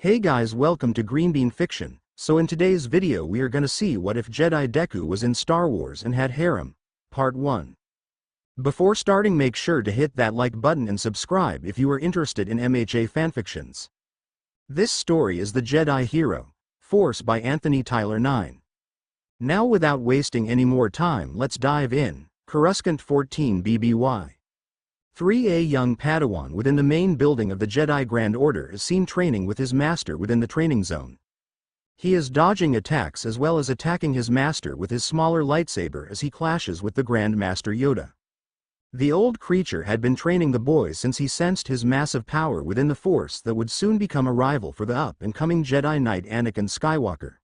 Hey guys, welcome to Green Bean Fiction. So in today's video we are gonna see what if Jedi Deku was in Star Wars and had harem. Part 1. Before starting, make sure to hit that like button and subscribe if you are interested in bnha fanfictions. This story is The Jedi Hero, Force by Anthony Tyler 9. Now without wasting any more time, let's dive in. Coruscant 14 BBY. 3A young Padawan within the main building of the Jedi Grand Order is seen training with his master within the training zone. He is dodging attacks as well as attacking his master with his smaller lightsaber as he clashes with the Grand Master Yoda. The old creature had been training the boy since he sensed his massive power within the Force that would soon become a rival for the up-and-coming Jedi Knight Anakin Skywalker.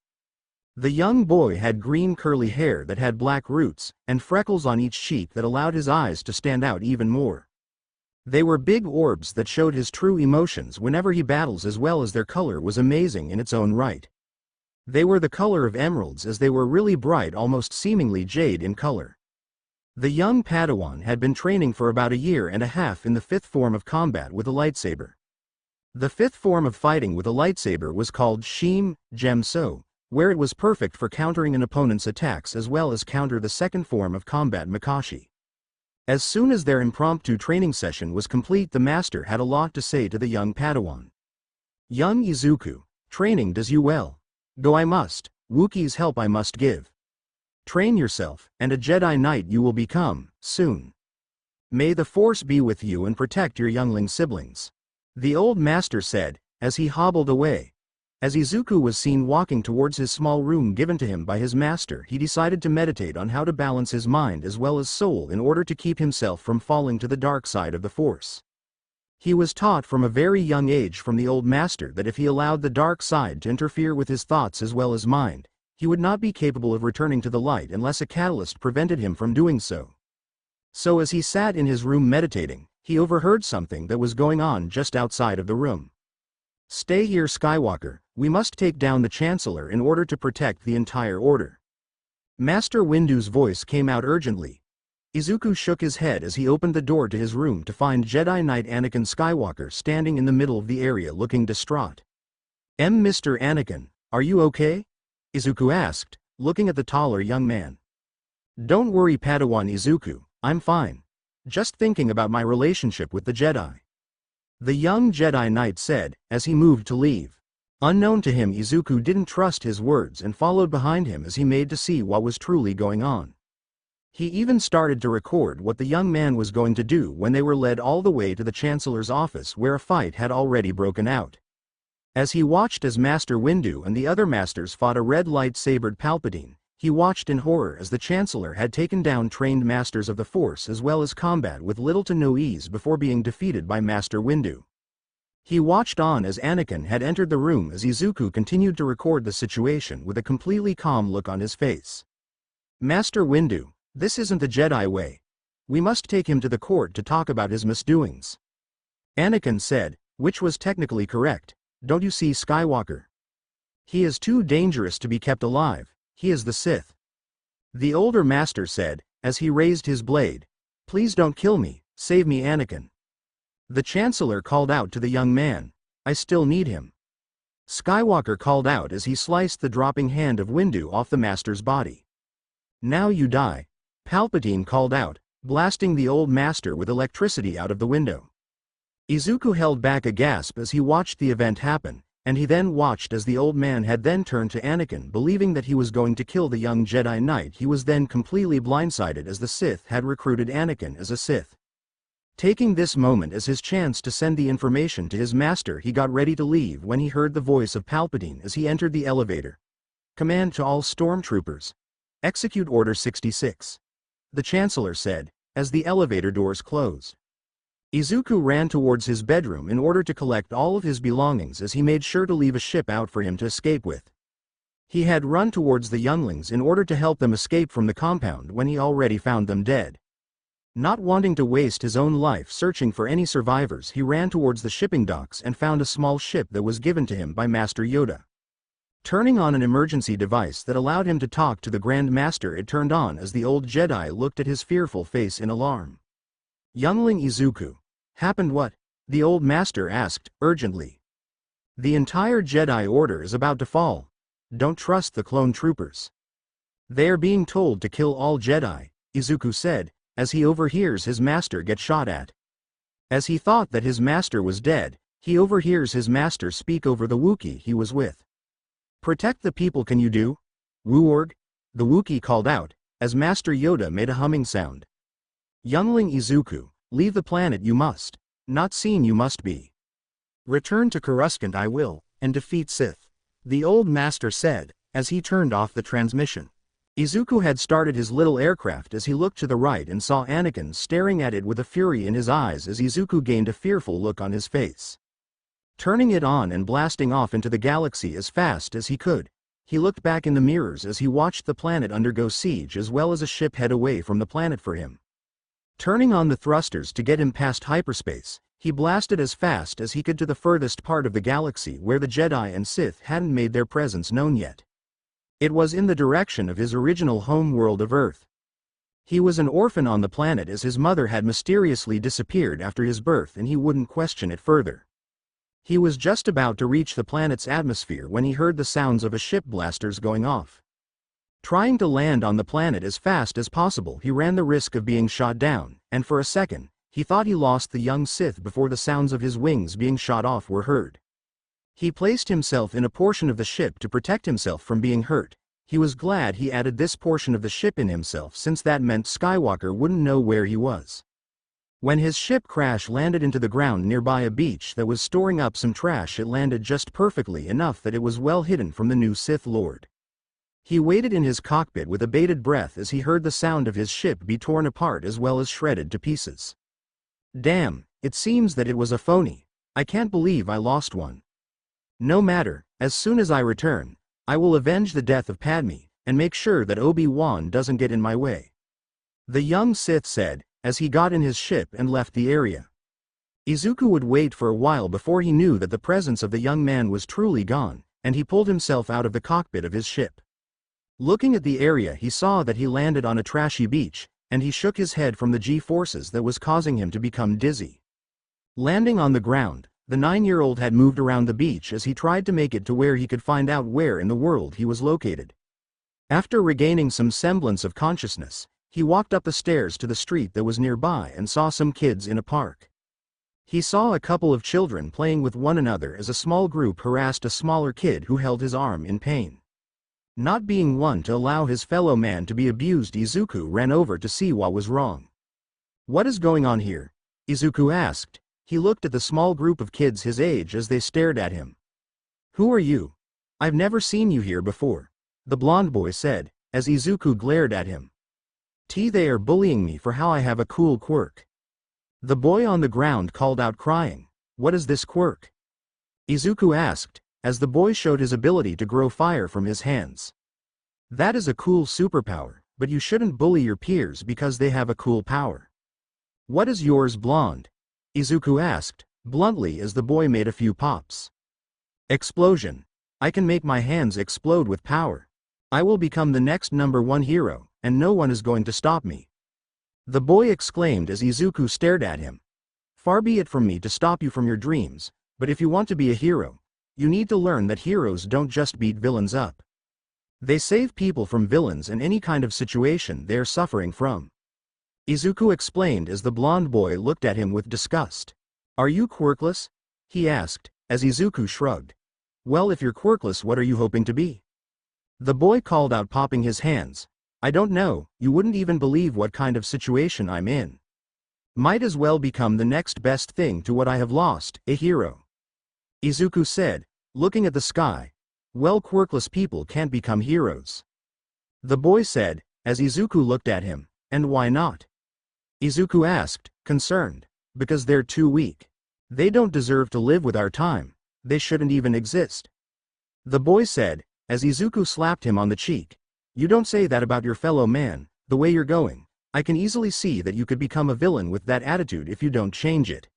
The young boy had green curly hair that had black roots, and freckles on each cheek that allowed his eyes to stand out even more. They were big orbs that showed his true emotions whenever he battles, as well as their color was amazing in its own right. They were the color of emeralds as they were really bright, almost seemingly jade in color. The young Padawan had been training for about a year and a half in the fifth form of combat with a lightsaber. The fifth form of fighting with a lightsaber was called Sheem Gemso, where it was perfect for countering an opponent's attacks as well as counter the second form of combat Makashi. As soon as their impromptu training session was complete, the master had a lot to say to the young Padawan. Young Izuku, training does you well. Go I must, Wookiee's help I must give. Train yourself, and a Jedi Knight you will become, soon. May the Force be with you and protect your youngling siblings. The old master said, as he hobbled away. As Izuku was seen walking towards his small room given to him by his master, he decided to meditate on how to balance his mind as well as soul in order to keep himself from falling to the dark side of the Force. He was taught from a very young age from the old master that if he allowed the dark side to interfere with his thoughts as well as mind, he would not be capable of returning to the light unless a catalyst prevented him from doing so. So as he sat in his room meditating, he overheard something that was going on just outside of the room. Stay here, Skywalker, we must take down the Chancellor in order to protect the entire order. Master Windu's voice came out urgently. Izuku shook his head as he opened the door to his room to find Jedi Knight Anakin Skywalker standing in the middle of the area looking distraught. Mr. Anakin, are you okay? Izuku asked, looking at the taller young man. Don't worry, Padawan Izuku, I'm fine. Just thinking about my relationship with the Jedi. The young Jedi Knight said, as he moved to leave. Unknown to him, Izuku didn't trust his words and followed behind him as he made to see what was truly going on. He even started to record what the young man was going to do when they were led all the way to the Chancellor's office, where a fight had already broken out. As he watched as Master Windu and the other masters fought a red light-sabered Palpatine, he watched in horror as the Chancellor had taken down trained masters of the Force as well as combat with little to no ease before being defeated by Master Windu. He watched on as Anakin had entered the room as Izuku continued to record the situation with a completely calm look on his face. Master Windu, this isn't the Jedi way. We must take him to the court to talk about his misdoings. Anakin said, which was technically correct. Don't you see, Skywalker? He is too dangerous to be kept alive. He is the Sith. The older master said, as he raised his blade. Please don't kill me, save me, Anakin. The Chancellor called out to the young man. I still need him. Skywalker called out as he sliced the dropping hand of Windu off the master's body. Now you die. Palpatine called out, blasting the old master with electricity out of the window. Izuku held back a gasp as he watched the event happen, and he then watched as the old man had then turned to Anakin, believing that he was going to kill the young Jedi Knight. He was then completely blindsided as the Sith had recruited Anakin as a Sith. Taking this moment as his chance to send the information to his master, he got ready to leave when he heard the voice of Palpatine as he entered the elevator. Command to all stormtroopers. Execute Order 66. The Chancellor said, as the elevator doors closed. Izuku ran towards his bedroom in order to collect all of his belongings as he made sure to leave a ship out for him to escape with. He had run towards the younglings in order to help them escape from the compound when he already found them dead. Not wanting to waste his own life searching for any survivors, he ran towards the shipping docks and found a small ship that was given to him by Master Yoda. Turning on an emergency device that allowed him to talk to the Grand Master, it turned on as the old Jedi looked at his fearful face in alarm. Youngling Izuku. Happened what? The old master asked, urgently. The entire Jedi Order is about to fall. Don't trust the clone troopers. They are being told to kill all Jedi, Izuku said, as he overhears his master get shot at. As he thought that his master was dead, he overhears his master speak over the Wookiee he was with. Protect the people, can you do? Wooorg? The Wookiee called out, as Master Yoda made a humming sound. Youngling Izuku, leave the planet you must. Not seen you must be. Return to Coruscant I will, and defeat Sith, the old master said, as he turned off the transmission. Izuku had started his little aircraft as he looked to the right and saw Anakin staring at it with a fury in his eyes as Izuku gained a fearful look on his face. Turning it on and blasting off into the galaxy as fast as he could, he looked back in the mirrors as he watched the planet undergo siege as well as a ship head away from the planet for him. Turning on the thrusters to get him past hyperspace, he blasted as fast as he could to the furthest part of the galaxy where the Jedi and Sith hadn't made their presence known yet. It was in the direction of his original home world of Earth. He was an orphan on the planet as his mother had mysteriously disappeared after his birth and he wouldn't question it further. He was just about to reach the planet's atmosphere when he heard the sounds of a ship blasters going off. Trying to land on the planet as fast as possible, he ran the risk of being shot down, and for a second, he thought he lost the young Sith before the sounds of his wings being shot off were heard. He placed himself in a portion of the ship to protect himself from being hurt. He was glad he added this portion of the ship in himself since that meant Skywalker wouldn't know where he was. When his ship crash landed into the ground nearby a beach that was storing up some trash, it landed just perfectly enough that it was well hidden from the new Sith Lord. He waited in his cockpit with a bated breath as he heard the sound of his ship be torn apart as well as shredded to pieces. Damn, it seems that it was a phony. I can't believe I lost one. No matter, as soon as I return, I will avenge the death of Padme, and make sure that Obi-Wan doesn't get in my way. The young Sith said, as he got in his ship and left the area. Izuku would wait for a while before he knew that the presence of the young man was truly gone, and he pulled himself out of the cockpit of his ship. Looking at the area, he saw that he landed on a trashy beach, and he shook his head from the G-forces that was causing him to become dizzy. Landing on the ground, the 9-year-old had moved around the beach as he tried to make it to where he could find out where in the world he was located. After regaining some semblance of consciousness, he walked up the stairs to the street that was nearby and saw some kids in a park. He saw a couple of children playing with one another as a small group harassed a smaller kid who held his arm in pain. Not being one to allow his fellow man to be abused, Izuku ran over to see what was wrong. What is going on here? Izuku asked. He looked at the small group of kids his age as they stared at him. Who are you? I've never seen you here before, the blond boy said, as Izuku glared at him. They are bullying me for how I have a cool quirk. The boy on the ground called out crying. What is this quirk? Izuku asked, as the boy showed his ability to grow fire from his hands. That is a cool superpower, but you shouldn't bully your peers because they have a cool power. What is yours, blonde? Izuku asked, bluntly as the boy made a few pops. Explosion. I can make my hands explode with power. I will become the next #1 hero, and no one is going to stop me. The boy exclaimed as Izuku stared at him. Far be it from me to stop you from your dreams, but if you want to be a hero, you need to learn that heroes don't just beat villains up. They save people from villains and any kind of situation they're suffering from. Izuku explained as the blond boy looked at him with disgust. Are you quirkless? He asked, as Izuku shrugged. Well, if you're quirkless, what are you hoping to be? The boy called out, popping his hands. I don't know, you wouldn't even believe what kind of situation I'm in. Might as well become the next best thing to what I have lost, a hero. Izuku said, looking at the sky. Well, quirkless people can't become heroes. The boy said, as Izuku looked at him, and why not? Izuku asked, concerned. Because they're too weak. They don't deserve to live with our time, they shouldn't even exist. The boy said, as Izuku slapped him on the cheek. You don't say that about your fellow man, the way you're going. I can easily see that you could become a villain with that attitude if you don't change it.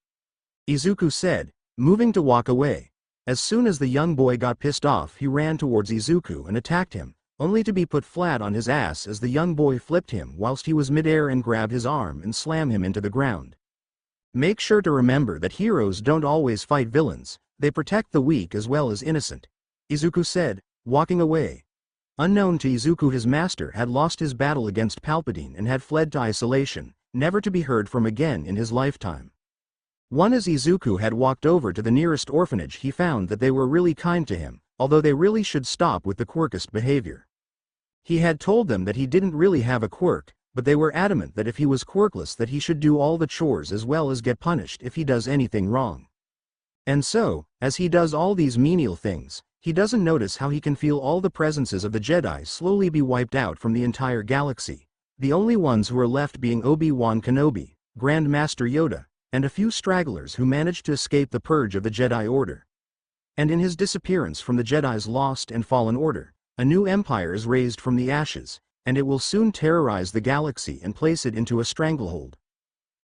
Izuku said, moving to walk away. As soon as the young boy got pissed off, he ran towards Izuku and attacked him, only to be put flat on his ass as the young boy flipped him whilst he was midair and grabbed his arm and slammed him into the ground. Make sure to remember that heroes don't always fight villains, they protect the weak as well as innocent," Izuku said, walking away. Unknown to Izuku, his master had lost his battle against Palpatine and had fled to isolation, never to be heard from again in his lifetime. As Izuku had walked over to the nearest orphanage, he found that they were really kind to him, although they really should stop with the quirkist behavior. He had told them that he didn't really have a quirk, but they were adamant that if he was quirkless that he should do all the chores as well as get punished if he does anything wrong. And so, as he does all these menial things, he doesn't notice how he can feel all the presences of the Jedi slowly be wiped out from the entire galaxy, the only ones who are left being Obi-Wan Kenobi, Grand Master Yoda, and a few stragglers who managed to escape the purge of the Jedi Order. And in his disappearance from the Jedi's lost and fallen order, a new empire is raised from the ashes, and it will soon terrorize the galaxy and place it into a stranglehold.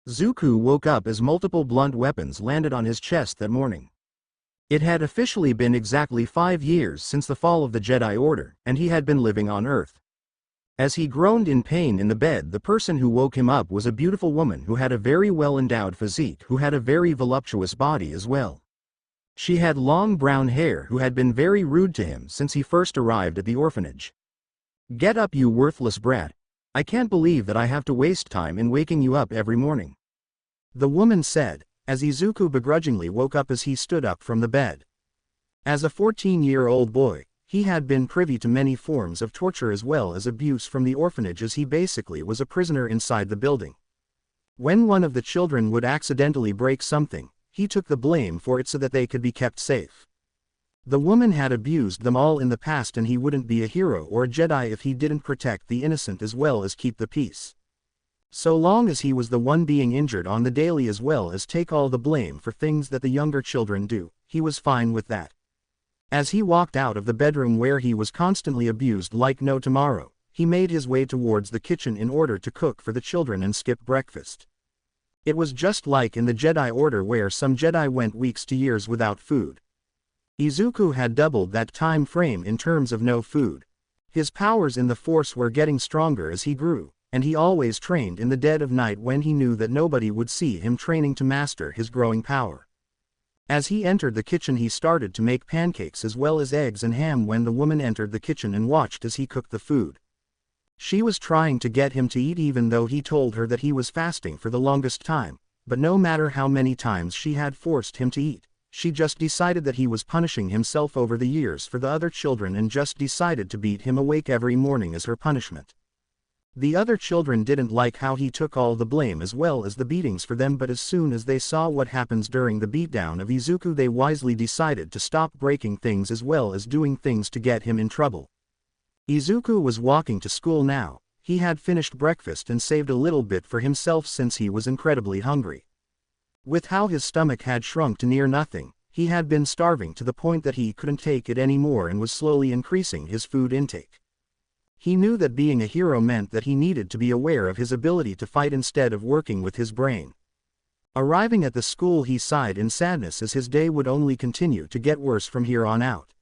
Zuko woke up as multiple blunt weapons landed on his chest that morning. It had officially been exactly 5 years since the fall of the Jedi Order, and he had been living on Earth. As he groaned in pain in the bed, the person who woke him up was a beautiful woman who had a very well-endowed physique, who had a very voluptuous body as well. She had long brown hair, who had been very rude to him since he first arrived at the orphanage. "Get up, you worthless brat. I can't believe that I have to waste time in waking you up every morning," the woman said, as Izuku begrudgingly woke up as he stood up from the bed. As a 14-year-old boy, he had been privy to many forms of torture as well as abuse from the orphanage, as he basically was a prisoner inside the building. When one of the children would accidentally break something, he took the blame for it so that they could be kept safe. The woman had abused them all in the past, and he wouldn't be a hero or a Jedi if he didn't protect the innocent as well as keep the peace. So long as he was the one being injured on the daily as well as take all the blame for things that the younger children do, he was fine with that. As he walked out of the bedroom where he was constantly abused like no tomorrow, he made his way towards the kitchen in order to cook for the children and skip breakfast. It was just like in the Jedi Order, where some Jedi went weeks to years without food. Izuku had doubled that time frame in terms of no food. His powers in the Force were getting stronger as he grew, and he always trained in the dead of night when he knew that nobody would see him, training to master his growing power. As he entered the kitchen, he started to make pancakes as well as eggs and ham when the woman entered the kitchen and watched as he cooked the food. She was trying to get him to eat even though he told her that he was fasting for the longest time, but no matter how many times she had forced him to eat, she just decided that he was punishing himself over the years for the other children and just decided to beat him awake every morning as her punishment. The other children didn't like how he took all the blame as well as the beatings for them, but as soon as they saw what happens during the beatdown of Izuku, they wisely decided to stop breaking things as well as doing things to get him in trouble. Izuku was walking to school now. He had finished breakfast and saved a little bit for himself since he was incredibly hungry. With how his stomach had shrunk to near nothing, he had been starving to the point that he couldn't take it anymore and was slowly increasing his food intake. He knew that being a hero meant that he needed to be aware of his ability to fight instead of working with his brain. Arriving at the school, he sighed in sadness as his day would only continue to get worse from here on out.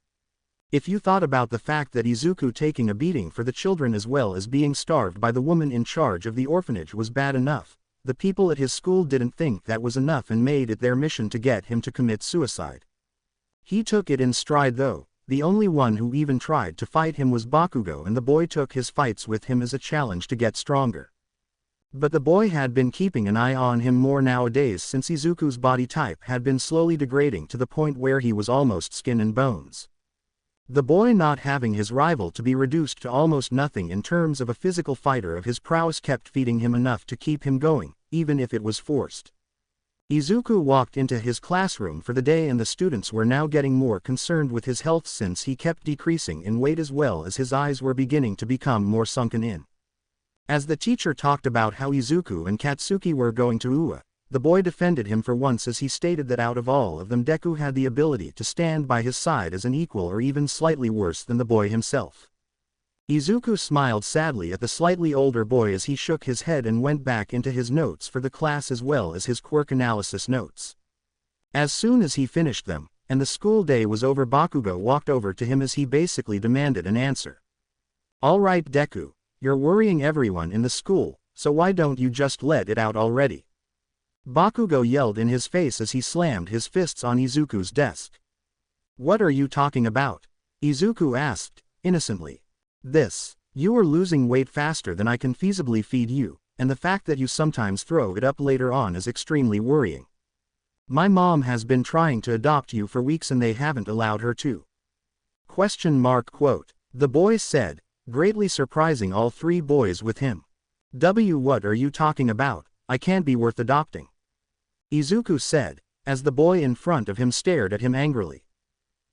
If you thought about the fact that Izuku taking a beating for the children as well as being starved by the woman in charge of the orphanage was bad enough, the people at his school didn't think that was enough and made it their mission to get him to commit suicide. He took it in stride though. The only one who even tried to fight him was Bakugo, and the boy took his fights with him as a challenge to get stronger. But the boy had been keeping an eye on him more nowadays since Izuku's body type had been slowly degrading to the point where he was almost skin and bones. The boy, not having his rival to be reduced to almost nothing in terms of a physical fighter of his prowess, kept feeding him enough to keep him going, even if it was forced. Izuku walked into his classroom for the day, and the students were now getting more concerned with his health since he kept decreasing in weight as well as his eyes were beginning to become more sunken in. As the teacher talked about how Izuku and Katsuki were going to UA, the boy defended him for once as he stated that out of all of them, Deku had the ability to stand by his side as an equal or even slightly worse than the boy himself. Izuku smiled sadly at the slightly older boy as he shook his head and went back into his notes for the class as well as his quirk analysis notes. As soon as he finished them, and the school day was over, Bakugo walked over to him as he basically demanded an answer. "All right, Deku, you're worrying everyone in the school, so why don't you just let it out already?" Bakugo yelled in his face as he slammed his fists on Izuku's desk. "What are you talking about?" Izuku asked, innocently. "This. You are losing weight faster than I can feasibly feed you, and the fact that you sometimes throw it up later on is extremely worrying. My mom has been trying to adopt you for weeks and they haven't allowed her to." Quote. The boy said, greatly surprising all three boys with him. What are you talking about? I can't be worth adopting," Izuku said, as the boy in front of him stared at him angrily.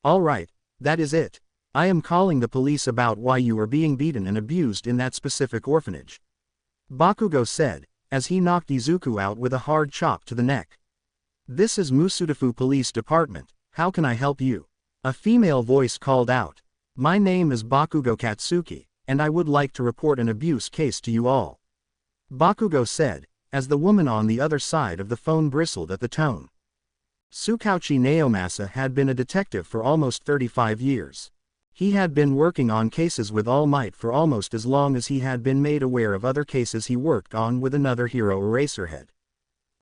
"All right, that is it. I am calling the police about why you are being beaten and abused in that specific orphanage," Bakugo said, as he knocked Izuku out with a hard chop to the neck. "This is Musudafu Police Department, how can I help you?" A female voice called out. "My name is Bakugo Katsuki, and I would like to report an abuse case to you all," Bakugo said, as the woman on the other side of the phone bristled at the tone. Tsukauchi Naomasa had been a detective for almost 35 years. He had been working on cases with All Might for almost as long as he had been made aware of other cases he worked on with another hero Eraserhead.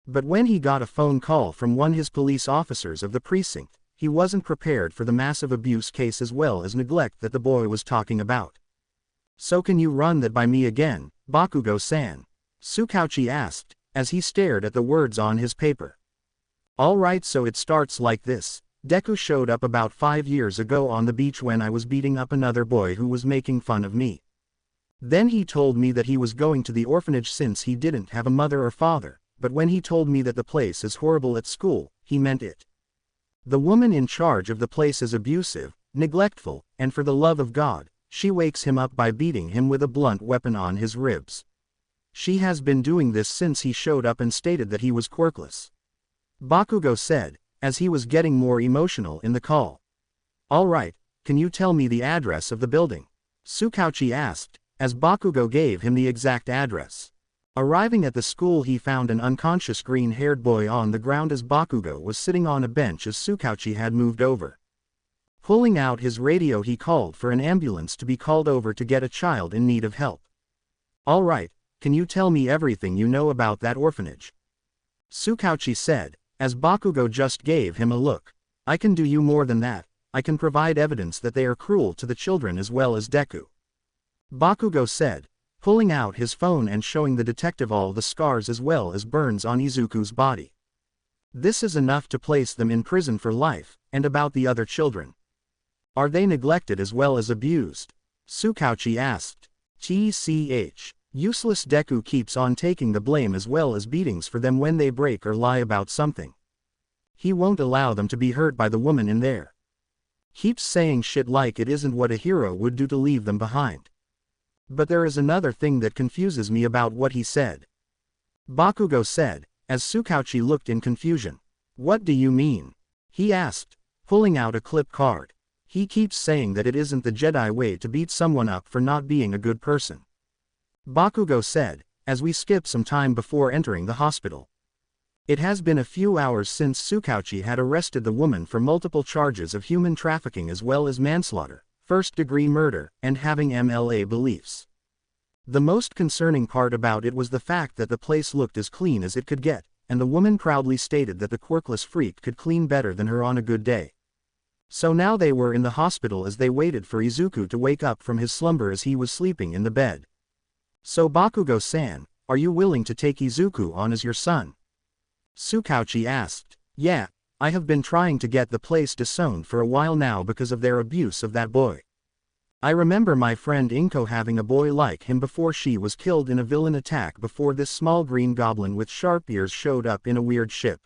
But when he got a phone call from one of his police officers of the precinct, he wasn't prepared for the massive abuse case as well as neglect that the boy was talking about. "So can you run that by me again, Bakugo-san?" Tsukauchi asked, as he stared at the words on his paper. "All right, so it starts like this. Deku showed up about 5 years ago on the beach when I was beating up another boy who was making fun of me. Then he told me that he was going to the orphanage since he didn't have a mother or father, but when he told me that the place is horrible at school, he meant it. The woman in charge of the place is abusive, neglectful, and for the love of God, she wakes him up by beating him with a blunt weapon on his ribs. She has been doing this since he showed up and stated that he was quirkless," Bakugo said, as he was getting more emotional in the call. "All right, can you tell me the address of the building?" Tsukauchi asked, as Bakugo gave him the exact address. Arriving at the school, he found an unconscious green-haired boy on the ground as Bakugo was sitting on a bench as Tsukauchi had moved over. Pulling out his radio, he called for an ambulance to be called over to get a child in need of help. "All right, can you tell me everything you know about that orphanage?" Tsukauchi said, as Bakugo just gave him a look. "I can do you more than that. I can provide evidence that they are cruel to the children as well as Deku," Bakugo said, pulling out his phone and showing the detective all the scars as well as burns on Izuku's body. "This is enough to place them in prison for life. And about the other children? Are they neglected as well as abused?" Tsukauchi asked. Useless. Deku keeps on taking the blame as well as beatings for them when they break or lie about something. He won't allow them to be hurt by the woman in there. Keeps saying shit like it isn't what a hero would do to leave them behind. But there is another thing that confuses me about what he said," Bakugo said, as Tsukauchi looked in confusion. "What do you mean?" he asked, pulling out a clip card. "He keeps saying that it isn't the Jedi way to beat someone up for not being a good person," Bakugo said, as we skip some time before entering the hospital. It has been a few hours since Tsukauchi had arrested the woman for multiple charges of human trafficking as well as manslaughter, first-degree murder, and having MLA beliefs. The most concerning part about it was the fact that the place looked as clean as it could get, and the woman proudly stated that the quirkless freak could clean better than her on a good day. So now they were in the hospital as they waited for Izuku to wake up from his slumber as he was sleeping in the bed. "So Bakugo-san, are you willing to take Izuku on as your son?" Tsukauchi asked. "Yeah, I have been trying to get the place disowned for a while now because of their abuse of that boy. I remember my friend Inko having a boy like him before she was killed in a villain attack before this small green goblin with sharp ears showed up in a weird ship.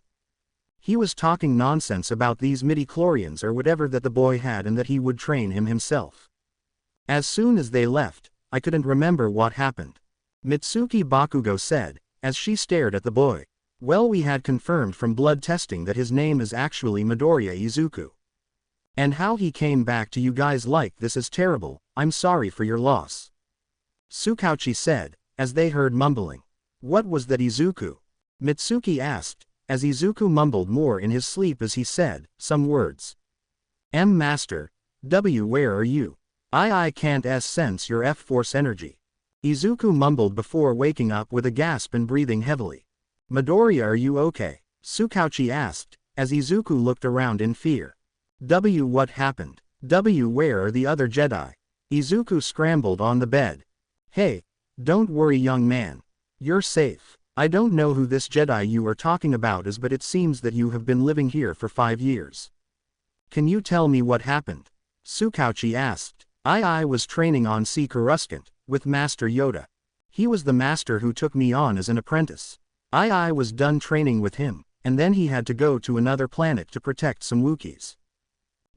He was talking nonsense about these midi-chlorians or whatever that the boy had and that he would train him himself. As soon as they left, I couldn't remember what happened," Mitsuki Bakugo said, as she stared at the boy. "Well, we had confirmed from blood testing that his name is actually Midoriya Izuku. And how he came back to you guys like this is terrible. I'm sorry for your loss," Tsukauchi said, as they heard mumbling. "What was that, Izuku?" Mitsuki asked, as Izuku mumbled more in his sleep as he said some words. Master. Where are you? I can't sense your F-Force energy," Izuku mumbled before waking up with a gasp and breathing heavily. Midoriya, are you okay? Tsukauchi asked, as Izuku looked around in fear. What happened? Where are the other Jedi? Izuku scrambled on the bed. Hey, don't worry young man. You're safe. I don't know who this Jedi you are talking about is, but it seems that you have been living here for 5 years. Can you tell me what happened? Tsukauchi asked. I was training on Sea Coruscant, with Master Yoda. He was the master who took me on as an apprentice. I was done training with him, and then he had to go to another planet to protect some Wookiees.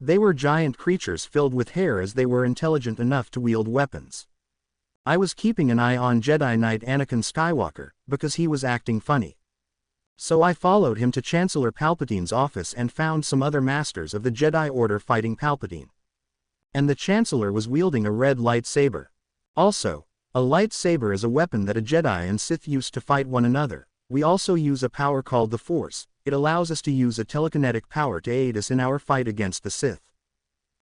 They were giant creatures filled with hair, as they were intelligent enough to wield weapons. I was keeping an eye on Jedi Knight Anakin Skywalker, because he was acting funny. So I followed him to Chancellor Palpatine's office and found some other masters of the Jedi Order fighting Palpatine. And the Chancellor was wielding a red lightsaber. Also, a lightsaber is a weapon that a Jedi and Sith used to fight one another. We also use a power called the Force. It allows us to use a telekinetic power to aid us in our fight against the Sith.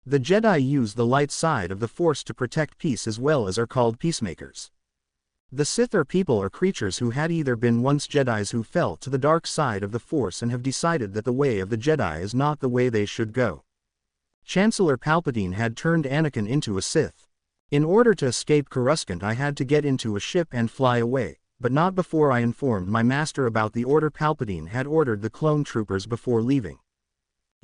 The Jedi use the light side of the Force to protect peace, as well as are called peacemakers. The Sith are people or creatures who had either been once Jedis who fell to the dark side of the Force and have decided that the way of the Jedi is not the way they should go. Chancellor Palpatine had turned Anakin into a Sith. In order to escape Coruscant, I had to get into a ship and fly away, but not before I informed my master about the order Palpatine had ordered the clone troopers before leaving.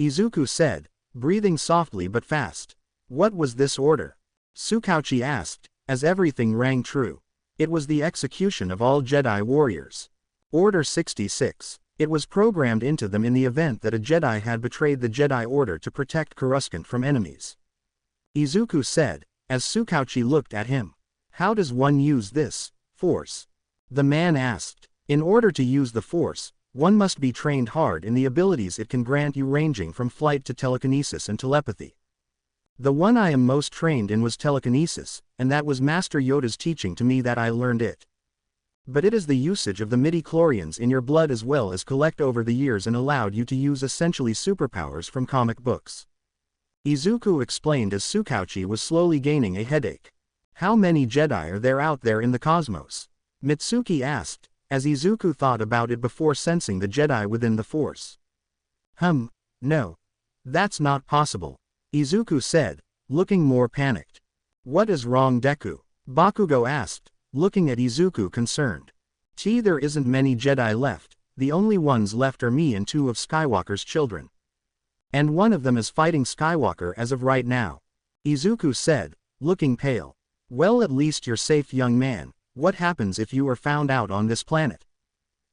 Izuku said, breathing softly but fast. What was this order? Tsukauchi asked, as everything rang true. It was the execution of all Jedi warriors. Order 66. It was programmed into them in the event that a Jedi had betrayed the Jedi Order to protect Coruscant from enemies. Izuku said, as Tsukauchi looked at him. How does one use this Force? The man asked. In order to use the Force, one must be trained hard in the abilities it can grant you, ranging from flight to telekinesis and telepathy. The one I am most trained in was telekinesis, and that was Master Yoda's teaching to me that I learned it. But it is the usage of the midi-chlorians in your blood as well as collect over the years and allowed you to use essentially superpowers from comic books. Izuku explained as Tsukauchi was slowly gaining a headache. How many Jedi are there out there in the cosmos? Mitsuki asked, as Izuku thought about it before sensing the Jedi within the Force. No. That's not possible, Izuku said, looking more panicked. What is wrong, Deku? Bakugo asked, looking at Izuku concerned. There isn't many Jedi left. The only ones left are me and 2 of Skywalker's children. And one of them is fighting Skywalker as of right now, Izuku said, looking pale. Well, at least you're safe, young man. What happens if you are found out on this planet?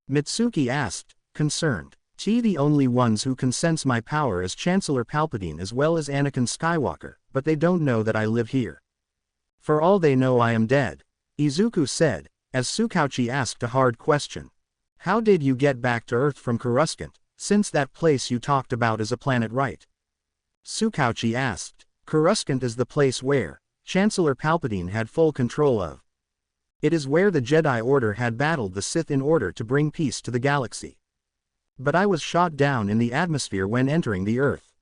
Mitsuki asked, concerned. The only ones who can sense my power is Chancellor Palpatine as well as Anakin Skywalker, but they don't know that I live here. For all they know, I am dead, Izuku said, as Tsukauchi asked a hard question. How did you get back to Earth from Coruscant, since that place you talked about is a planet, right? Tsukauchi asked. Coruscant is the place where Chancellor Palpatine had full control of. It is where the Jedi Order had battled the Sith in order to bring peace to the galaxy. But I was shot down in the atmosphere when entering the Earth.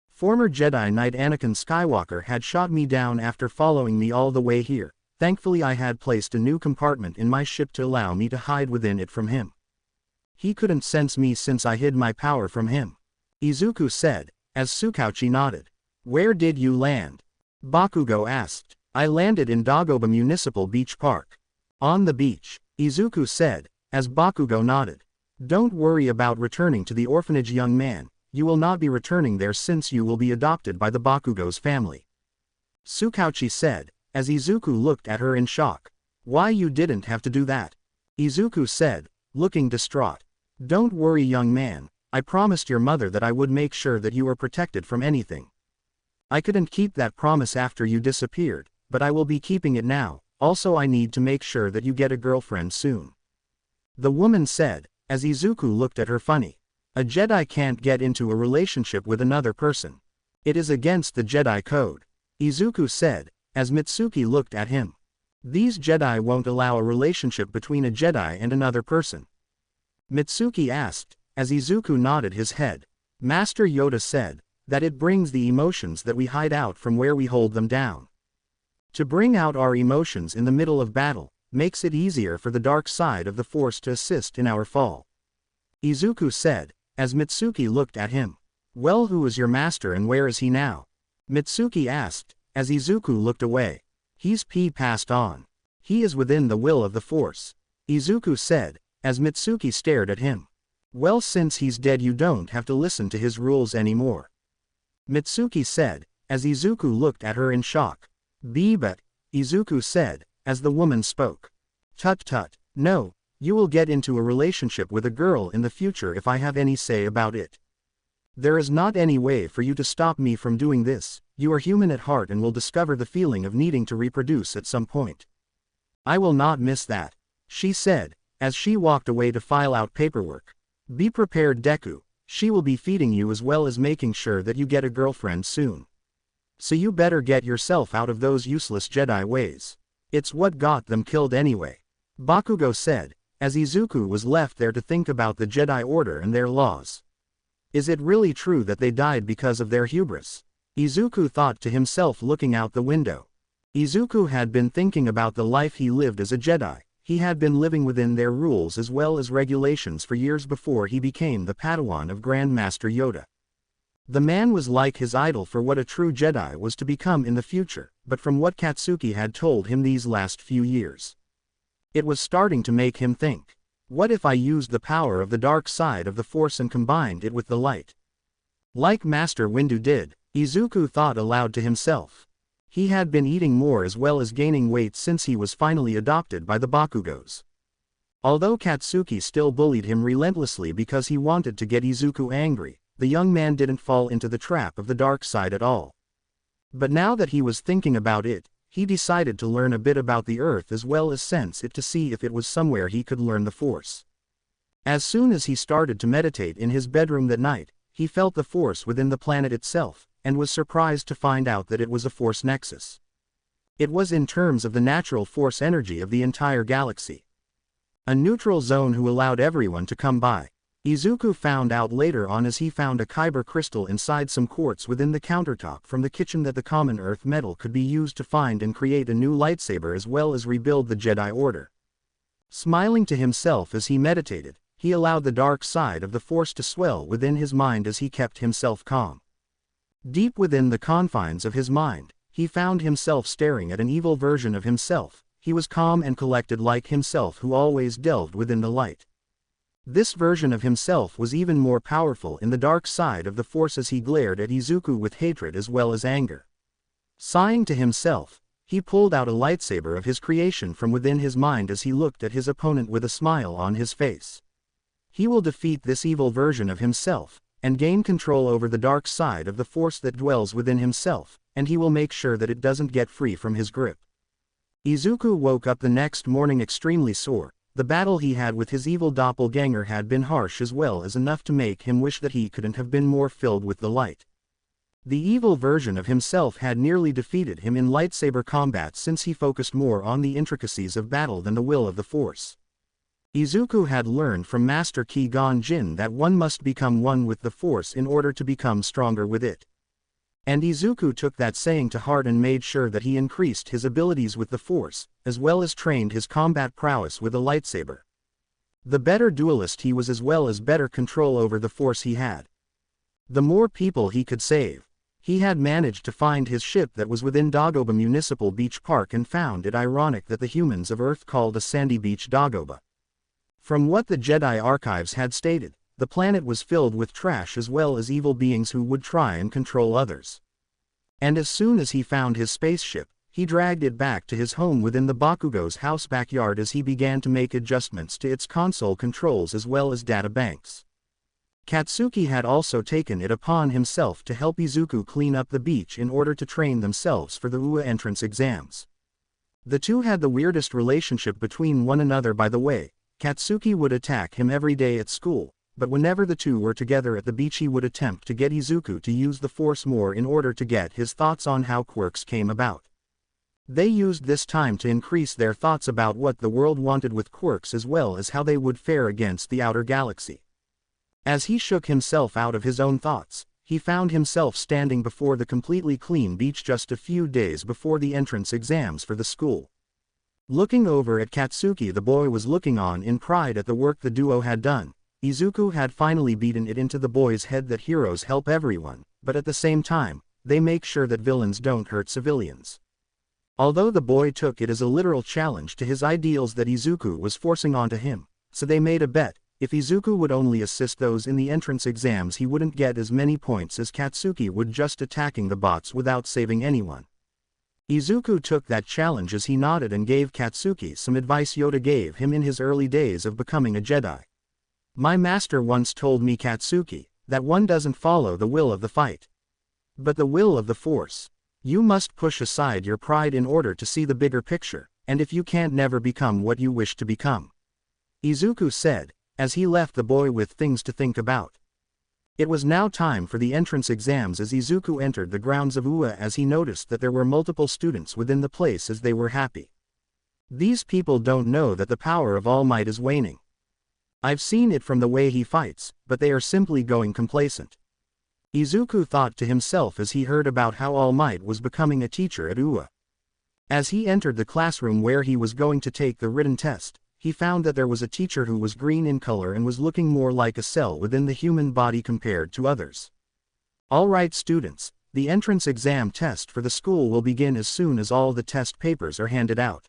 Former Jedi Knight Anakin Skywalker had shot me down after following me all the way here. Thankfully I had placed a new compartment in my ship to allow me to hide within it from him. He couldn't sense me since I hid my power from him, Izuku said, as Tsukauchi nodded. Where did you land? Bakugo asked. I landed in Dagoba Municipal Beach Park. On the beach, Izuku said, as Bakugo nodded. Don't worry about returning to the orphanage, young man. You will not be returning there since you will be adopted by the Bakugo's family, Tsukauchi said, as Izuku looked at her in shock. Why, you didn't have to do that, Izuku said, looking distraught. Don't worry, young man. I promised your mother that I would make sure that you were protected from anything. I couldn't keep that promise after you disappeared, but I will be keeping it now. Also, I need to make sure that you get a girlfriend soon, the woman said, as Izuku looked at her funny. A Jedi can't get into a relationship with another person. It is against the Jedi code, Izuku said, as Mitsuki looked at him. These Jedi won't allow a relationship between a Jedi and another person, Mitsuki asked, as Izuku nodded his head. Master Yoda said that it brings the emotions that we hide out from where we hold them down. To bring out our emotions in the middle of battle, makes it easier for the dark side of the Force to assist in our fall," Izuku said, as Mitsuki looked at him. "Well, who is your master and where is he now?" Mitsuki asked, as Izuku looked away. "He's passed on. He is within the will of the Force," Izuku said, as Mitsuki stared at him. "Well, since he's dead you don't have to listen to his rules anymore," Mitsuki said, as Izuku looked at her in shock. But," Izuku said, as the woman spoke. "Tut tut, no, you will get into a relationship with a girl in the future if I have any say about it. There is not any way for you to stop me from doing this. You are human at heart and will discover the feeling of needing to reproduce at some point. I will not miss that," she said, as she walked away to file out paperwork. "Be prepared, Deku, she will be feeding you as well as making sure that you get a girlfriend soon. So you better get yourself out of those useless Jedi ways. It's what got them killed anyway," Bakugo said, as Izuku was left there to think about the Jedi Order and their laws. Is it really true that they died because of their hubris? Izuku thought to himself looking out the window. Izuku had been thinking about the life he lived as a Jedi. He had been living within their rules as well as regulations for years before he became the Padawan of Grand Master Yoda. The man was like his idol for what a true Jedi was to become in the future, but from what Katsuki had told him these last few years, it was starting to make him think. What if I used the power of the dark side of the Force and combined it with the light? Like Master Windu did, Izuku thought aloud to himself. He had been eating more as well as gaining weight since he was finally adopted by the Bakugos. Although Katsuki still bullied him relentlessly because he wanted to get Izuku angry, the young man didn't fall into the trap of the dark side at all. But now that he was thinking about it, he decided to learn a bit about the Earth as well as sense it to see if it was somewhere he could learn the Force. As soon as he started to meditate in his bedroom that night, he felt the Force within the planet itself, and was surprised to find out that it was a Force nexus. It was in terms of the natural Force energy of the entire galaxy. A neutral zone who allowed everyone to come by. Izuku found out later on as he found a kyber crystal inside some quartz within the countertop from the kitchen that the common earth metal could be used to find and create a new lightsaber as well as rebuild the Jedi Order. Smiling to himself as he meditated, he allowed the dark side of the Force to swell within his mind as he kept himself calm. Deep within the confines of his mind, he found himself staring at an evil version of himself. He was calm and collected like himself who always delved within the light. This version of himself was even more powerful in the dark side of the Force as he glared at Izuku with hatred as well as anger. Sighing to himself, he pulled out a lightsaber of his creation from within his mind as he looked at his opponent with a smile on his face. He will defeat this evil version of himself, and gain control over the dark side of the Force that dwells within himself, and he will make sure that it doesn't get free from his grip. Izuku woke up the next morning extremely sore. The battle he had with his evil doppelganger had been harsh as well as enough to make him wish that he couldn't have been more filled with the light. The evil version of himself had nearly defeated him in lightsaber combat since he focused more on the intricacies of battle than the will of the Force. Izuku had learned from Master Qui-Gon Jinn that one must become one with the Force in order to become stronger with it. And Izuku took that saying to heart and made sure that he increased his abilities with the Force, as well as trained his combat prowess with a lightsaber. The better duelist he was as well as better control over the Force he had. The more people he could save. He had managed to find his ship that was within Dagobah Municipal Beach Park and found it ironic that the humans of Earth called a sandy beach Dagobah. From what the Jedi archives had stated, the planet was filled with trash as well as evil beings who would try and control others. And as soon as he found his spaceship, he dragged it back to his home within the Bakugo's house backyard as he began to make adjustments to its console controls as well as data banks. Katsuki had also taken it upon himself to help Izuku clean up the beach in order to train themselves for the U.S.J entrance exams. The two had the weirdest relationship between one another by the way. Katsuki would attack him every day at school, but whenever the two were together at the beach he would attempt to get Izuku to use the Force more in order to get his thoughts on how quirks came about. They used this time to increase their thoughts about what the world wanted with quirks as well as how they would fare against the outer galaxy. As he shook himself out of his own thoughts, he found himself standing before the completely clean beach just a few days before the entrance exams for the school. Looking over at Katsuki, the boy was looking on in pride at the work the duo had done. Izuku had finally beaten it into the boy's head that heroes help everyone, but at the same time, they make sure that villains don't hurt civilians. Although the boy took it as a literal challenge to his ideals that Izuku was forcing onto him, so they made a bet. If Izuku would only assist those in the entrance exams, he wouldn't get as many points as Katsuki would just attacking the bots without saving anyone. Izuku took that challenge as he nodded and gave Katsuki some advice Yoda gave him in his early days of becoming a Jedi. My master once told me, Katsuki, that one doesn't follow the will of the fight, but the will of the Force. You must push aside your pride in order to see the bigger picture, and if you can't, never become what you wish to become. Izuku said, as he left the boy with things to think about. It was now time for the entrance exams as Izuku entered the grounds of UA, as he noticed that there were multiple students within the place as they were happy. These people don't know that the power of All Might is waning. I've seen it from the way he fights, but they are simply going complacent. Izuku thought to himself as he heard about how All Might was becoming a teacher at UA. As he entered the classroom where he was going to take the written test, he found that there was a teacher who was green in color and was looking more like a cell within the human body compared to others. Alright students, the entrance exam test for the school will begin as soon as all the test papers are handed out.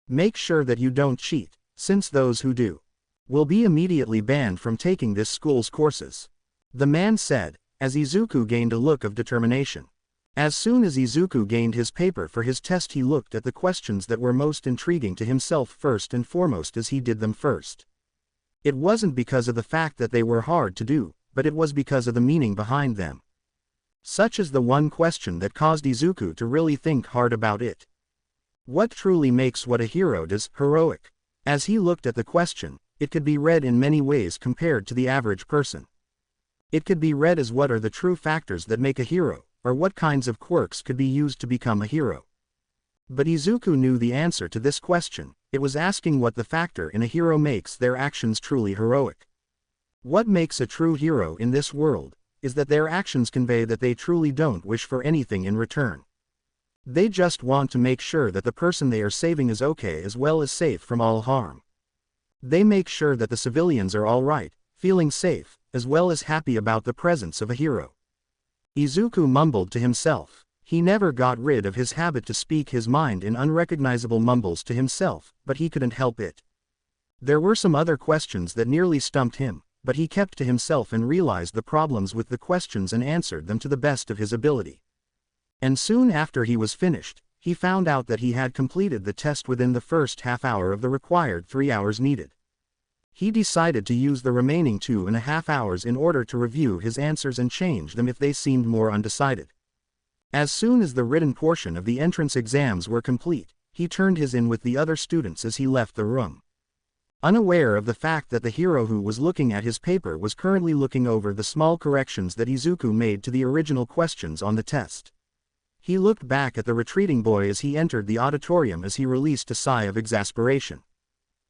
Make sure that you don't cheat, since those who do will be immediately banned from taking this school's courses. The man said, as Izuku gained a look of determination. As soon as Izuku gained his paper for his test, he looked at the questions that were most intriguing to himself first and foremost as he did them first. It wasn't because of the fact that they were hard to do, but it was because of the meaning behind them. Such as the one question that caused Izuku to really think hard about it. What truly makes what a hero does heroic? As he looked at the question, it could be read in many ways compared to the average person. It could be read as what are the true factors that make a hero, or what kinds of quirks could be used to become a hero. But Izuku knew the answer to this question. It was asking what the factor in a hero makes their actions truly heroic. What makes a true hero in this world is that their actions convey that they truly don't wish for anything in return. They just want to make sure that the person they are saving is okay as well as safe from all harm. They make sure that the civilians are alright, feeling safe, as well as happy about the presence of a hero. Izuku mumbled to himself. He never got rid of his habit to speak his mind in unrecognizable mumbles to himself, but he couldn't help it. There were some other questions that nearly stumped him, but he kept to himself and realized the problems with the questions and answered them to the best of his ability. And soon after he was finished, he found out that he had completed the test within the first half hour of the required 3 hours needed. He decided to use the remaining 2.5 hours in order to review his answers and change them if they seemed more undecided. As soon as the written portion of the entrance exams were complete, he turned his in with the other students as he left the room. Unaware of the fact that the hero who was looking at his paper was currently looking over the small corrections that Izuku made to the original questions on the test. He looked back at the retreating boy as he entered the auditorium as he released a sigh of exasperation.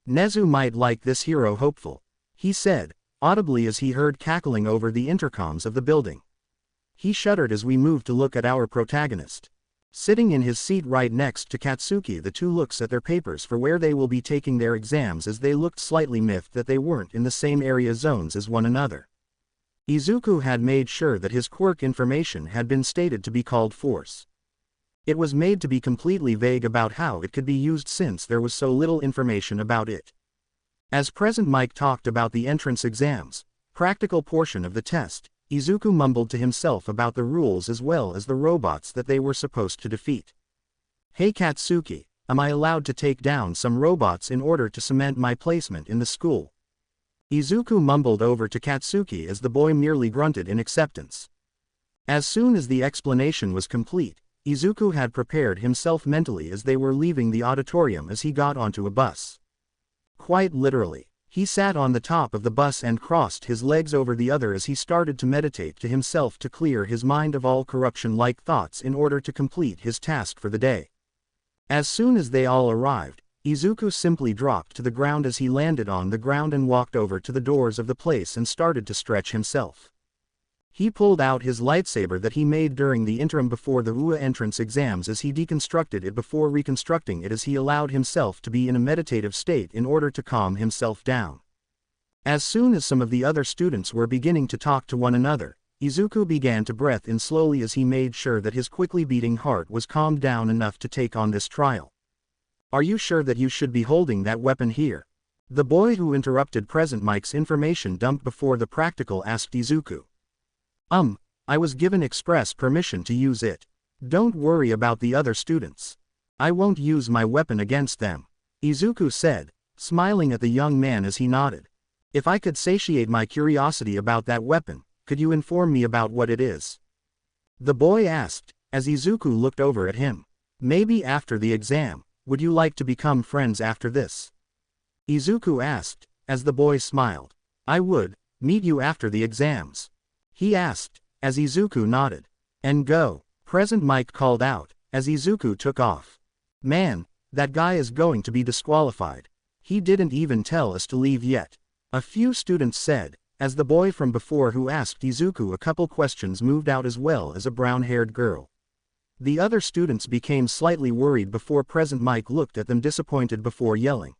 Nezu might like this hero hopeful, he said, audibly as he heard cackling over the intercoms of the building. He shuddered as we moved to look at our protagonist. Sitting in his seat right next to Katsuki, the two looks at their papers for where they will be taking their exams as they looked slightly miffed that they weren't in the same area zones as one another. Izuku had made sure that his quirk information had been stated to be called Force. It was made to be completely vague about how it could be used since there was so little information about it. As Present Mike talked about the entrance exams, practical portion of the test, Izuku mumbled to himself about the rules as well as the robots that they were supposed to defeat. Hey Katsuki, am I allowed to take down some robots in order to cement my placement in the school? Izuku mumbled over to Katsuki as the boy merely grunted in acceptance. As soon as the explanation was complete, Izuku had prepared himself mentally as they were leaving the auditorium as he got onto a bus. Quite literally, he sat on the top of the bus and crossed his legs over the other as he started to meditate to himself to clear his mind of all corruption-like thoughts in order to complete his task for the day. As soon as they all arrived, Izuku simply dropped to the ground as he landed on the ground and walked over to the doors of the place and started to stretch himself. He pulled out his lightsaber that he made during the interim before the U.S.J entrance exams as he deconstructed it before reconstructing it as he allowed himself to be in a meditative state in order to calm himself down. As soon as some of the other students were beginning to talk to one another, Izuku began to breathe in slowly as he made sure that his quickly beating heart was calmed down enough to take on this trial. "Are you sure that you should be holding that weapon here?" The boy who interrupted Present Mike's information dump before the practical asked Izuku. I was given express permission to use it. Don't worry about the other students. I won't use my weapon against them," Izuku said, smiling at the young man as he nodded. "If I could satiate my curiosity about that weapon, could you inform me about what it is?" The boy asked, as Izuku looked over at him. "Maybe after the exam, would you like to become friends after this?" Izuku asked, as the boy smiled. "I would, meet you after the exams," he asked, as Izuku nodded. "And go," Present Mike called out, as Izuku took off. "Man, that guy is going to be disqualified. He didn't even tell us to leave yet," a few students said, as the boy from before who asked Izuku a couple questions moved out as well as a brown-haired girl. The other students became slightly worried before Present Mike looked at them disappointed before yelling.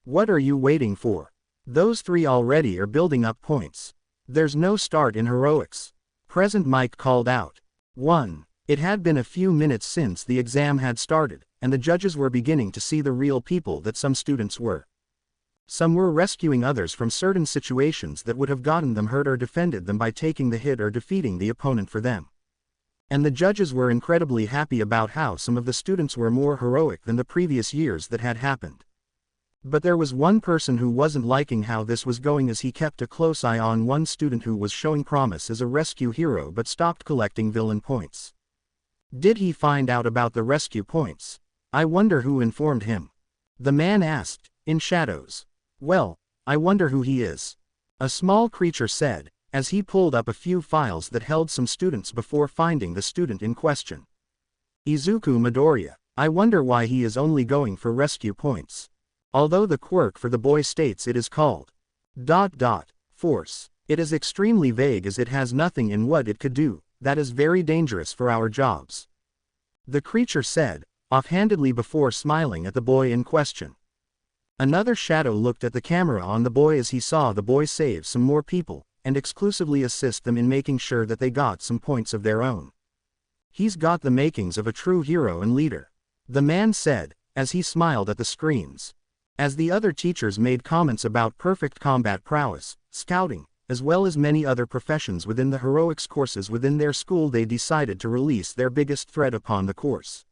"What are you waiting for? Those three already are building up points. There's no start in heroics," Present Mike called out. 1. It had been a few minutes since the exam had started, and the judges were beginning to see the real people that some students were. Some were rescuing others from certain situations that would have gotten them hurt or defended them by taking the hit or defeating the opponent for them. And the judges were incredibly happy about how some of the students were more heroic than the previous years that had happened. But there was one person who wasn't liking how this was going as he kept a close eye on one student who was showing promise as a rescue hero but stopped collecting villain points. Did he find out about the rescue points? I wonder who informed him. The man asked, in shadows. Well, I wonder who he is. A small creature said, as he pulled up a few files that held some students before finding the student in question. Izuku Midoriya. I wonder why he is only going for rescue points. Although the quirk for the boy states it is called Force. It is extremely vague as it has nothing in what it could do. That is very dangerous for our jobs. The creature said, offhandedly before smiling at the boy in question. Another shadow looked at the camera on the boy as he saw the boy save some more people, and exclusively assist them in making sure that they got some points of their own. He's got the makings of a true hero and leader, the man said, as he smiled at the screens. As the other teachers made comments about perfect combat prowess, scouting, as well as many other professions within the heroics courses within their school, they decided to release their biggest threat upon the course.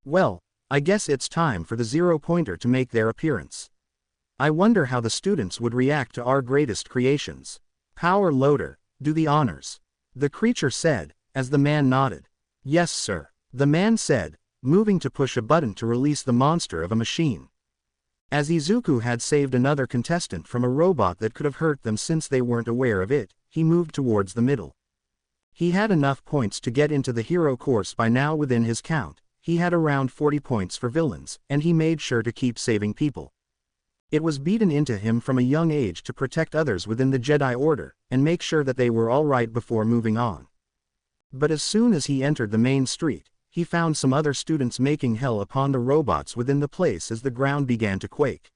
Well, I guess it's time for the zero-pointer to make their appearance. I wonder how the students would react to our greatest creations. Power Loader, do the honors, the creature said, as the man nodded. Yes, sir, the man said, moving to push a button to release the monster of a machine. As Izuku had saved another contestant from a robot that could have hurt them since they weren't aware of it, he moved towards the middle. He had enough points to get into the hero course by now within his count. He had around 40 points for villains, and he made sure to keep saving people. It was beaten into him from a young age to protect others within the Jedi Order, and make sure that they were all right before moving on. But as soon as he entered the main street, he found some other students making hell upon the robots within the place as the ground began to quake.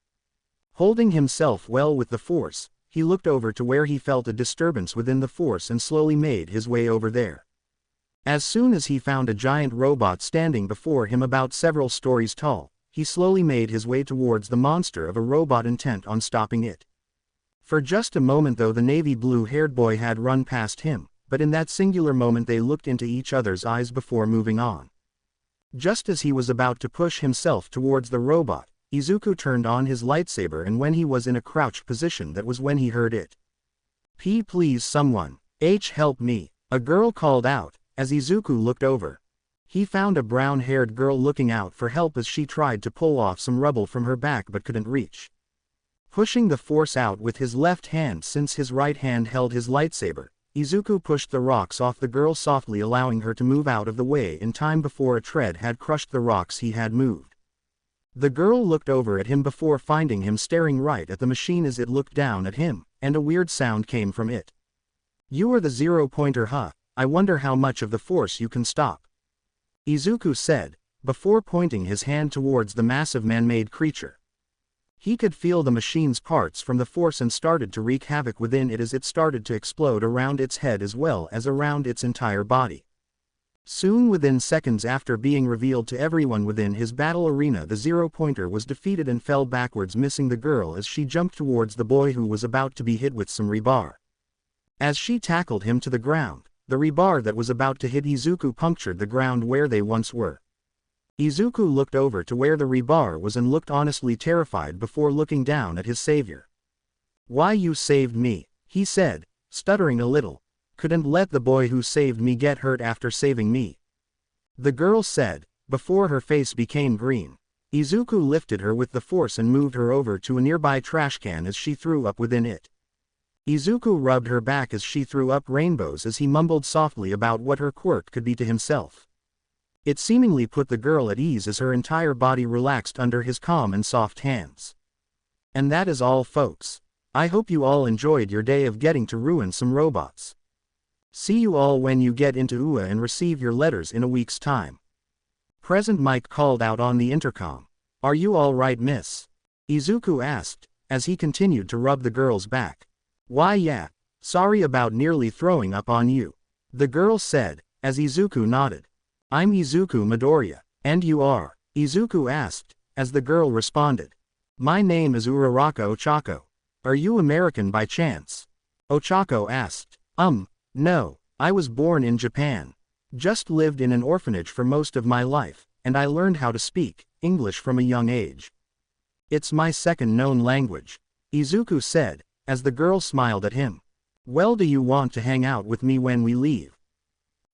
Holding himself well with the force, he looked over to where he felt a disturbance within the force and slowly made his way over there. As soon as he found a giant robot standing before him about several stories tall, he slowly made his way towards the monster of a robot intent on stopping it. For just a moment though the navy blue-haired boy had run past him, but in that singular moment they looked into each other's eyes before moving on. Just as he was about to push himself towards the robot, Izuku turned on his lightsaber, and when he was in a crouched position, that was when he heard it. Please someone. Help me," a girl called out, as Izuku looked over. He found a brown-haired girl looking out for help as she tried to pull off some rubble from her back but couldn't reach. Pushing the force out with his left hand since his right hand held his lightsaber, Izuku pushed the rocks off the girl softly, allowing her to move out of the way in time before a tread had crushed the rocks he had moved. The girl looked over at him before finding him staring right at the machine as it looked down at him, and a weird sound came from it. You are the zero-pointer, huh? I wonder how much of the force you can stop. Izuku said, before pointing his hand towards the massive man-made creature. He could feel the machine's parts from the force and started to wreak havoc within it as it started to explode around its head as well as around its entire body. Soon, within seconds after being revealed to everyone within his battle arena, the zero-pointer was defeated and fell backwards, missing the girl as she jumped towards the boy who was about to be hit with some rebar. As she tackled him to the ground, the rebar that was about to hit Izuku punctured the ground where they once were. Izuku looked over to where the rebar was and looked honestly terrified before looking down at his savior. "Why, you saved me," he said, stuttering a little. "Couldn't let the boy who saved me get hurt after saving me," the girl said, before her face became green. Izuku lifted her with the force and moved her over to a nearby trash can as she threw up within it. Izuku rubbed her back as she threw up rainbows as he mumbled softly about what her quirk could be to himself. It seemingly put the girl at ease as her entire body relaxed under his calm and soft hands. And that is all, folks. I hope you all enjoyed your day of getting to ruin some robots. See you all when you get into UA and receive your letters in a week's time. Present Mike called out on the intercom. "Are you all right, miss?" Izuku asked, as he continued to rub the girl's back. "Why, yeah. Sorry about nearly throwing up on you," the girl said, as Izuku nodded. "I'm Izuku Midoriya, and you are?" Izuku asked, as the girl responded. "My name is Uraraka Ochako. Are you American by chance?" Ochako asked. No, I was born in Japan. Just lived in an orphanage for most of my life, and I learned how to speak English from a young age. It's my second known language," Izuku said, as the girl smiled at him. "Well, do you want to hang out with me when we leave?"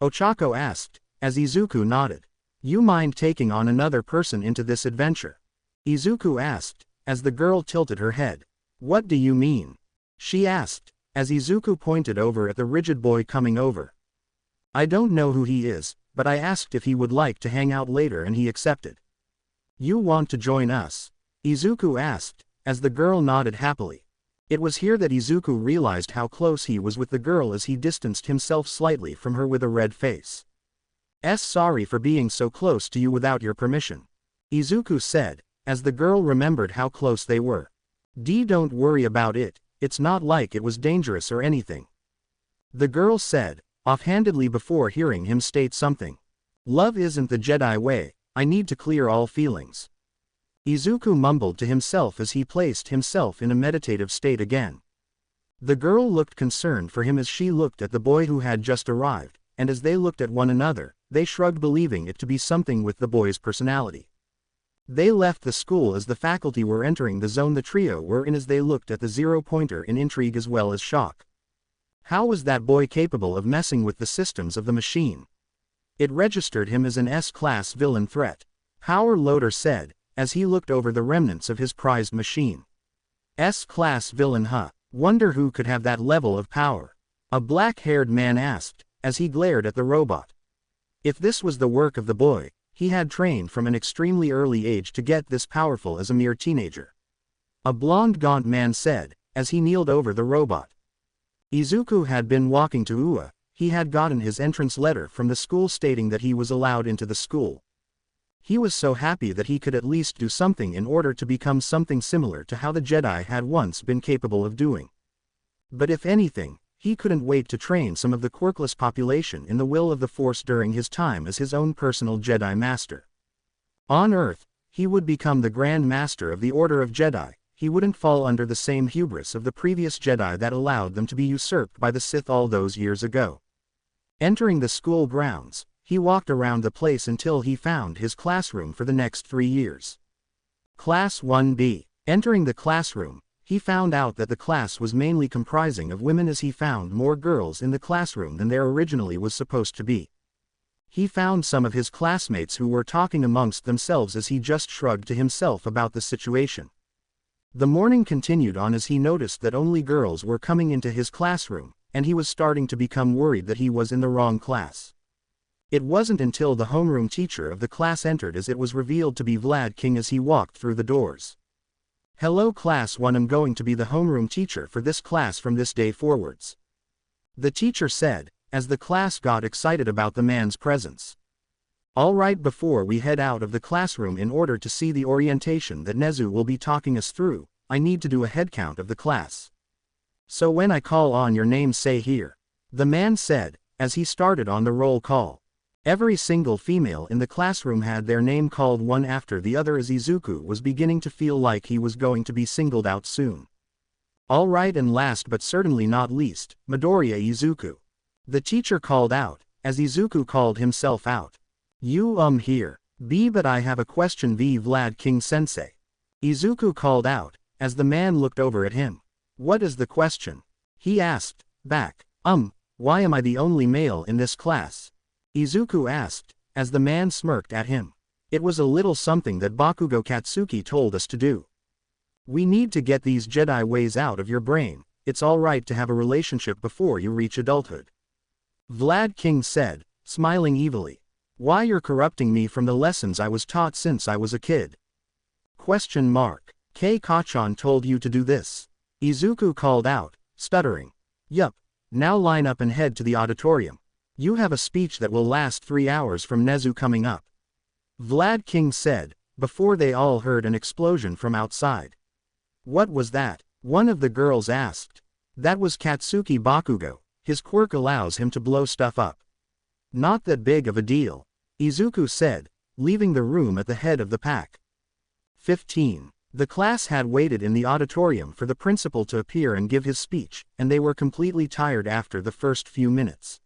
Ochako asked, as Izuku nodded. "You mind taking on another person into this adventure?" Izuku asked, as the girl tilted her head. "What do you mean?" she asked, as Izuku pointed over at the rigid boy coming over. "I don't know who he is, but I asked if he would like to hang out later and he accepted." "You want to join us?" Izuku asked, as the girl nodded happily. It was here that Izuku realized how close he was with the girl as he distanced himself slightly from her with a red face. "Sorry for being so close to you without your permission," Izuku said, as the girl remembered how close they were. Don't worry about it, it's not like it was dangerous or anything," the girl said, offhandedly before hearing him state something. "Love isn't the Jedi way, I need to clear all feelings," Izuku mumbled to himself as he placed himself in a meditative state again. The girl looked concerned for him as she looked at the boy who had just arrived, and as they looked at one another, they shrugged, believing it to be something with the boy's personality. They left the school as the faculty were entering the zone the trio were in as they looked at the zero-pointer in intrigue as well as shock. How was that boy capable of messing with the systems of the machine? It registered him as an S-class villain threat, Power Loader said, as he looked over the remnants of his prized machine. S-class villain, huh? Wonder who could have that level of power? A black-haired man asked, as he glared at the robot. If this was the work of the boy, he had trained from an extremely early age to get this powerful as a mere teenager. A blonde gaunt man said, as he kneeled over the robot. Izuku had been walking to UA, he had gotten his entrance letter from the school stating that he was allowed into the school. He was so happy that he could at least do something in order to become something similar to how the Jedi had once been capable of doing. But if anything, he couldn't wait to train some of the quirkless population in the will of the Force during his time as his own personal Jedi Master. On Earth, he would become the Grand Master of the Order of Jedi. He wouldn't fall under the same hubris of the previous Jedi that allowed them to be usurped by the Sith all those years ago. Entering the school grounds, he walked around the place until he found his classroom for the next 3 years. Class 1B. Entering the classroom, he found out that the class was mainly comprising of women as he found more girls in the classroom than there originally was supposed to be. He found some of his classmates who were talking amongst themselves as he just shrugged to himself about the situation. The morning continued on as he noticed that only girls were coming into his classroom, and he was starting to become worried that he was in the wrong class. It wasn't until the homeroom teacher of the class entered as it was revealed to be Vlad King as he walked through the doors. "Hello Class 1, I'm going to be the homeroom teacher for this class from this day forwards," the teacher said, as the class got excited about the man's presence. All right, before we head out of the classroom in order to see the orientation that Nezu will be talking us through, I need to do a head count of the class. So when I call on your name, say here. The man said, as he started on the roll call. Every single female in the classroom had their name called one after the other as Izuku was beginning to feel like he was going to be singled out soon. All right, and last but certainly not least, Midoriya Izuku. The teacher called out, as Izuku called himself out. Here. But I have a question, Vlad King Sensei. Izuku called out, as the man looked over at him. What is the question? He asked, back. Why am I the only male in this class? Izuku asked, as the man smirked at him. It was a little something that Bakugo Katsuki told us to do. We need to get these Jedi ways out of your brain. It's alright to have a relationship before you reach adulthood. Vlad King said, smiling evilly. Why, you're corrupting me from the lessons I was taught since I was a kid? Question mark. Kei Kachan told you to do this. Izuku called out, stuttering. Yup. Now line up and head to the auditorium. You have a speech that will last 3 hours from Nezu coming up. Vlad King said, before they all heard an explosion from outside. What was that? One of the girls asked. That was Katsuki Bakugo. His quirk allows him to blow stuff up. Not that big of a deal, Izuku said, leaving the room at the head of the pack. 15. The class had waited in the auditorium for the principal to appear and give his speech, and they were completely tired after the first few minutes.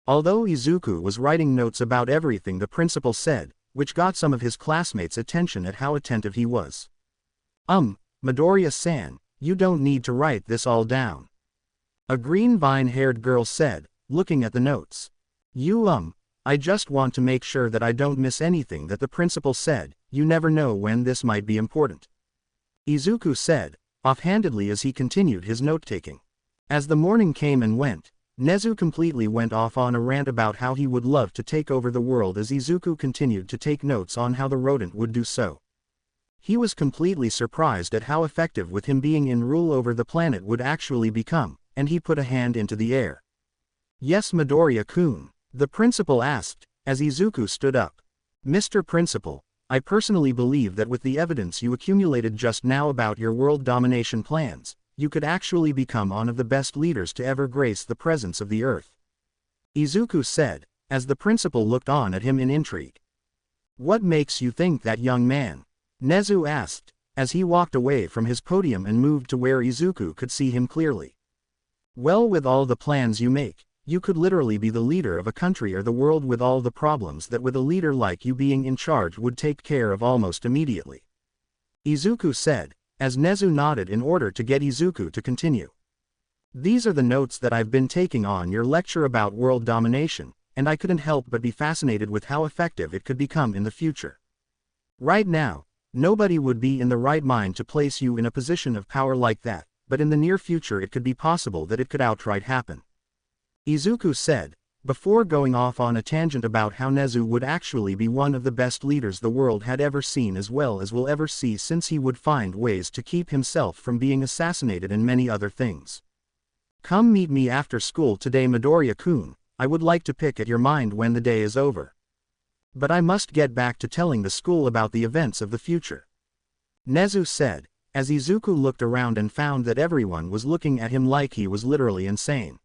Although Izuku was writing notes about everything the principal said, which got some of his classmates' attention at how attentive he was. Midoriya-san, you don't need to write this all down. A green vine-haired girl said, looking at the notes. I just want to make sure that I don't miss anything that the principal said. You never know when this might be important. Izuku said, offhandedly as he continued his note-taking. As the morning came and went, Nezu completely went off on a rant about how he would love to take over the world as Izuku continued to take notes on how the rodent would do so. He was completely surprised at how effective with him being in rule over the planet would actually become, and he put a hand into the air. Yes, Midoriya-kun, the principal asked, as Izuku stood up. Mr. Principal, I personally believe that with the evidence you accumulated just now about your world domination plans, you could actually become one of the best leaders to ever grace the presence of the earth. Izuku said, as the principal looked on at him in intrigue. What makes you think that, young man? Nezu asked, as he walked away from his podium and moved to where Izuku could see him clearly. Well, with all the plans you make, you could literally be the leader of a country or the world with all the problems that with a leader like you being in charge would take care of almost immediately. Izuku said, as Nezu nodded in order to get Izuku to continue. These are the notes that I've been taking on your lecture about world domination, and I couldn't help but be fascinated with how effective it could become in the future. Right now, nobody would be in the right mind to place you in a position of power like that, but in the near future it could be possible that it could outright happen. Izuku said, before going off on a tangent about how Nezu would actually be one of the best leaders the world had ever seen as well as will ever see, since he would find ways to keep himself from being assassinated and many other things. Come meet me after school today, Midoriya-kun. I would like to pick at your mind when the day is over. But I must get back to telling the school about the events of the future. Nezu said, as Izuku looked around and found that everyone was looking at him like he was literally insane.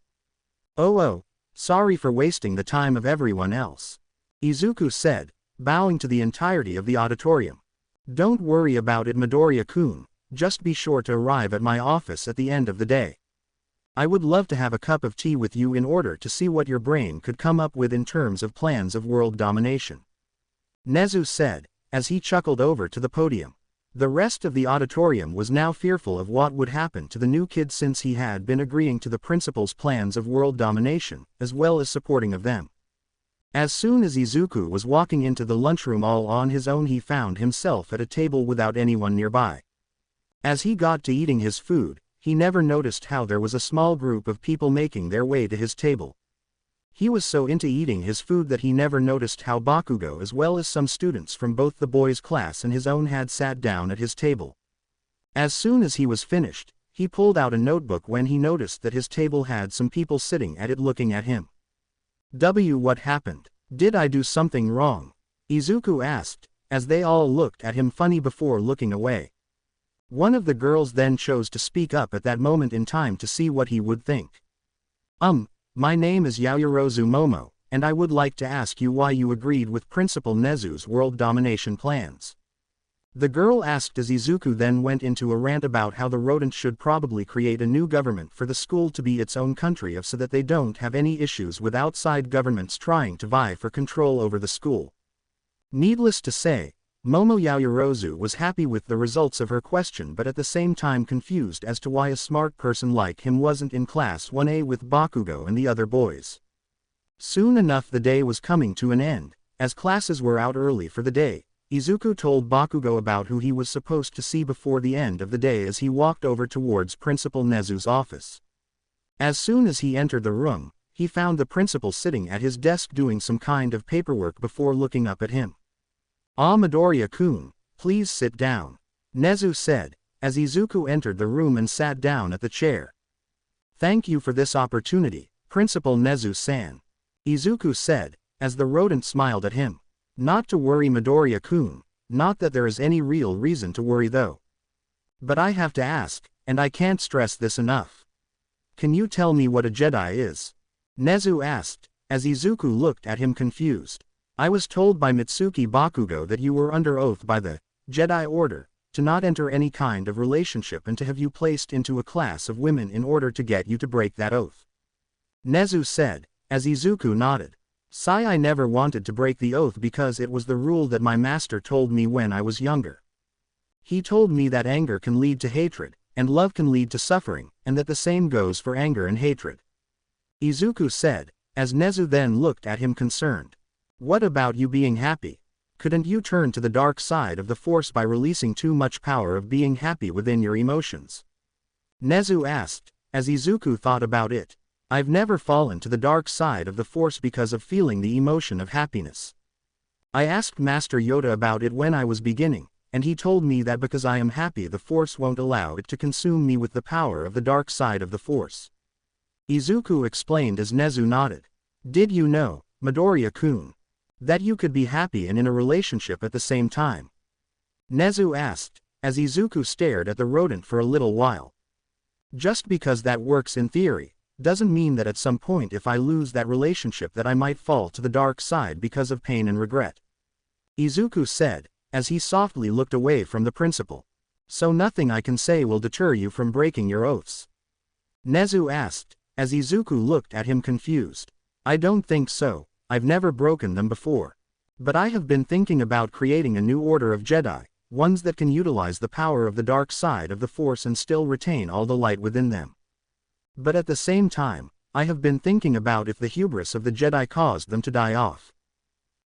Oh, sorry for wasting the time of everyone else. Izuku said, bowing to the entirety of the auditorium. Don't worry about it, Midoriya-kun, just be sure to arrive at my office at the end of the day. I would love to have a cup of tea with you in order to see what your brain could come up with in terms of plans of world domination. Nezu said, as he chuckled over to the podium. The rest of the auditorium was now fearful of what would happen to the new kid since he had been agreeing to the principal's plans of world domination, as well as supporting of them. As soon as Izuku was walking into the lunchroom all on his own, he found himself at a table without anyone nearby. As he got to eating his food, he never noticed how there was a small group of people making their way to his table. He was so into eating his food that he never noticed how Bakugo as well as some students from both the boys' class and his own had sat down at his table. As soon as he was finished, He pulled out a notebook when he noticed that his table had some people sitting at it looking at him. What happened? Did I do something wrong? Izuku asked, as they all looked at him funny before looking away. One of the girls then chose to speak up at that moment in time to see what he would think. My name is Yaoyorozu Momo, and I would like to ask you why you agreed with Principal Nezu's world domination plans. The girl asked as Izuku then went into a rant about how the rodents should probably create a new government for the school to be its own country so that they don't have any issues with outside governments trying to vie for control over the school. Needless to say, Momo Yaoyorozu was happy with the results of her question but at the same time confused as to why a smart person like him wasn't in class 1A with Bakugo and the other boys. Soon enough the day was coming to an end. As classes were out early for the day, Izuku told Bakugo about who he was supposed to see before the end of the day as he walked over towards Principal Nezu's office. As soon as he entered the room, he found the principal sitting at his desk doing some kind of paperwork before looking up at him. Midoriya-kun, please sit down, Nezu said, as Izuku entered the room and sat down at the chair. Thank you for this opportunity, Principal Nezu-san, Izuku said, as the rodent smiled at him. Not to worry Midoriya-kun, not that there is any real reason to worry though. But I have to ask, and I can't stress this enough. Can you tell me what a Jedi is? Nezu asked, as Izuku looked at him confused. I was told by Mitsuki Bakugo that you were under oath by the Jedi Order, to not enter any kind of relationship and to have you placed into a class of women in order to get you to break that oath. Nezu said, as Izuku nodded. I never wanted to break the oath because it was the rule that my master told me when I was younger. He told me that anger can lead to hatred, and love can lead to suffering, and that the same goes for anger and hatred. Izuku said, as Nezu then looked at him concerned. What about you being happy? Couldn't you turn to the dark side of the Force by releasing too much power of being happy within your emotions? Nezu asked, as Izuku thought about it. I've never fallen to the dark side of the Force because of feeling the emotion of happiness. I asked Master Yoda about it when I was beginning, and he told me that because I am happy the Force won't allow it to consume me with the power of the dark side of the Force. Izuku explained as Nezu nodded. Did you know, Midoriya-kun, that you could be happy and in a relationship at the same time? Nezu asked, as Izuku stared at the rodent for a little while. Just because that works in theory, doesn't mean that at some point if I lose that relationship that I might fall to the dark side because of pain and regret. Izuku said, as he softly looked away from the principal. So nothing I can say will deter you from breaking your oaths? Nezu asked, as Izuku looked at him confused. I don't think so, I've never broken them before. But I have been thinking about creating a new order of Jedi, ones that can utilize the power of the dark side of the Force and still retain all the light within them. But at the same time, I have been thinking about if the hubris of the Jedi caused them to die off.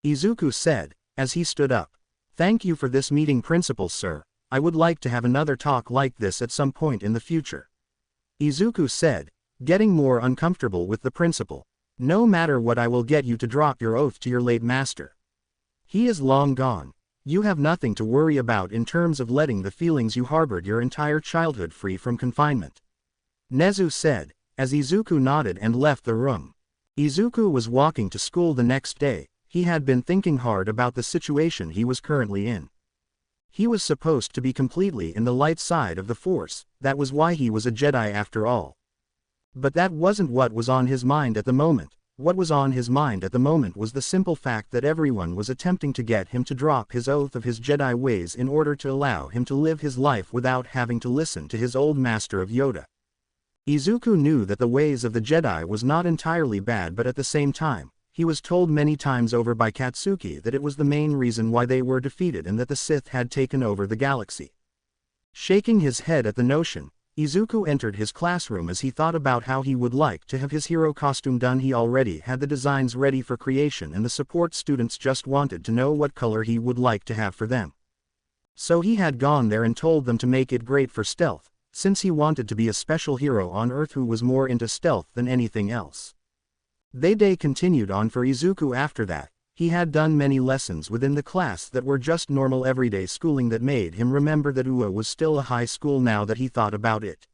Izuku said, as he stood up. Thank you for this meeting, Principal Sir. I would like to have another talk like this at some point in the future. Izuku said, getting more uncomfortable with the principal. No matter what, I will get you to drop your oath to your late master. He is long gone. You have nothing to worry about in terms of letting the feelings you harbored your entire childhood free from confinement. Nezu said, as Izuku nodded and left the room. Izuku was walking to school the next day. He had been thinking hard about the situation he was currently in. He was supposed to be completely in the light side of the Force, that was why he was a Jedi after all. But that wasn't what was on his mind at the moment. What was on his mind at the moment was the simple fact that everyone was attempting to get him to drop his oath of his Jedi ways in order to allow him to live his life without having to listen to his old master of Yoda. Izuku knew that the ways of the Jedi was not entirely bad, but at the same time, he was told many times over by Katsuki that it was the main reason why they were defeated and that the Sith had taken over the galaxy. Shaking his head at the notion, Izuku entered his classroom as he thought about how he would like to have his hero costume done. He already had the designs ready for creation and the support students just wanted to know what color he would like to have for them. So he had gone there and told them to make it great for stealth, since he wanted to be a special hero on Earth who was more into stealth than anything else. The day continued on for Izuku after that. He had done many lessons within the class that were just normal everyday schooling that made him remember that UA was still a high school now that he thought about it.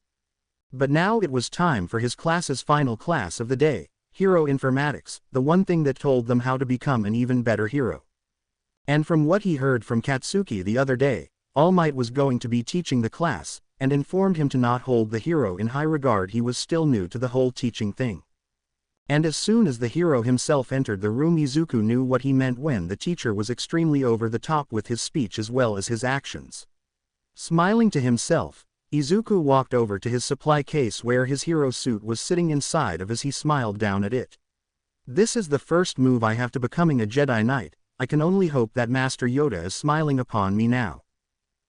But now it was time for his class's final class of the day, Hero Informatics, the one thing that told them how to become an even better hero. And from what he heard from Katsuki the other day, All Might was going to be teaching the class, and informed him to not hold the hero in high regard. He was still new to the whole teaching thing. And as soon as the hero himself entered the room, Izuku knew what he meant when the teacher was extremely over the top with his speech as well as his actions. Smiling to himself, Izuku walked over to his supply case where his hero suit was sitting inside of as he smiled down at it. This is the first move I have to becoming a Jedi Knight. I can only hope that Master Yoda is smiling upon me now.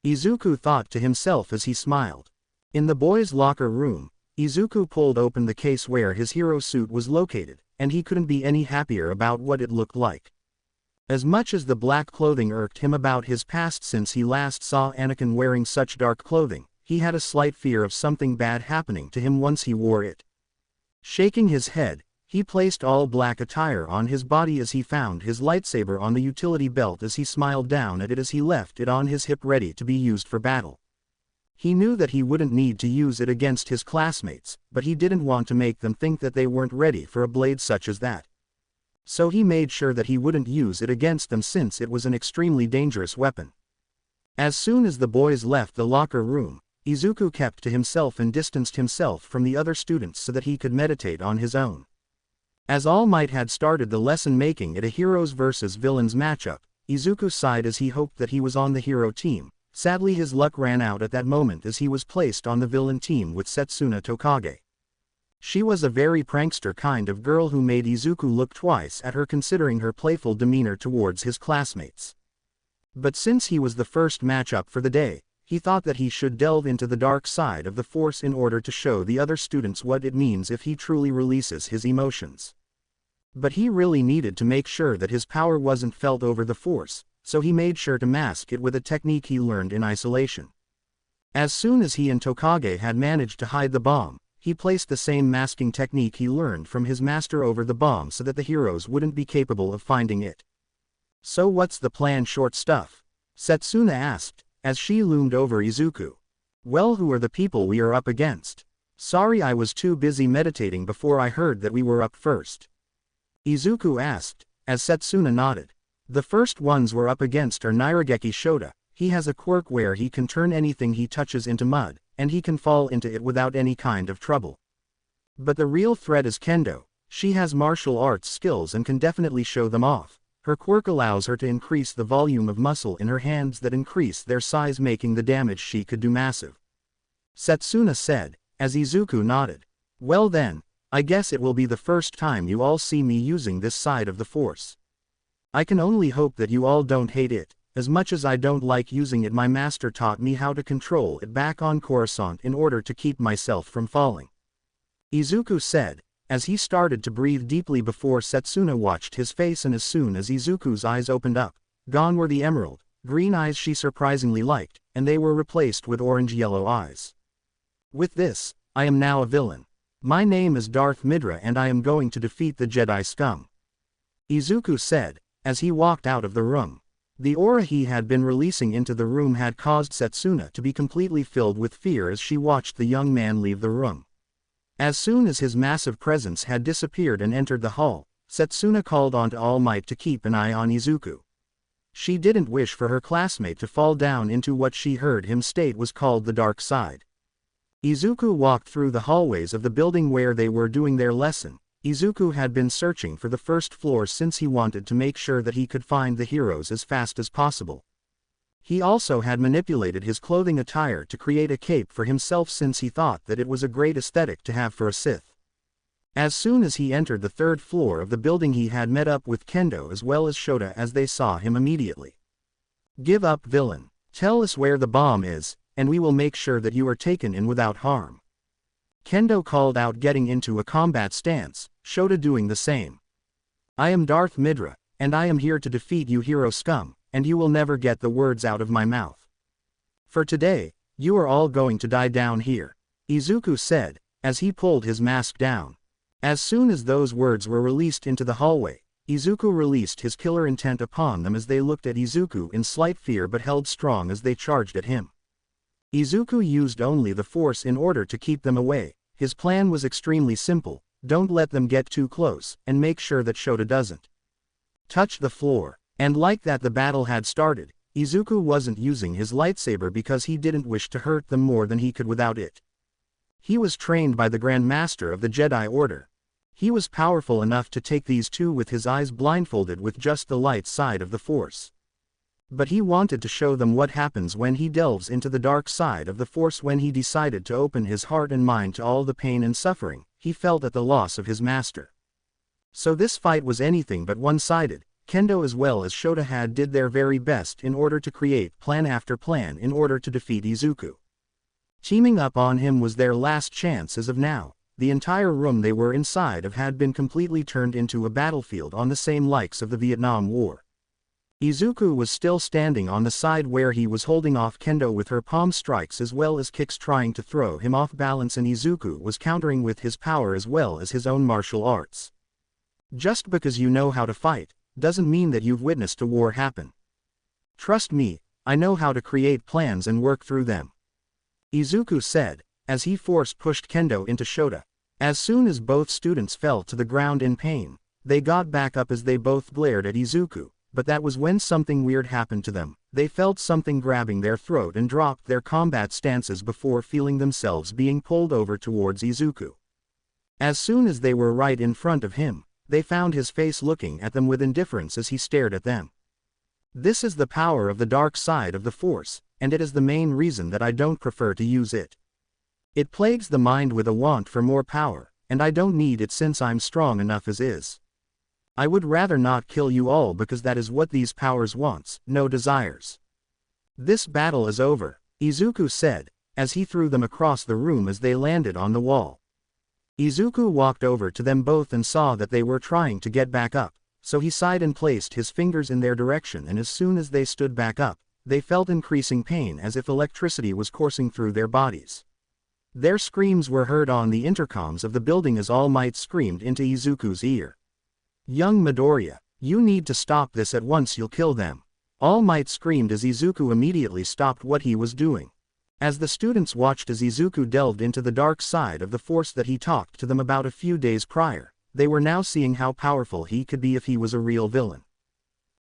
Izuku thought to himself as he smiled. In the boys' locker room, Izuku pulled open the case where his hero suit was located, and he couldn't be any happier about what it looked like. As much as the black clothing irked him about his past since he last saw Anakin wearing such dark clothing, he had a slight fear of something bad happening to him once he wore it. Shaking his head, he placed all black attire on his body as he found his lightsaber on the utility belt as he smiled down at it as he left it on his hip ready to be used for battle. He knew that he wouldn't need to use it against his classmates, but he didn't want to make them think that they weren't ready for a blade such as that. So he made sure that he wouldn't use it against them since it was an extremely dangerous weapon. As soon as the boys left the locker room, Izuku kept to himself and distanced himself from the other students so that he could meditate on his own. As All Might had started the lesson making it a heroes versus villains matchup, Izuku sighed as he hoped that he was on the hero team. Sadly, his luck ran out at that moment as he was placed on the villain team with Setsuna Tokage. She was a very prankster kind of girl who made Izuku look twice at her considering her playful demeanor towards his classmates. But since he was the first matchup for the day, he thought that he should delve into the dark side of the Force in order to show the other students what it means if he truly releases his emotions. But he really needed to make sure that his power wasn't felt over the Force, so he made sure to mask it with a technique he learned in isolation. As soon as he and Tokage had managed to hide the bomb, he placed the same masking technique he learned from his master over the bomb so that the heroes wouldn't be capable of finding it. "So what's the plan, short stuff?" Setsuna asked, as she loomed over Izuku. "Well, who are the people we are up against?" "Sorry, I was too busy meditating before I heard that we were up first," Izuku asked, as Setsuna nodded. "The first ones we're up against are Nirageki Shota. He has a quirk where he can turn anything he touches into mud, and he can fall into it without any kind of trouble. But the real threat is Kendo. She has martial arts skills and can definitely show them off. Her quirk allows her to increase the volume of muscle in her hands that increase their size, making the damage she could do massive," Setsuna said, as Izuku nodded. "Well then, I guess it will be the first time you all see me using this side of the Force. I can only hope that you all don't hate it, as much as I don't like using it. My master taught me how to control it back on Coruscant in order to keep myself from falling," Izuku said, as he started to breathe deeply before Setsuna watched his face, and as soon as Izuku's eyes opened up, gone were the emerald green eyes she surprisingly liked, and they were replaced with orange-yellow eyes. "With this, I am now a villain. My name is Darth Midra and I am going to defeat the Jedi scum," Izuku said, as he walked out of the room. The aura he had been releasing into the room had caused Setsuna to be completely filled with fear as she watched the young man leave the room. As soon as his massive presence had disappeared and entered the hall, Setsuna called on to All Might to keep an eye on Izuku. She didn't wish for her classmate to fall down into what she heard him state was called the dark side. Izuku walked through the hallways of the building where they were doing their lesson. Izuku had been searching for the first floor since he wanted to make sure that he could find the heroes as fast as possible. He also had manipulated his clothing attire to create a cape for himself since he thought that it was a great aesthetic to have for a Sith. As soon as he entered the third floor of the building, he had met up with Kendo as well as Shota as they saw him immediately. "Give up, villain. Tell us where the bomb is, and we will make sure that you are taken in without harm," Kendo called out, getting into a combat stance, Shota doing the same. "I am Darth Midra, and I am here to defeat you hero scum, and you will never get the words out of my mouth. For today, you are all going to die down here," Izuku said, as he pulled his mask down. As soon as those words were released into the hallway, Izuku released his killer intent upon them as they looked at Izuku in slight fear but held strong as they charged at him. Izuku used only the force in order to keep them away. His plan was extremely simple: don't let them get too close, and make sure that Shota doesn't touch the floor. And like that, the battle had started. Izuku wasn't using his lightsaber because he didn't wish to hurt them more than he could without it. He was trained by the Grand Master of the Jedi Order. He was powerful enough to take these two with his eyes blindfolded with just the light side of the Force. But he wanted to show them what happens when he delves into the dark side of the Force. When he decided to open his heart and mind to all the pain and suffering he felt at the loss of his master. So this fight was anything but one-sided. Kendo as well as Shota did their very best in order to create plan after plan in order to defeat Izuku. Teaming up on him was their last chance as of now. The entire room they were inside of had been completely turned into a battlefield on the same likes of the Vietnam War. Izuku was still standing on the side where he was holding off Kendo with her palm strikes as well as kicks, trying to throw him off balance, and Izuku was countering with his power as well as his own martial arts. Just because you know how to fight doesn't mean that you've witnessed a war happen. Trust me, I know how to create plans and work through them, Izuku said, as he force-pushed Kendo into Shota. As soon as both students fell to the ground in pain, they got back up as they both glared at Izuku. But that was when something weird happened to them. They felt something grabbing their throat and dropped their combat stances before feeling themselves being pulled over towards Izuku. As soon as they were right in front of him, they found his face looking at them with indifference as he stared at them. This is the power of the dark side of the Force, and it is the main reason that I don't prefer to use it. It plagues the mind with a want for more power, and I don't need it since I'm strong enough as is. I would rather not kill you all because that is what these powers wants, no desires. This battle is over, Izuku said, as he threw them across the room as they landed on the wall. Izuku walked over to them both and saw that they were trying to get back up, so he sighed and placed his fingers in their direction, and as soon as they stood back up, they felt increasing pain as if electricity was coursing through their bodies. Their screams were heard on the intercoms of the building as All Might screamed into Izuku's ear. "Young Midoriya, you need to stop this at once, you'll kill them," All Might screamed as Izuku immediately stopped what he was doing. As the students watched as Izuku delved into the dark side of the Force that he talked to them about a few days prior, they were now seeing how powerful he could be if he was a real villain.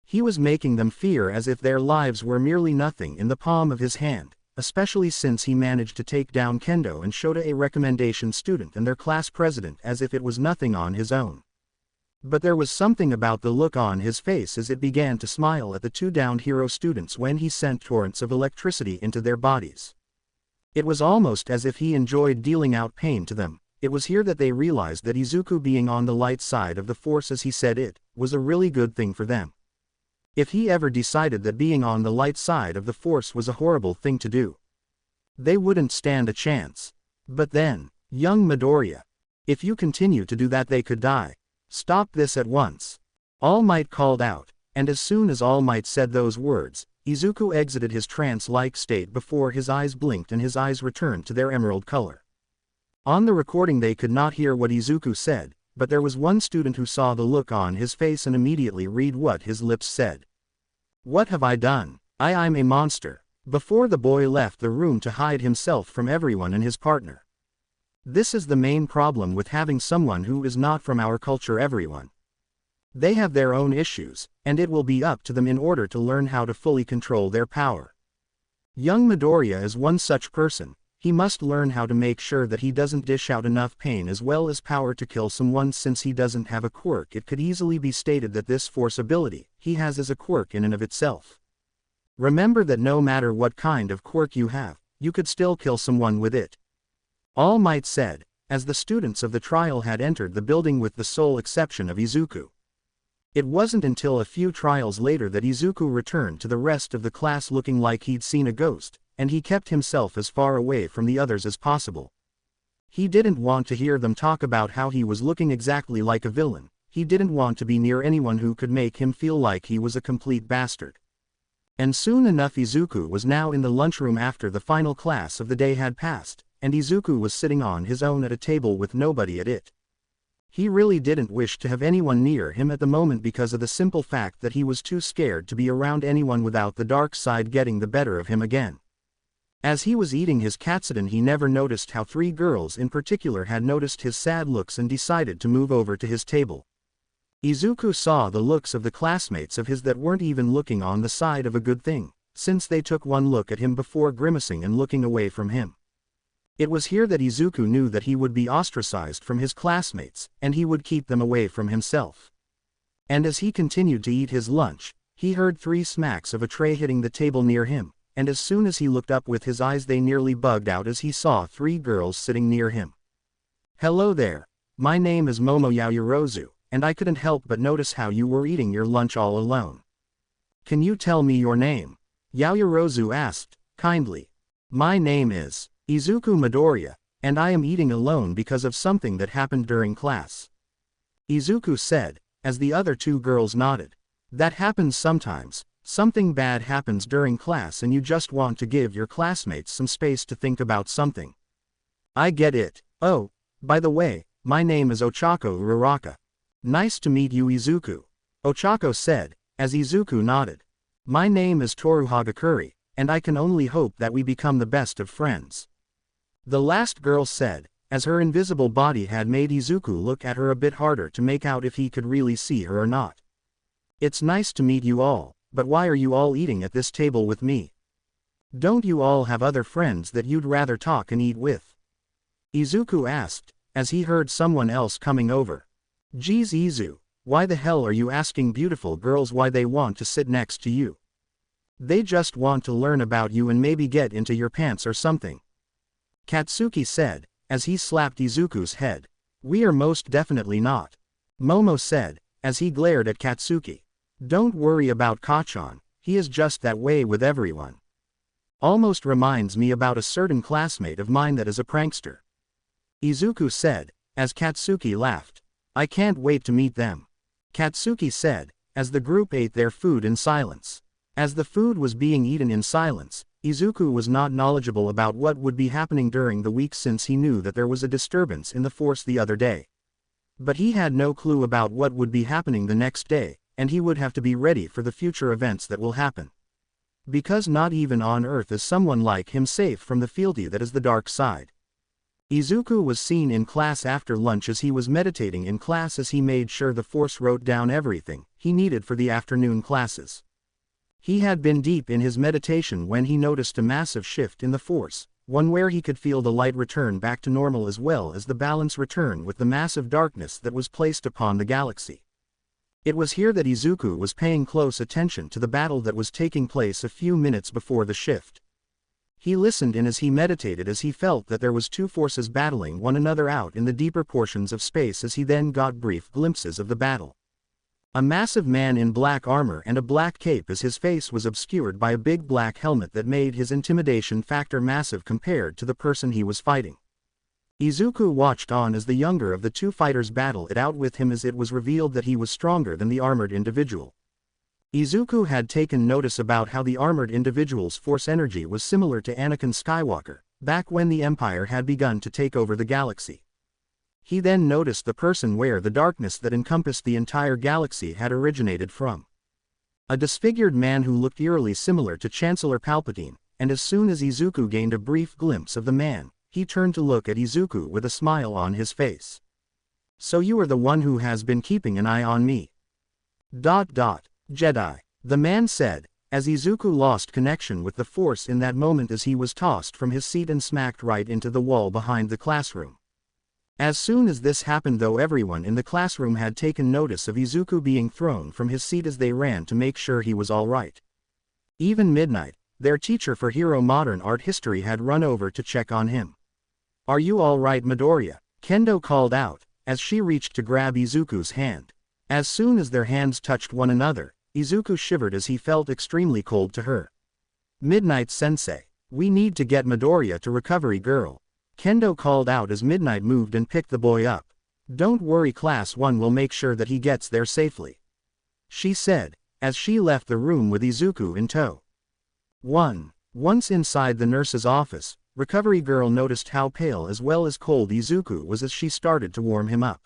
He was making them fear as if their lives were merely nothing in the palm of his hand, especially since he managed to take down Kendo and Shota, a recommendation student and their class president, as if it was nothing on his own. But there was something about the look on his face as it began to smile at the two downed hero students when he sent torrents of electricity into their bodies. It was almost as if he enjoyed dealing out pain to them. It was here that they realized that Izuku being on the light side of the Force, as he said it, was a really good thing for them. If he ever decided that being on the light side of the Force was a horrible thing to do, they wouldn't stand a chance. But then, young Midoriya, if you continue to do that, they could die. Stop this at once, All Might called out, and as soon as All Might said those words, Izuku exited his trance-like state before his eyes blinked and his eyes returned to their emerald color. On the recording they could not hear what Izuku said, but there was one student who saw the look on his face and immediately read what his lips said. "What have I done? I'm a monster." Before the boy left the room to hide himself from everyone and his partner. This is the main problem with having someone who is not from our culture, everyone. They have their own issues, and it will be up to them in order to learn how to fully control their power. Young Midoriya is one such person. He must learn how to make sure that he doesn't dish out enough pain as well as power to kill someone. Since he doesn't have a quirk, it could easily be stated that this Force ability he has is a quirk in and of itself. Remember that no matter what kind of quirk you have, you could still kill someone with it, All Might said, as the students of the trial had entered the building with the sole exception of Izuku. It wasn't until a few trials later that Izuku returned to the rest of the class looking like he'd seen a ghost, and he kept himself as far away from the others as possible. He didn't want to hear them talk about how he was looking exactly like a villain. He didn't want to be near anyone who could make him feel like he was a complete bastard. And soon enough Izuku was now in the lunchroom after the final class of the day had passed, and Izuku was sitting on his own at a table with nobody at it. He really didn't wish to have anyone near him at the moment because of the simple fact that he was too scared to be around anyone without the dark side getting the better of him again. As he was eating his katsudon, he never noticed how 3 girls in particular had noticed his sad looks and decided to move over to his table. Izuku saw the looks of the classmates of his that weren't even looking on the side of a good thing, since they took one look at him before grimacing and looking away from him. It was here that Izuku knew that he would be ostracized from his classmates, and he would keep them away from himself. And as he continued to eat his lunch, he heard 3 smacks of a tray hitting the table near him, and as soon as he looked up with his eyes they nearly bugged out as he saw 3 girls sitting near him. "Hello there. My name is Momo Yaoyorozu, and I couldn't help but notice how you were eating your lunch all alone. Can you tell me your name?" Yaoyorozu asked, kindly. "My name is Izuku Midoriya, and I am eating alone because of something that happened during class," Izuku said, as the other 2 girls nodded. "That happens sometimes. Something bad happens during class and you just want to give your classmates some space to think about something." "I get it. Oh, by the way, my name is Ochako Uraraka." "Nice to meet you, Izuku," Ochako said, as Izuku nodded. "My name is Toru Hagakuri, and I can only hope that we become the best of friends," the last girl said, as her invisible body had made Izuku look at her a bit harder to make out if he could really see her or not. "It's nice to meet you all. But why are you all eating at this table with me? Don't you all have other friends that you'd rather talk and eat with?" Izuku asked, as he heard someone else coming over. "Geez Izu, why the hell are you asking beautiful girls why they want to sit next to you? They just want to learn about you and maybe get into your pants or something," Katsuki said, as he slapped Izuku's head. "We are most definitely not," Momo said, as he glared at Katsuki. "Don't worry about Kachan, he is just that way with everyone. Almost reminds me about a certain classmate of mine that is a prankster," Izuku said, as Katsuki laughed. "I can't wait to meet them," Katsuki said, as the group ate their food in silence. As the food was being eaten in silence, Izuku was not knowledgeable about what would be happening during the week since he knew that there was a disturbance in the force the other day. But he had no clue about what would be happening the next day, and he would have to be ready for the future events that will happen. Because not even on Earth is someone like him safe from the fealty that is the dark side. Izuku was seen in class after lunch as he was meditating in class as he made sure the Force wrote down everything he needed for the afternoon classes. He had been deep in his meditation when he noticed a massive shift in the Force, one where he could feel the light return back to normal as well as the balance return with the massive darkness that was placed upon the galaxy. It was here that Izuku was paying close attention to the battle that was taking place a few minutes before the shift. He listened in as he meditated as he felt that there was 2 forces battling one another out in the deeper portions of space as he then got brief glimpses of the battle. A massive man in black armor and a black cape as his face was obscured by a big black helmet that made his intimidation factor massive compared to the person he was fighting. Izuku watched on as the younger of the 2 fighters battled it out with him as it was revealed that he was stronger than the armored individual. Izuku had taken notice about how the armored individual's force energy was similar to Anakin Skywalker, back when the Empire had begun to take over the galaxy. He then noticed the person where the darkness that encompassed the entire galaxy had originated from. A disfigured man who looked eerily similar to Chancellor Palpatine, and as soon as Izuku gained a brief glimpse of the man, he turned to look at Izuku with a smile on his face. "So you are the one who has been keeping an eye on me. Jedi," the man said, as Izuku lost connection with the Force in that moment as he was tossed from his seat and smacked right into the wall behind the classroom. As soon as this happened though, everyone in the classroom had taken notice of Izuku being thrown from his seat as they ran to make sure he was alright. Even Midnight, their teacher for Hero Modern Art History, had run over to check on him. "Are you alright, Midoriya?" Kendo called out, as she reached to grab Izuku's hand. As soon as their hands touched one another, Izuku shivered as he felt extremely cold to her. "Midnight-sensei, we need to get Midoriya to Recovery Girl," Kendo called out as Midnight moved and picked the boy up. "Don't worry, Class 1 will make sure that he gets there safely," she said, as she left the room with Izuku in tow. Once inside the nurse's office, Recovery Girl noticed how pale as well as cold Izuku was as she started to warm him up.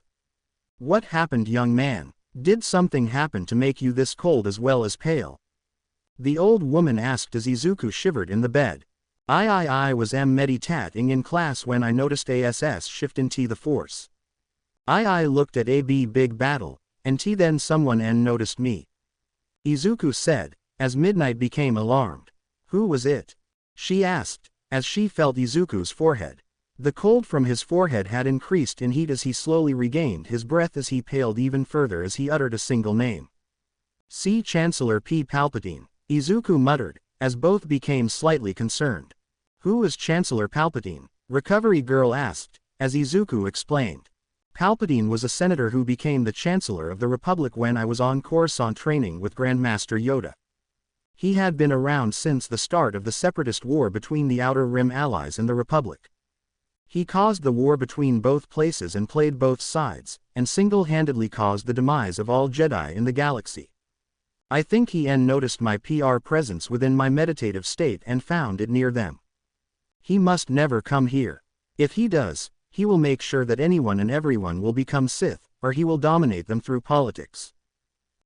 "What happened, young man? Did something happen to make you this cold as well as pale?" the old woman asked as Izuku shivered in the bed. I was meditating in class when I noticed ASS shift into the force. I looked at a big battle, and then someone noticed me. Izuku said, as Midnight became alarmed. Who was it? She asked, as she felt Izuku's forehead. The cold from his forehead had increased in heat as he slowly regained his breath as he paled even further as he uttered a single name. See Chancellor P. Palpatine, Izuku muttered, as both became slightly concerned. Who is Chancellor Palpatine? Recovery Girl asked, as Izuku explained. Palpatine was a senator who became the Chancellor of the Republic when I was on Coruscant training with Grandmaster Yoda. He had been around since the start of the Separatist War between the Outer Rim allies and the Republic. He caused the war between both places and played both sides, and single-handedly caused the demise of all Jedi in the galaxy. I think he noticed my PR presence within my meditative state and found it near them. He must never come here. If he does, he will make sure that anyone and everyone will become Sith, or he will dominate them through politics.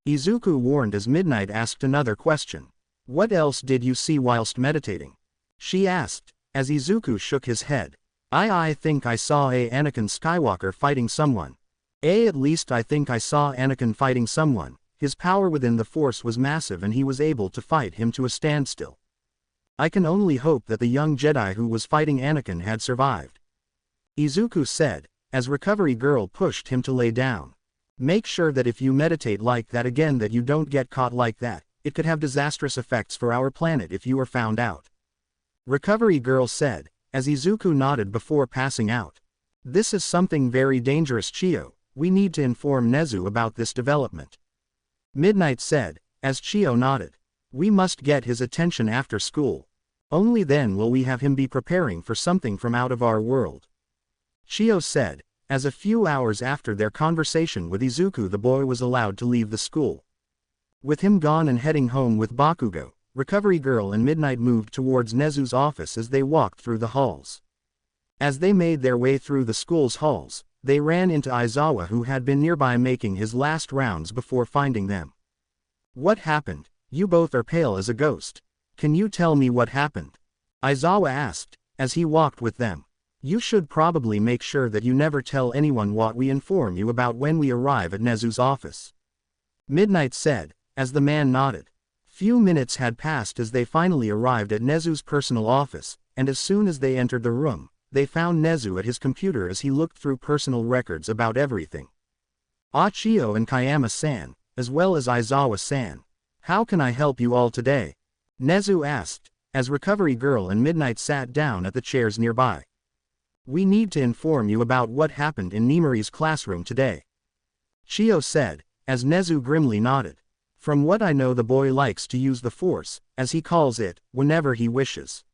Izuku warned as Midnight asked another question. What else did you see whilst meditating? She asked, as Izuku shook his head. I think I saw Anakin Skywalker fighting someone. At least I think I saw Anakin fighting someone. His power within the Force was massive and he was able to fight him to a standstill. I can only hope that the young Jedi who was fighting Anakin had survived. Izuku said, as Recovery Girl pushed him to lay down. Make sure that if you meditate like that again that you don't get caught like that. It could have disastrous effects for our planet if you are found out. Recovery Girl said, as Izuku nodded before passing out. This is something very dangerous, Chio. We need to inform Nezu about this development. Midnight said, as Chio nodded. We must get his attention after school. Only then will we have him be preparing for something from out of our world. Chio said, as a few hours after their conversation with Izuku the boy was allowed to leave the school. With him gone and heading home with Bakugo, Recovery Girl and Midnight moved towards Nezu's office as they walked through the halls. As they made their way through the school's halls, they ran into Aizawa who had been nearby making his last rounds before finding them. What happened? You both are pale as a ghost. Can you tell me what happened? Aizawa asked, as he walked with them. You should probably make sure that you never tell anyone what we inform you about when we arrive at Nezu's office. Midnight said, as the man nodded. Few minutes had passed as they finally arrived at Nezu's personal office, and as soon as they entered the room, they found Nezu at his computer as he looked through personal records about everything. Achio and Kayama-san, as well as Aizawa-san. How can I help you all today? Nezu asked, as Recovery Girl and Midnight sat down at the chairs nearby. We need to inform you about what happened in Nimari's classroom today. Chio said, as Nezu grimly nodded. From what I know the boy likes to use the Force, as he calls it, whenever he wishes.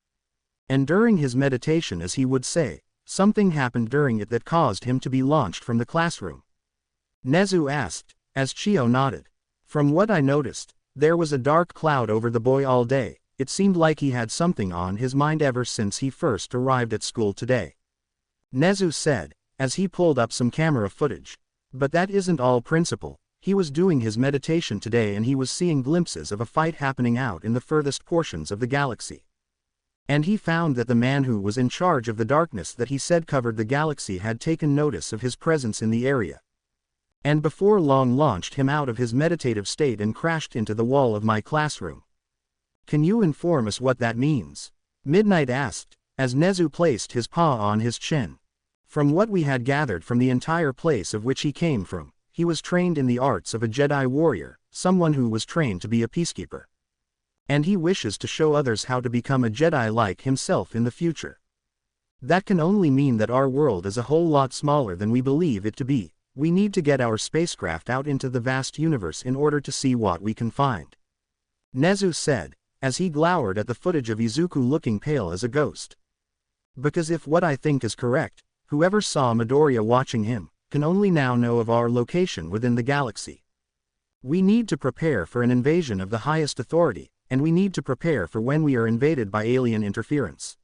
And during his meditation as he would say, something happened during it that caused him to be launched from the classroom. Nezu asked, as Chio nodded. From what I noticed, there was a dark cloud over the boy all day. It seemed like he had something on his mind ever since he first arrived at school today. Nezu said, as he pulled up some camera footage. But that isn't all, Principal. He was doing his meditation today and he was seeing glimpses of a fight happening out in the furthest portions of the galaxy. And he found that the man who was in charge of the darkness that he said covered the galaxy had taken notice of his presence in the area. And before long launched him out of his meditative state and crashed into the wall of my classroom. Can you inform us what that means? Midnight asked, as Nezu placed his paw on his chin. From what we had gathered from the entire place of which he came from, he was trained in the arts of a Jedi warrior, someone who was trained to be a peacekeeper. And he wishes to show others how to become a Jedi like himself in the future. That can only mean that our world is a whole lot smaller than we believe it to be. We need to get our spacecraft out into the vast universe in order to see what we can find. Nezu said, as he glowered at the footage of Izuku looking pale as a ghost. Because if what I think is correct, whoever saw Midoriya watching him, can only now know of our location within the galaxy. We need to prepare for an invasion of the highest authority, and we need to prepare for when we are invaded by alien interference.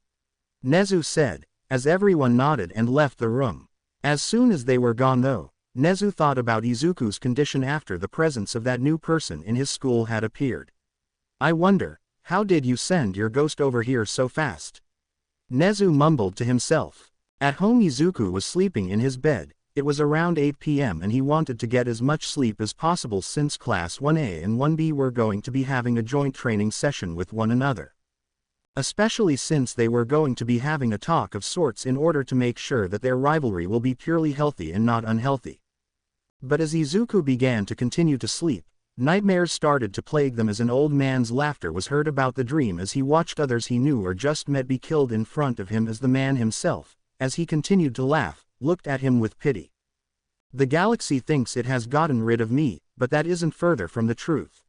Nezu said, as everyone nodded and left the room. As soon as they were gone though, Nezu thought about Izuku's condition after the presence of that new person in his school had appeared. I wonder, how did you send your ghost over here so fast? Nezu mumbled to himself. At home Izuku was sleeping in his bed. It was around 8 p.m. and he wanted to get as much sleep as possible since Class 1A and 1B were going to be having a joint training session with one another. Especially since they were going to be having a talk of sorts in order to make sure that their rivalry will be purely healthy and not unhealthy. But as Izuku began to continue to sleep, nightmares started to plague them as an old man's laughter was heard about the dream as he watched others he knew or just met be killed in front of him as the man himself, as he continued to laugh, looked at him with pity. The galaxy thinks it has gotten rid of me, but that isn't further from the truth.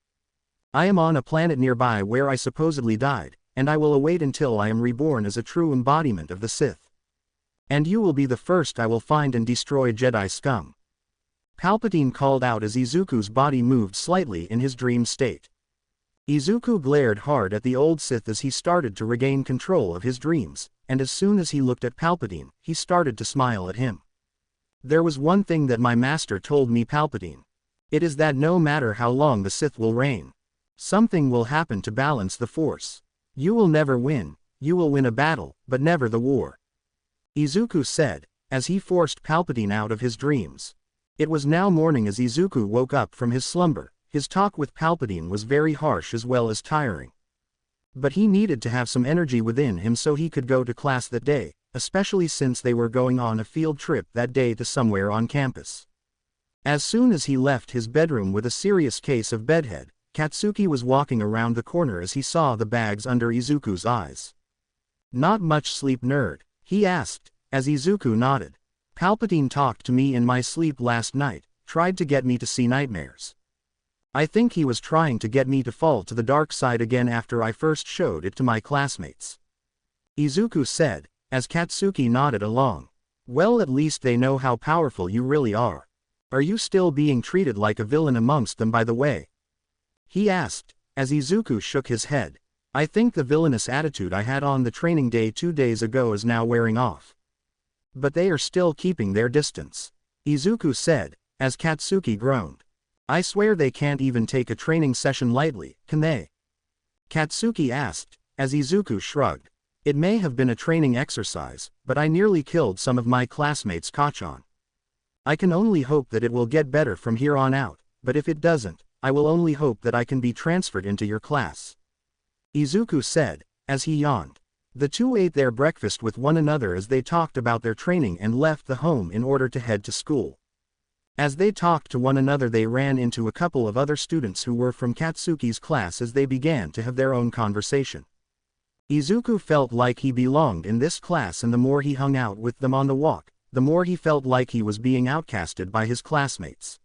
I am on a planet nearby where I supposedly died, and I will await until I am reborn as a true embodiment of the Sith. And you will be the first I will find and destroy Jedi scum. Palpatine called out as Izuku's body moved slightly in his dream state. Izuku glared hard at the old Sith as he started to regain control of his dreams, and as soon as he looked at Palpatine, he started to smile at him. There was one thing that my master told me, Palpatine. It is that no matter how long the Sith will reign, something will happen to balance the Force. You will never win, you will win a battle, but never the war. Izuku said, as he forced Palpatine out of his dreams. It was now morning as Izuku woke up from his slumber. His talk with Palpatine was very harsh as well as tiring. But he needed to have some energy within him so he could go to class that day, especially since they were going on a field trip that day to somewhere on campus. As soon as he left his bedroom with a serious case of bedhead, Katsuki was walking around the corner as he saw the bags under Izuku's eyes. Not much sleep, nerd? He asked, as Izuku nodded. Palpatine talked to me in my sleep last night, tried to get me to see nightmares. I think he was trying to get me to fall to the dark side again after I first showed it to my classmates. Izuku said, as Katsuki nodded along. Well, at least they know how powerful you really are. Are you still being treated like a villain amongst them, by the way? He asked, as Izuku shook his head. I think the villainous attitude I had on the training day 2 days ago is now wearing off. But they are still keeping their distance. Izuku said, as Katsuki groaned. I swear they can't even take a training session lightly, can they? Katsuki asked, as Izuku shrugged. It may have been a training exercise, but I nearly killed some of my classmates' Kachan. I can only hope that it will get better from here on out, but if it doesn't, I will only hope that I can be transferred into your class. Izuku said, as he yawned. The two ate their breakfast with one another as they talked about their training and left the home in order to head to school. As they talked to one another, they ran into a couple of other students who were from Katsuki's class as they began to have their own conversation. Izuku felt like he belonged in this class, and the more he hung out with them on the walk, the more he felt like he was being outcasted by his classmates.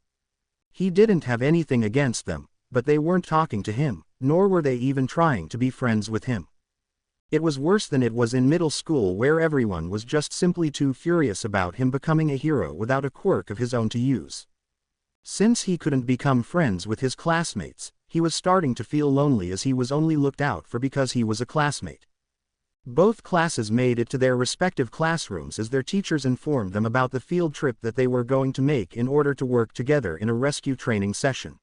He didn't have anything against them, but they weren't talking to him, nor were they even trying to be friends with him. It was worse than it was in middle school, where everyone was just simply too furious about him becoming a hero without a quirk of his own to use. Since he couldn't become friends with his classmates, he was starting to feel lonely as he was only looked out for because he was a classmate. Both classes made it to their respective classrooms as their teachers informed them about the field trip that they were going to make in order to work together in a rescue training session.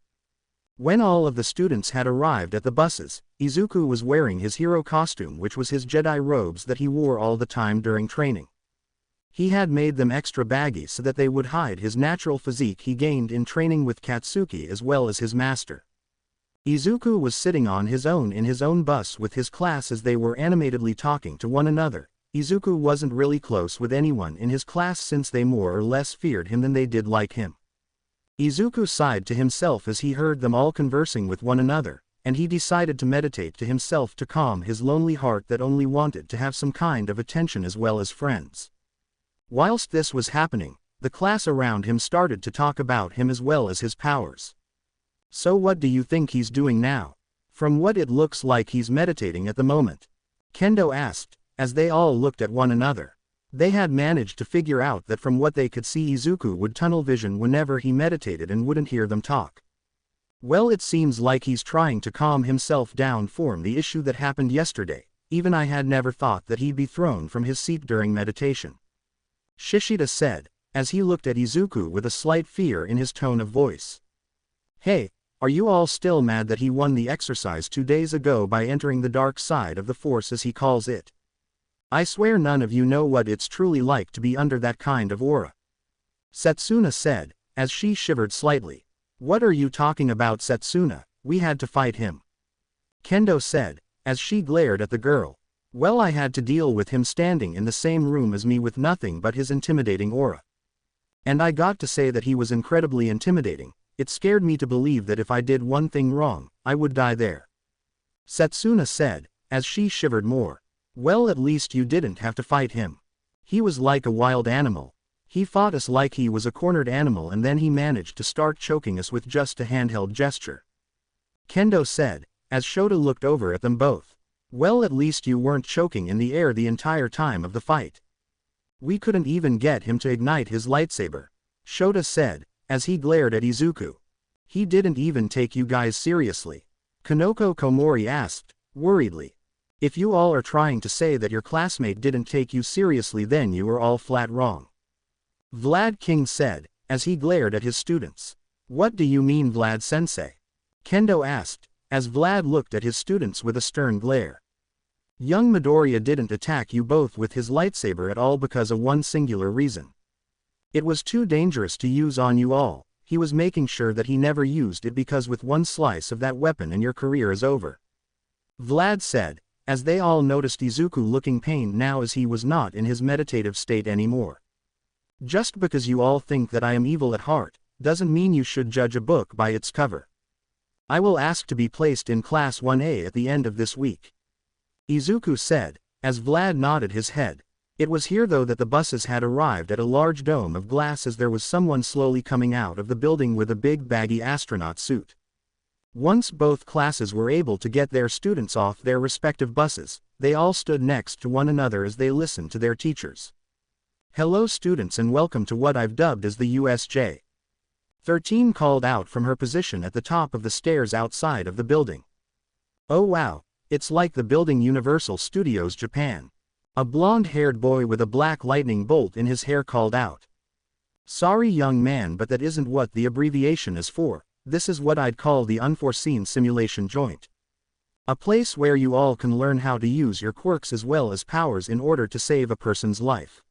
When all of the students had arrived at the buses, Izuku was wearing his hero costume, which was his Jedi robes that he wore all the time during training. He had made them extra baggy so that they would hide his natural physique he gained in training with Katsuki as well as his master. Izuku was sitting on his own in his own bus with his class as they were animatedly talking to one another. Izuku wasn't really close with anyone in his class since they more or less feared him than they did like him. Izuku sighed to himself as he heard them all conversing with one another, and he decided to meditate to himself to calm his lonely heart that only wanted to have some kind of attention as well as friends. Whilst this was happening, the class around him started to talk about him as well as his powers. So what do you think he's doing now? From what it looks like, he's meditating at the moment. Kendo asked, as they all looked at one another. They had managed to figure out that from what they could see, Izuku would tunnel vision whenever he meditated and wouldn't hear them talk. Well, it seems like he's trying to calm himself down from the issue that happened yesterday. Even I had never thought that he'd be thrown from his seat during meditation. Shishida said, as he looked at Izuku with a slight fear in his tone of voice. Hey, are you all still mad that he won the exercise 2 days ago by entering the dark side of the Force, as he calls it? I swear none of you know what it's truly like to be under that kind of aura. Setsuna said, as she shivered slightly. What are you talking about, Setsuna? We had to fight him. Kendo said, as she glared at the girl. Well, I had to deal with him standing in the same room as me with nothing but his intimidating aura. And I got to say that he was incredibly intimidating. It scared me to believe that if I did one thing wrong, I would die there. Setsuna said, as she shivered more. Well, at least you didn't have to fight him. He was like a wild animal. He fought us like he was a cornered animal, and then he managed to start choking us with just a handheld gesture. Kendo said, as Shota looked over at them both. Well, at least you weren't choking in the air the entire time of the fight. We couldn't even get him to ignite his lightsaber, Shota said, as he glared at Izuku. He didn't even take you guys seriously. Kanoko Komori asked, worriedly. If you all are trying to say that your classmate didn't take you seriously, then you are all flat wrong. Vlad King said, as he glared at his students. What do you mean, Vlad-sensei? Kendo asked, as Vlad looked at his students with a stern glare. Young Midoriya didn't attack you both with his lightsaber at all because of one singular reason. It was too dangerous to use on you all. He was making sure that he never used it, because with one slice of that weapon and your career is over. Vlad said, as they all noticed Izuku looking pained now, as he was not in his meditative state anymore. Just because you all think that I am evil at heart, doesn't mean you should judge a book by its cover. I will ask to be placed in Class 1A at the end of this week. Izuku said, as Vlad nodded his head. It was here though that the buses had arrived at a large dome of glass, as there was someone slowly coming out of the building with a big baggy astronaut suit. Once both classes were able to get their students off their respective buses, they all stood next to one another as they listened to their teachers. Hello students, and welcome to what I've dubbed as the U.S.J. 13 called out from her position at the top of the stairs outside of the building. Oh wow, it's like the building Universal Studios Japan. A blonde-haired boy with a black lightning bolt in his hair called out. Sorry young man, but that isn't what the abbreviation is for. This is what I'd call the unforeseen simulation joint. A place where you all can learn how to use your quirks as well as powers in order to save a person's life.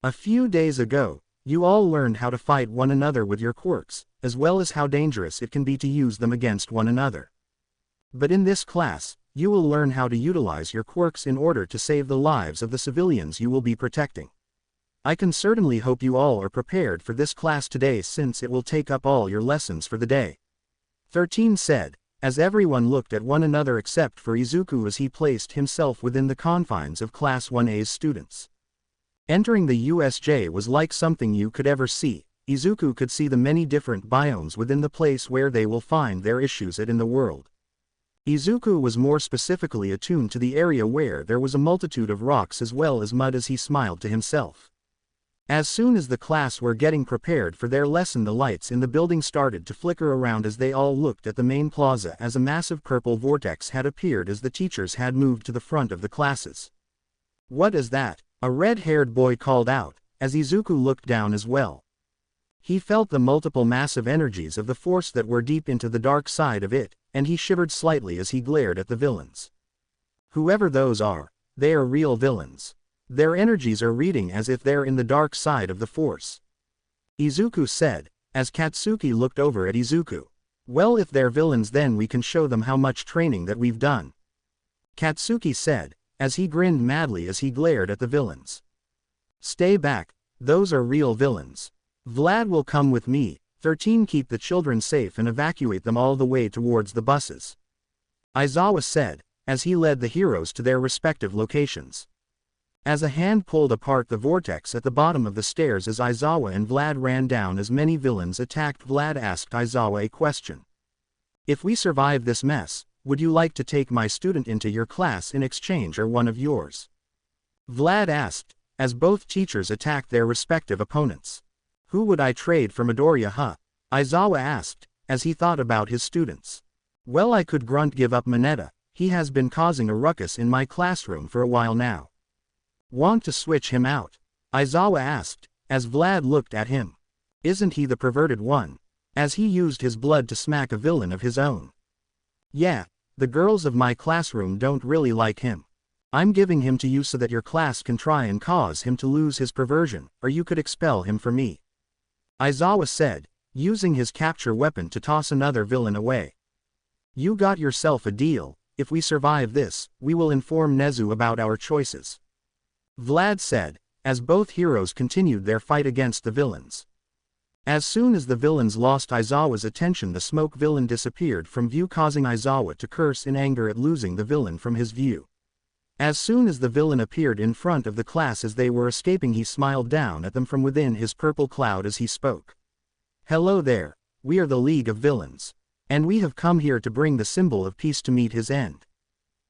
A few days ago, you all learned how to fight one another with your quirks, as well as how dangerous it can be to use them against one another. But in this class, you will learn how to utilize your quirks in order to save the lives of the civilians you will be protecting. I can certainly hope you all are prepared for this class today, since it will take up all your lessons for the day. 13 said, as everyone looked at one another except for Izuku as he placed himself within the confines of Class 1A's students. Entering the U.S.J. was like something you could ever see. Izuku could see the many different biomes within the place where they will find their issues in the world. Izuku was more specifically attuned to the area where there was a multitude of rocks as well as mud, as he smiled to himself. As soon as the class were getting prepared for their lesson, the lights in the building started to flicker around as they all looked at the main plaza, as a massive purple vortex had appeared as the teachers had moved to the front of the classes. What is that? A red-haired boy called out, as Izuku looked down as well. He felt the multiple massive energies of the force that were deep into the dark side of it, and he shivered slightly as he glared at the villains. Whoever those are, they are real villains. Their energies are reading as if they're in the dark side of the force. Izuku said, as Katsuki looked over at Izuku. Well, if they're villains, then we can show them how much training that we've done. Katsuki said, as he grinned madly as he glared at the villains. Stay back, those are real villains. Vlad will come with me. 13 Keep the children safe and evacuate them all the way towards the buses. Aizawa said, as he led the heroes to their respective locations. As a hand pulled apart the vortex at the bottom of the stairs as Aizawa and Vlad ran down, as many villains attacked, Vlad asked Aizawa a question. If we survive this mess, would you like to take my student into your class in exchange, or one of yours? Vlad asked, as both teachers attacked their respective opponents. Who would I trade for Midoriya, huh? Aizawa asked, as he thought about his students. Well, I could give up Mineta. He has been causing a ruckus in my classroom for a while now. Want to switch him out? Aizawa asked, as Vlad looked at him. Isn't he the perverted one? As he used his blood to smack a villain of his own. Yeah, the girls of my classroom don't really like him. I'm giving him to you so that your class can try and cause him to lose his perversion, or you could expel him for me," Aizawa said, using his capture weapon to toss another villain away. "You got yourself a deal. If we survive this, we will inform Nezu about our choices," Vlad said, as both heroes continued their fight against the villains. As soon as the villains lost Aizawa's attention, the smoke villain disappeared from view, causing Aizawa to curse in anger at losing the villain from his view. As soon as the villain appeared in front of the class as they were escaping, he smiled down at them from within his purple cloud as he spoke. "Hello there, we are the League of Villains. And we have come here to bring the symbol of peace to meet his end.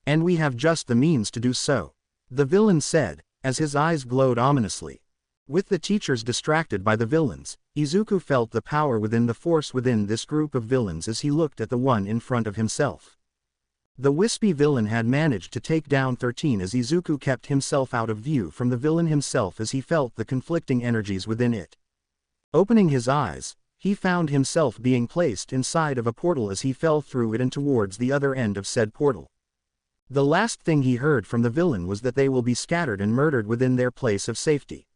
And we have just the means to do so," the villain said, as his eyes glowed ominously. With the teachers distracted by the villains, Izuku felt the power within the force within this group of villains as he looked at the one in front of himself. The wispy villain had managed to take down 13 as Izuku kept himself out of view from the villain himself as he felt the conflicting energies within it. Opening his eyes, he found himself being placed inside of a portal as he fell through it and towards the other end of said portal. The last thing he heard from the villain was that they will be scattered and murdered within their place of safety.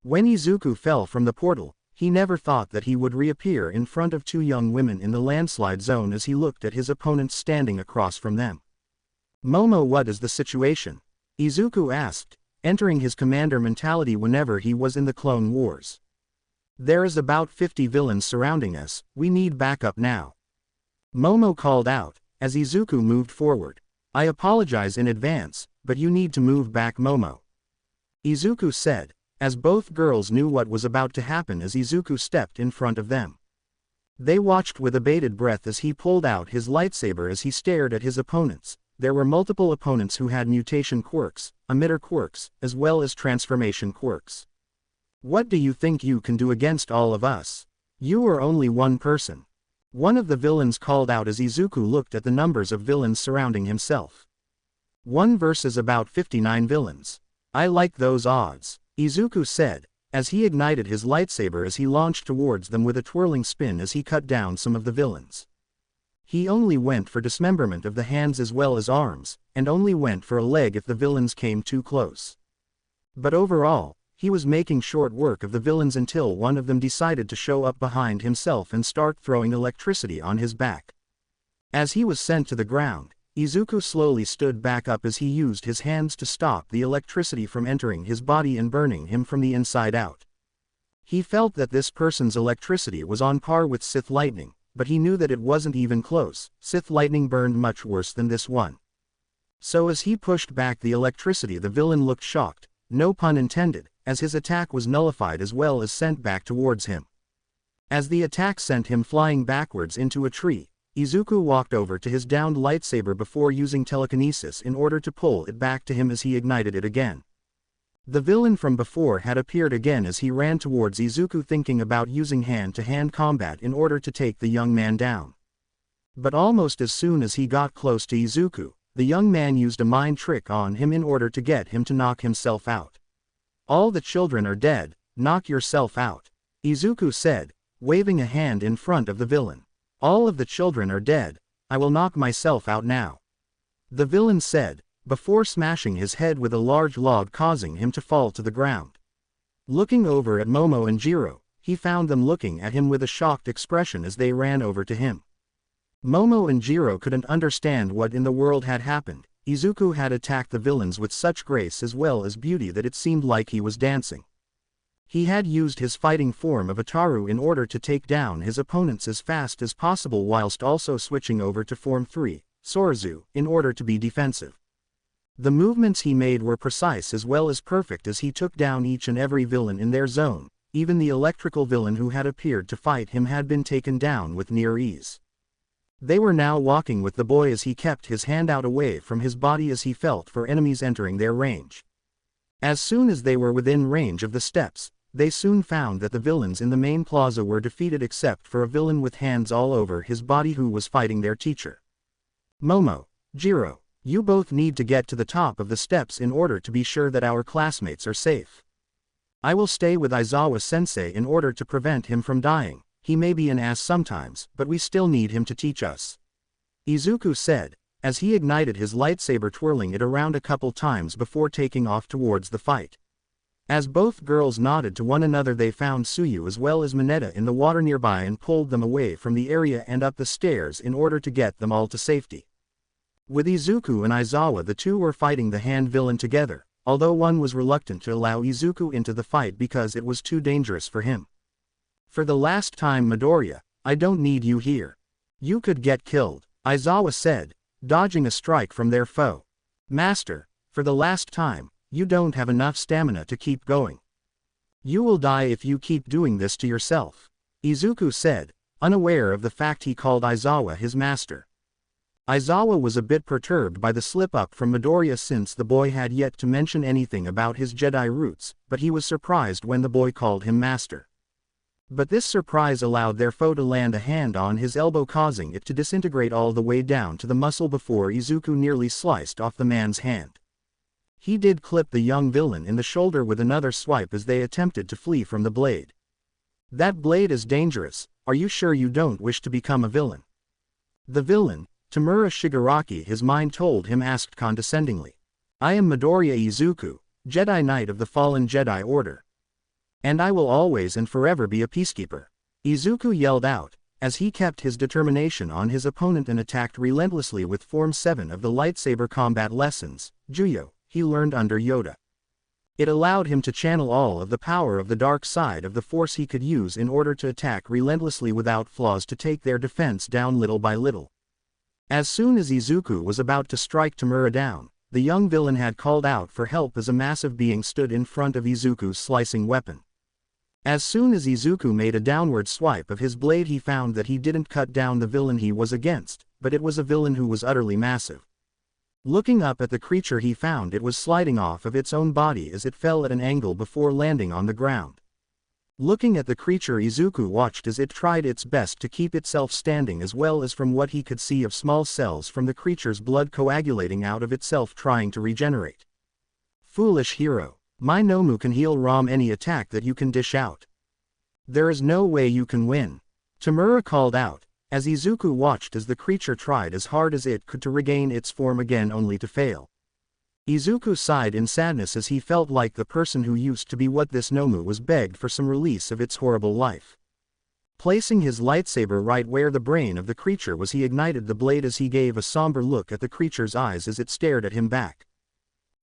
When Izuku fell from the portal, he never thought that he would reappear in front of two young women in the landslide zone as he looked at his opponents standing across from them. "Momo, what is the situation?" Izuku asked, entering his commander mentality whenever he was in the Clone Wars. "There is about 50 villains surrounding us, we need backup now," Momo called out, as Izuku moved forward. "I apologize in advance, but you need to move back, Momo," Izuku said, as both girls knew what was about to happen as Izuku stepped in front of them. They watched with a bated breath as he pulled out his lightsaber as he stared at his opponents. There were multiple opponents who had mutation quirks, emitter quirks, as well as transformation quirks. "What do you think you can do against all of us? You are only one person," one of the villains called out as Izuku looked at the numbers of villains surrounding himself. 1 versus about 59 villains. "I like those odds," Izuku said, as he ignited his lightsaber as he launched towards them with a twirling spin as he cut down some of the villains. He only went for dismemberment of the hands as well as arms, and only went for a leg if the villains came too close. But overall, he was making short work of the villains until one of them decided to show up behind himself and start throwing electricity on his back. As he was sent to the ground, Izuku slowly stood back up as he used his hands to stop the electricity from entering his body and burning him from the inside out. He felt that this person's electricity was on par with Sith lightning, but he knew that it wasn't even close. Sith lightning burned much worse than this one. So as he pushed back the electricity, the villain looked shocked, no pun intended, as his attack was nullified as well as sent back towards him. As the attack sent him flying backwards into a tree, Izuku walked over to his downed lightsaber before using telekinesis in order to pull it back to him as he ignited it again. The villain from before had appeared again as he ran towards Izuku, thinking about using hand-to-hand combat in order to take the young man down. But almost as soon as he got close to Izuku, the young man used a mind trick on him in order to get him to knock himself out. "All the children are dead, knock yourself out," Izuku said, waving a hand in front of the villain. "All of the children are dead, I will knock myself out now," the villain said, before smashing his head with a large log, causing him to fall to the ground. Looking over at Momo and Jiro, he found them looking at him with a shocked expression as they ran over to him. Momo and Jiro couldn't understand what in the world had happened. Izuku had attacked the villains with such grace as well as beauty that it seemed like he was dancing. He had used his fighting form of Ataru in order to take down his opponents as fast as possible whilst also switching over to Form 3, Sorazu, in order to be defensive. The movements he made were precise as well as perfect as he took down each and every villain in their zone. Even the electrical villain who had appeared to fight him had been taken down with near ease. They were now walking with the boy as he kept his hand out away from his body as he felt for enemies entering their range. As soon as they were within range of the steps, they soon found that the villains in the main plaza were defeated except for a villain with hands all over his body who was fighting their teacher. "Momo, Jiro, you both need to get to the top of the steps in order to be sure that our classmates are safe. I will stay with Aizawa-sensei in order to prevent him from dying. He may be an ass sometimes, but we still need him to teach us," Izuku said, as he ignited his lightsaber, twirling it around a couple times before taking off towards the fight. As both girls nodded to one another, they found Tsuyu as well as Mineta in the water nearby and pulled them away from the area and up the stairs in order to get them all to safety. With Izuku and Aizawa, the two were fighting the hand villain together, although one was reluctant to allow Izuku into the fight because it was too dangerous for him. "For the last time, Midoriya, I don't need you here. You could get killed," Aizawa said, dodging a strike from their foe. "Master, for the last time, you don't have enough stamina to keep going. You will die if you keep doing this to yourself," Izuku said, unaware of the fact he called Aizawa his master. Aizawa was a bit perturbed by the slip-up from Midoriya since the boy had yet to mention anything about his Jedi roots, but he was surprised when the boy called him master. But this surprise allowed their foe to land a hand on his elbow, causing it to disintegrate all the way down to the muscle before Izuku nearly sliced off the man's hand. He did clip the young villain in the shoulder with another swipe as they attempted to flee from the blade. "That blade is dangerous. Are you sure you don't wish to become a villain?" The villain, Tamura Shigaraki, his mind told him, asked condescendingly. "I am Midoriya Izuku, Jedi Knight of the Fallen Jedi Order. And I will always and forever be a peacekeeper," Izuku yelled out, as he kept his determination on his opponent and attacked relentlessly with Form 7 of the lightsaber combat lessons, Juyo, he learned under Yoda. It allowed him to channel all of the power of the dark side of the Force he could use in order to attack relentlessly without flaws to take their defense down little by little. As soon as Izuku was about to strike Tamura down, the young villain had called out for help as a massive being stood in front of Izuku's slicing weapon. As soon as Izuku made a downward swipe of his blade, he found that he didn't cut down the villain he was against, but it was a villain who was utterly massive. Looking up at the creature, he found it was sliding off of its own body as it fell at an angle before landing on the ground. Looking at the creature, Izuku watched as it tried its best to keep itself standing, as well as from what he could see of small cells from the creature's blood coagulating out of itself trying to regenerate. "Foolish hero. My Nomu can heal Rom any attack that you can dish out. There is no way you can win," Tamura called out, as Izuku watched as the creature tried as hard as it could to regain its form again only to fail. Izuku sighed in sadness as he felt like the person who used to be what this Nomu was begged for some release of its horrible life. Placing his lightsaber right where the brain of the creature was, he ignited the blade as he gave a somber look at the creature's eyes as it stared at him back.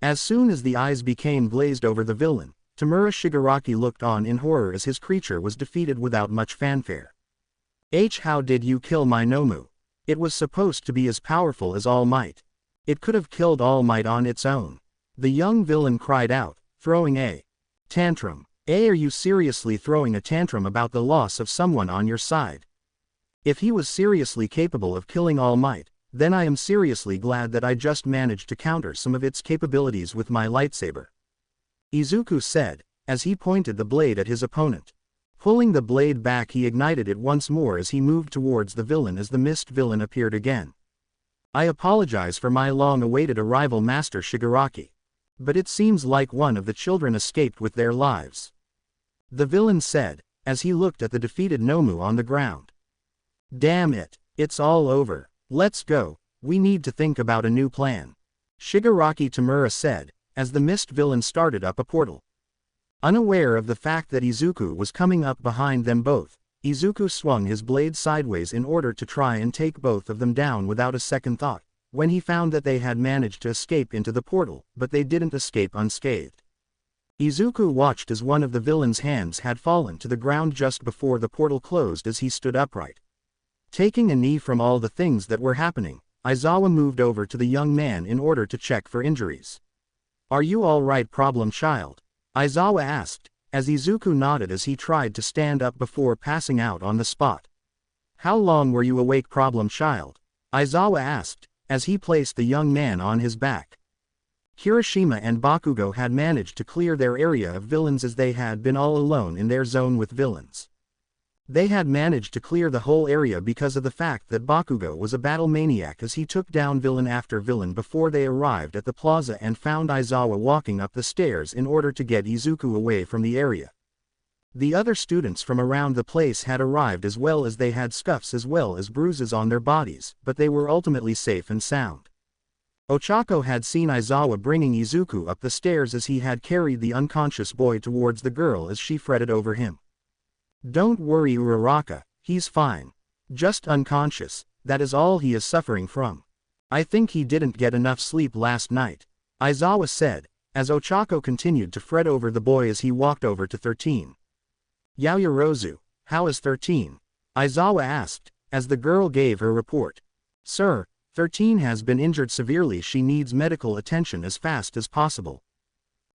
As soon as the eyes became glazed over the villain, Tamura Shigaraki looked on in horror as his creature was defeated without much fanfare. "How did you kill my Nomu? It was supposed to be as powerful as All Might. It could have killed All Might on its own," the young villain cried out, throwing a tantrum. Are you seriously throwing a tantrum about the loss of someone on your side? If he was seriously capable of killing All Might, then I am seriously glad that I just managed to counter some of its capabilities with my lightsaber," Izuku said, as he pointed the blade at his opponent. Pulling the blade back, he ignited it once more as he moved towards the villain as the mist villain appeared again. "I apologize for my long-awaited arrival, Master Shigaraki. But it seems like one of the children escaped with their lives," the villain said, as he looked at the defeated Nomu on the ground. "Damn it, it's all over. Let's go, we need to think about a new plan," Shigaraki Tamura said, as the mist villain started up a portal. Unaware of the fact that Izuku was coming up behind them both, Izuku swung his blade sideways in order to try and take both of them down without a second thought, when he found that they had managed to escape into the portal, but they didn't escape unscathed. Izuku watched as one of the villain's hands had fallen to the ground just before the portal closed as he stood upright. Taking a knee from all the things that were happening, Aizawa moved over to the young man in order to check for injuries. "Are you all right, problem child?" Aizawa asked, as Izuku nodded as he tried to stand up before passing out on the spot. "How long were you awake, problem child?" Aizawa asked, as he placed the young man on his back. Kirishima and Bakugo had managed to clear their area of villains as they had been all alone in their zone with villains. They had managed to clear the whole area because of the fact that Bakugo was a battle maniac as he took down villain after villain before they arrived at the plaza and found Aizawa walking up the stairs in order to get Izuku away from the area. The other students from around the place had arrived as well as they had scuffs as well as bruises on their bodies, but they were ultimately safe and sound. Ochako had seen Aizawa bringing Izuku up the stairs as he had carried the unconscious boy towards the girl as she fretted over him. "Don't worry Uraraka, he's fine. Just unconscious, that is all he is suffering from. I think he didn't get enough sleep last night," Aizawa said, as Ochako continued to fret over the boy as he walked over to 13. "Yaoyorozu, how is 13? Aizawa asked, as the girl gave her report. "Sir, 13 has been injured severely. She needs medical attention as fast as possible,"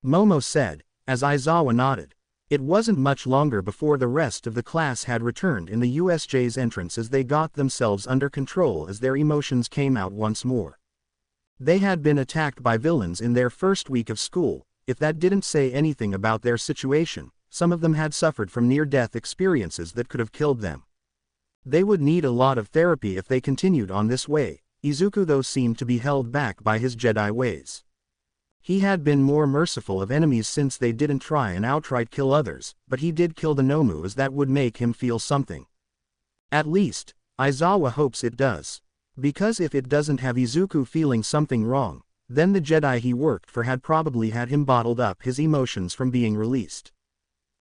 Momo said, as Aizawa nodded. It wasn't much longer before the rest of the class had returned in the U.S.J's entrance as they got themselves under control as their emotions came out once more. They had been attacked by villains in their first week of school. If that didn't say anything about their situation, some of them had suffered from near-death experiences that could have killed them. They would need a lot of therapy if they continued on this way. Izuku though seemed to be held back by his Jedi ways. He had been more merciful of enemies since they didn't try and outright kill others, but he did kill the Nomu as that would make him feel something. At least, Aizawa hopes it does. Because if it doesn't have Izuku feeling something wrong, then the Jedi he worked for had probably had him bottled up his emotions from being released.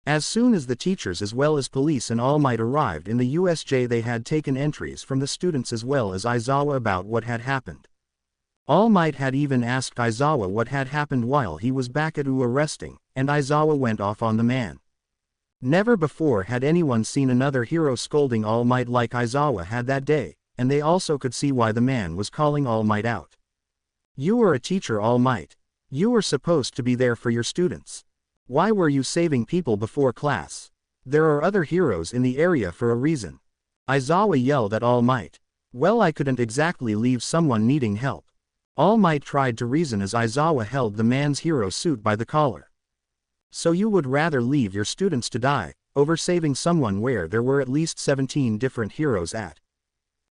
As soon as the teachers as well as police and All Might arrived in the U.S.J, they had taken entries from the students as well as Aizawa about what had happened. All Might had even asked Aizawa what had happened while he was back at UA resting, and Aizawa went off on the man. Never before had anyone seen another hero scolding All Might like Aizawa had that day, and they also could see why the man was calling All Might out. "You were a teacher, All Might. You were supposed to be there for your students. Why were you saving people before class? There are other heroes in the area for a reason," Aizawa yelled at All Might. "Well, I couldn't exactly leave someone needing help." All Might tried to reason as Aizawa held the man's hero suit by the collar. "So you would rather leave your students to die, over saving someone where there were at least 17 different heroes at?"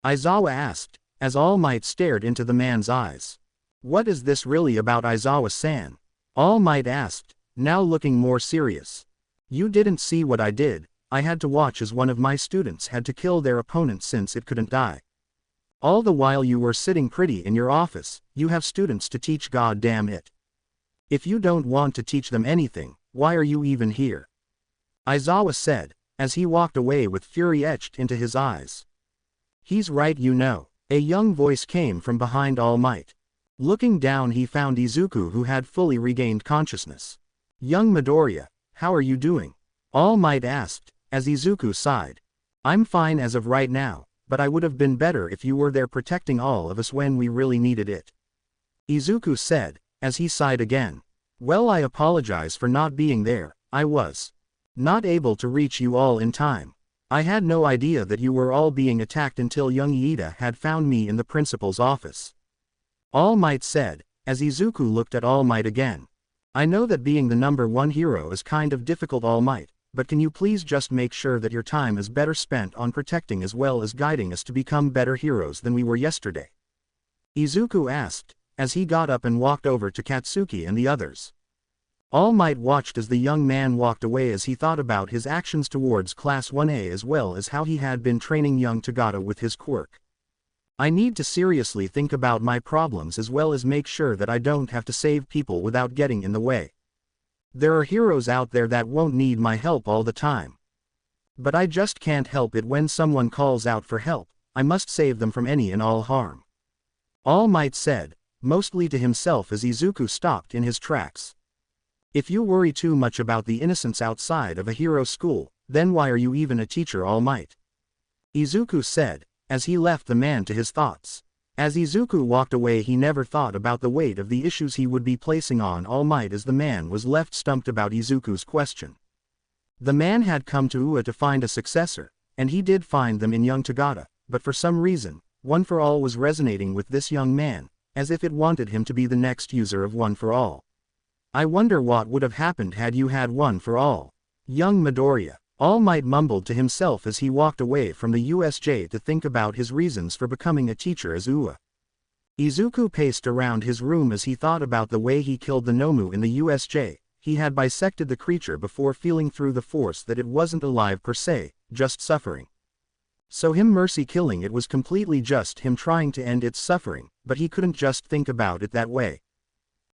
Aizawa asked, as All Might stared into the man's eyes. "What is this really about, Aizawa-san?" All Might asked, now looking more serious. "You didn't see what I did. I had to watch as one of my students had to kill their opponent since it couldn't die. All the while you were sitting pretty in your office. You have students to teach, god damn it. If you don't want to teach them anything, why are you even here?" Aizawa said, as he walked away with fury etched into his eyes. "He's right, you know," a young voice came from behind All Might. Looking down he found Izuku who had fully regained consciousness. "Young Midoriya, how are you doing?" All Might asked, as Izuku sighed. "I'm fine as of right now, but I would have been better if you were there protecting all of us when we really needed it," Izuku said, as he sighed again. "Well, I apologize for not being there. I was not able to reach you all in time. I had no idea that you were all being attacked until young Iida had found me in the principal's office," All Might said, as Izuku looked at All Might again. "I know that being the #1 hero is kind of difficult, All Might, but can you please just make sure that your time is better spent on protecting as well as guiding us to become better heroes than we were yesterday?" Izuku asked, as he got up and walked over to Katsuki and the others. All Might watched as the young man walked away as he thought about his actions towards Class 1A as well as how he had been training young Tagata with his quirk. "I need to seriously think about my problems as well as make sure that I don't have to save people without getting in the way. There are heroes out there that won't need my help all the time. But I just can't help it when someone calls out for help. I must save them from any and all harm," All Might said, mostly to himself as Izuku stopped in his tracks. "If you worry too much about the innocents outside of a hero school, then why are you even a teacher, All Might?" Izuku said, as he left the man to his thoughts. As Izuku walked away he never thought about the weight of the issues he would be placing on All Might as the man was left stumped about Izuku's question. The man had come to UA to find a successor, and he did find them in young Tagata, but for some reason, One for All was resonating with this young man, as if it wanted him to be the next user of One for All. "I wonder what would have happened had you had One for All, young Midoriya," All Might mumbled to himself as he walked away from the U.S.J to think about his reasons for becoming a teacher as UA. Izuku paced around his room as he thought about the way he killed the Nomu in the U.S.J. He had bisected the creature before feeling through the force that it wasn't alive per se, just suffering. So him mercy killing it was completely just him trying to end its suffering, but he couldn't just think about it that way.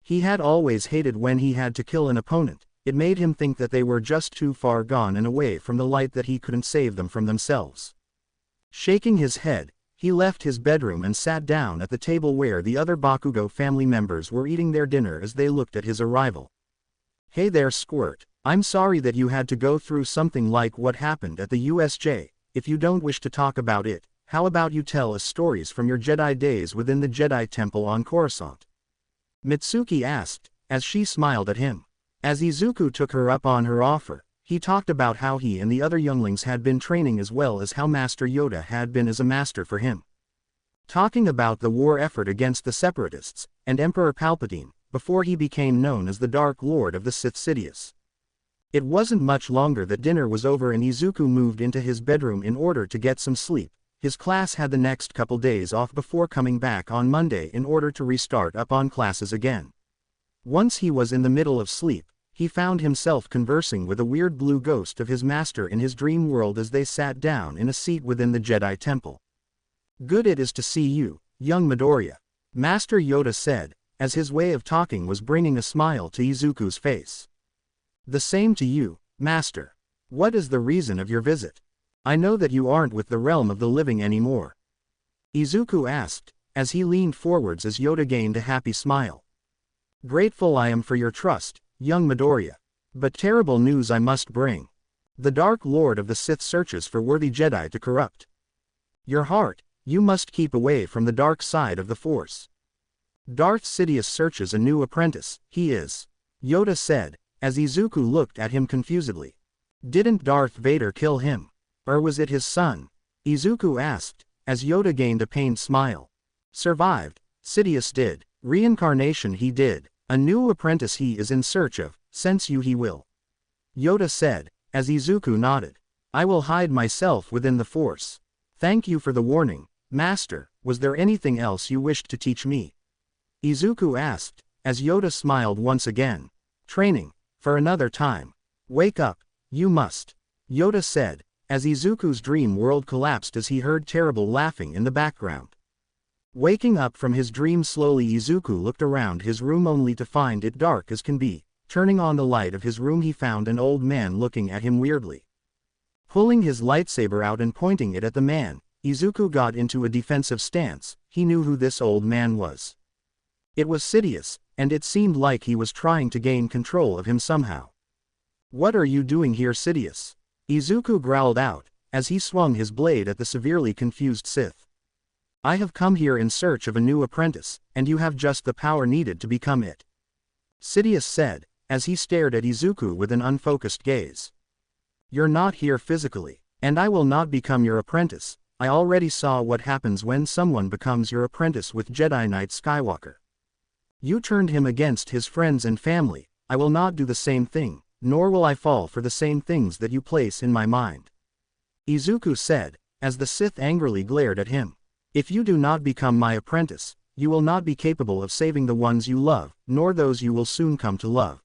He had always hated when he had to kill an opponent. It made him think that they were just too far gone and away from the light that he couldn't save them from themselves. Shaking his head, he left his bedroom and sat down at the table where the other Bakugo family members were eating their dinner as they looked at his arrival. "Hey there, Squirt. I'm sorry that you had to go through something like what happened at the U.S.J. If you don't wish to talk about it, how about you tell us stories from your Jedi days within the Jedi Temple on Coruscant?" Mitsuki asked, as she smiled at him. As Izuku took her up on her offer, he talked about how he and the other younglings had been training as well as how Master Yoda had been as a master for him. Talking about the war effort against the Separatists, and Emperor Palpatine, before he became known as the Dark Lord of the Sith Sidious. It wasn't much longer that dinner was over and Izuku moved into his bedroom in order to get some sleep. His class had the next couple days off before coming back on Monday in order to restart up on classes again. Once he was in the middle of sleep, he found himself conversing with a weird blue ghost of his master in his dream world as they sat down in a seat within the Jedi Temple. "Good it is to see you, young Midoriya," Master Yoda said, as his way of talking was bringing a smile to Izuku's face. "The same to you, Master. What is the reason of your visit? I know that you aren't with the realm of the living anymore," Izuku asked, as he leaned forwards as Yoda gained a happy smile. "Grateful I am for your trust, young Midoriya. But terrible news I must bring. The Dark Lord of the Sith searches for worthy Jedi to corrupt your heart. You must keep away from the dark side of the Force. Darth Sidious searches a new apprentice. He is," Yoda said, as Izuku looked at him confusedly. "Didn't Darth Vader kill him? Or was it his son?" Izuku asked, as Yoda gained a pained smile. "Survived. Sidious did. Reincarnation he did. A new apprentice he is in search of, since you he will," Yoda said, as Izuku nodded. "I will hide myself within the Force. Thank you for the warning, Master. Was there anything else you wished to teach me?" Izuku asked, as Yoda smiled once again. "Training, for another time. Wake up, you must," Yoda said, as Izuku's dream world collapsed as he heard terrible laughing in the background. Waking up from his dream slowly, Izuku looked around his room only to find it dark as can be. Turning on the light of his room, he found an old man looking at him weirdly. Pulling his lightsaber out and pointing it at the man, Izuku got into a defensive stance. He knew who this old man was. It was Sidious, and it seemed like he was trying to gain control of him somehow. "What are you doing here, Sidious?" Izuku growled out, as he swung his blade at the severely confused Sith. "I have come here in search of a new apprentice, and you have just the power needed to become it," Sidious said, as he stared at Izuku with an unfocused gaze. "You're not here physically, and I will not become your apprentice. I already saw what happens when someone becomes your apprentice with Jedi Knight Skywalker. You turned him against his friends and family. I will not do the same thing, nor will I fall for the same things that you place in my mind," Izuku said, as the Sith angrily glared at him. "If you do not become my apprentice, you will not be capable of saving the ones you love, nor those you will soon come to love,"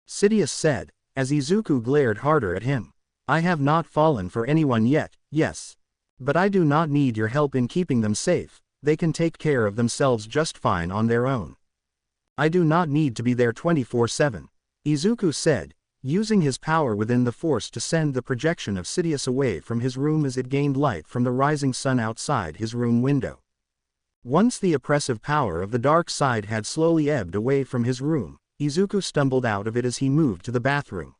Sidious said, as Izuku glared harder at him. "I have not fallen for anyone yet, yes. But I do not need your help in keeping them safe. They can take care of themselves just fine on their own. I do not need to be there 24/7, Izuku said, using his power within the Force to send the projection of Sidious away from his room as it gained light from the rising sun outside his room window. Once the oppressive power of the dark side had slowly ebbed away from his room, Izuku stumbled out of it as he moved to the bathroom.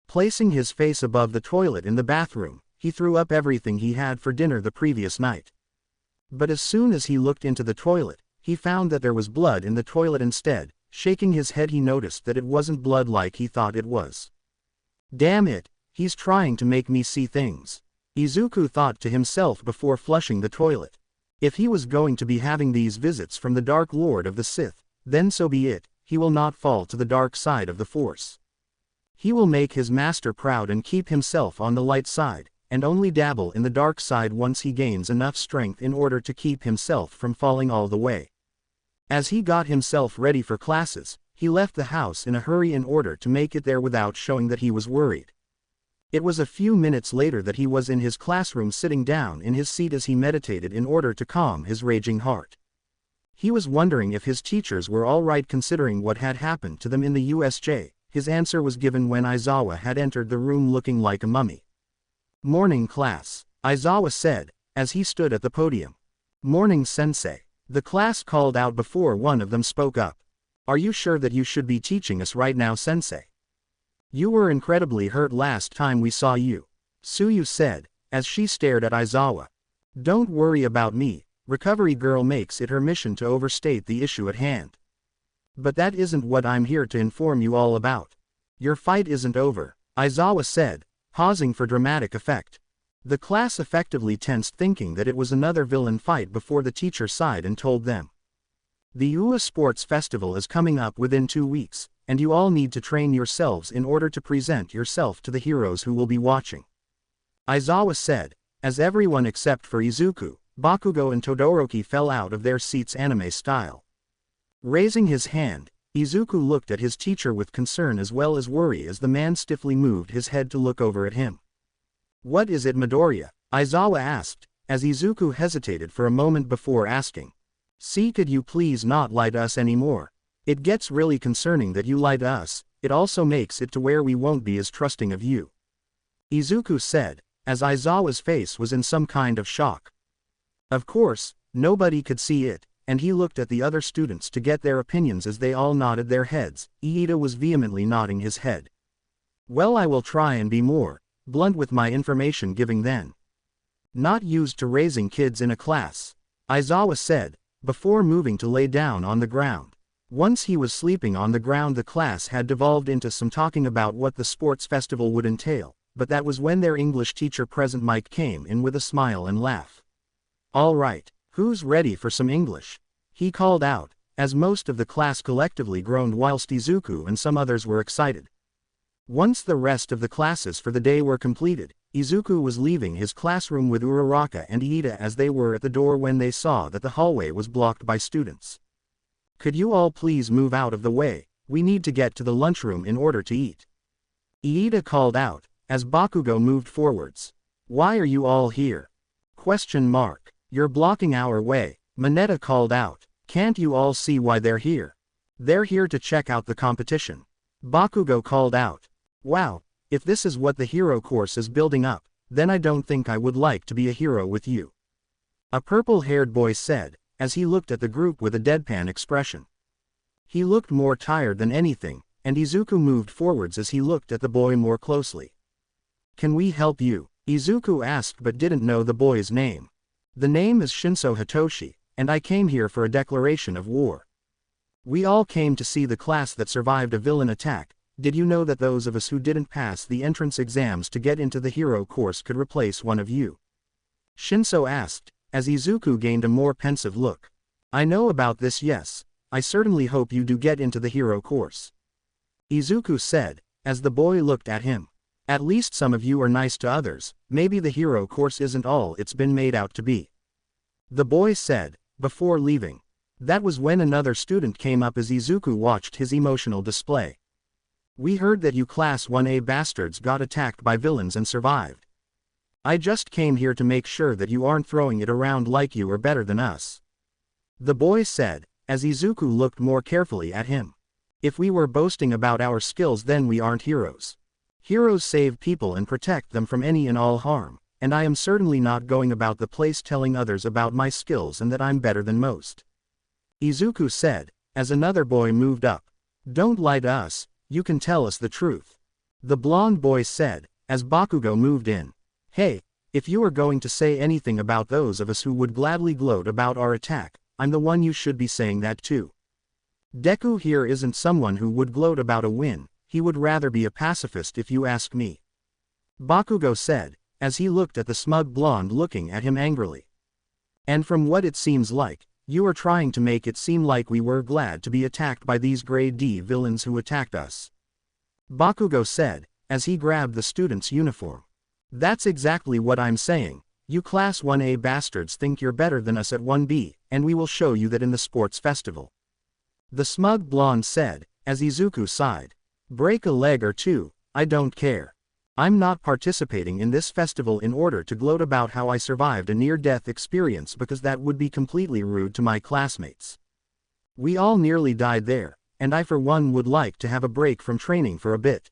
Placing his face above the toilet in the bathroom, he threw up everything he had for dinner the previous night. But as soon as he looked into the toilet, he found that there was blood in the toilet instead. Shaking his head, he noticed that it wasn't blood like he thought it was. "Damn it, he's trying to make me see things," Izuku thought to himself before flushing the toilet. If he was going to be having these visits from the Dark Lord of the Sith, then so be it. He will not fall to the dark side of the Force. He will make his master proud and keep himself on the light side, and only dabble in the dark side once he gains enough strength in order to keep himself from falling all the way. As he got himself ready for classes, he left the house in a hurry in order to make it there without showing that he was worried. It was a few minutes later that he was in his classroom sitting down in his seat as he meditated in order to calm his raging heart. He was wondering if his teachers were all right considering what had happened to them in the U.S.J. His answer was given when Aizawa had entered the room looking like a mummy. "Morning, class," Aizawa said, as he stood at the podium. "Morning, sensei," the class called out before one of them spoke up. "Are you sure that you should be teaching us right now, sensei? You were incredibly hurt last time we saw you," Suyu said, as she stared at Aizawa. "Don't worry about me, Recovery Girl makes it her mission to overstate the issue at hand. But that isn't what I'm here to inform you all about. Your fight isn't over," Aizawa said, pausing for dramatic effect. The class effectively tensed thinking that it was another villain fight before the teacher sighed and told them. "The UA Sports Festival is coming up within 2 weeks, and you all need to train yourselves in order to present yourself to the heroes who will be watching," Aizawa said, as everyone except for Izuku, Bakugo and Todoroki fell out of their seats anime style. Raising his hand, Izuku looked at his teacher with concern as well as worry as the man stiffly moved his head to look over at him. "What is it, Midoriya?" Aizawa asked, as Izuku hesitated for a moment before asking. "See, could you please not lie to us anymore? It gets really concerning that you lie to us, it also makes it to where we won't be as trusting of you," Izuku said, as Aizawa's face was in some kind of shock. Of course, nobody could see it, and he looked at the other students to get their opinions as they all nodded their heads. Iida was vehemently nodding his head. "Well, I will try and be more blunt with my information giving then. Not used to raising kids in a class," Aizawa said, before moving to lay down on the ground. Once he was sleeping on the ground, the class had devolved into some talking about what the sports festival would entail, but that was when their English teacher present Mike came in with a smile and laugh. "All right, who's ready for some English?" he called out, as most of the class collectively groaned whilst Izuku and some others were excited. Once the rest of the classes for the day were completed, Izuku was leaving his classroom with Uraraka and Iida as they were at the door when they saw that the hallway was blocked by students. "Could you all please move out of the way, we need to get to the lunchroom in order to eat," Iida called out, as Bakugo moved forwards. "Why are you all here? You're blocking our way," Mineta called out. "Can't you all see why they're here? They're here to check out the competition," Bakugo called out. "Wow, if this is what the hero course is building up, then I don't think I would like to be a hero with you," a purple-haired boy said, as he looked at the group with a deadpan expression. He looked more tired than anything, and Izuku moved forwards as he looked at the boy more closely. "Can we help you?" Izuku asked but didn't know the boy's name. "The name is Shinso Hitoshi, and I came here for a declaration of war. We all came to see the class that survived a villain attack. Did you know that those of us who didn't pass the entrance exams to get into the hero course could replace one of you?" Shinso asked, as Izuku gained a more pensive look. "I know about this, yes. I certainly hope you do get into the hero course," Izuku said, as the boy looked at him. "At least some of you are nice to others, maybe the hero course isn't all it's been made out to be," the boy said, before leaving. That was when another student came up as Izuku watched his emotional display. "We heard that you Class 1A bastards got attacked by villains and survived. I just came here to make sure that you aren't throwing it around like you are better than us," the boy said, as Izuku looked more carefully at him. "If we were boasting about our skills, then we aren't heroes. Heroes save people and protect them from any and all harm, and I am certainly not going about the place telling others about my skills and that I'm better than most," Izuku said, as another boy moved up. "Don't lie to us, you can tell us the truth," the blonde boy said, as Bakugo moved in. "Hey, if you are going to say anything about those of us who would gladly gloat about our attack, I'm the one you should be saying that to. Deku here isn't someone who would gloat about a win, he would rather be a pacifist if you ask me," Bakugo said, as he looked at the smug blonde looking at him angrily. "And from what it seems like, you are trying to make it seem like we were glad to be attacked by these grade D villains who attacked us," Bakugo said, as he grabbed the student's uniform. "That's exactly what I'm saying. You Class 1A bastards think you're better than us at 1B, and we will show you that in the sports festival," the smug blonde said, as Izuku sighed. "Break a leg or two, I don't care. I'm not participating in this festival in order to gloat about how I survived a near-death experience because that would be completely rude to my classmates. We all nearly died there, and I for one would like to have a break from training for a bit,"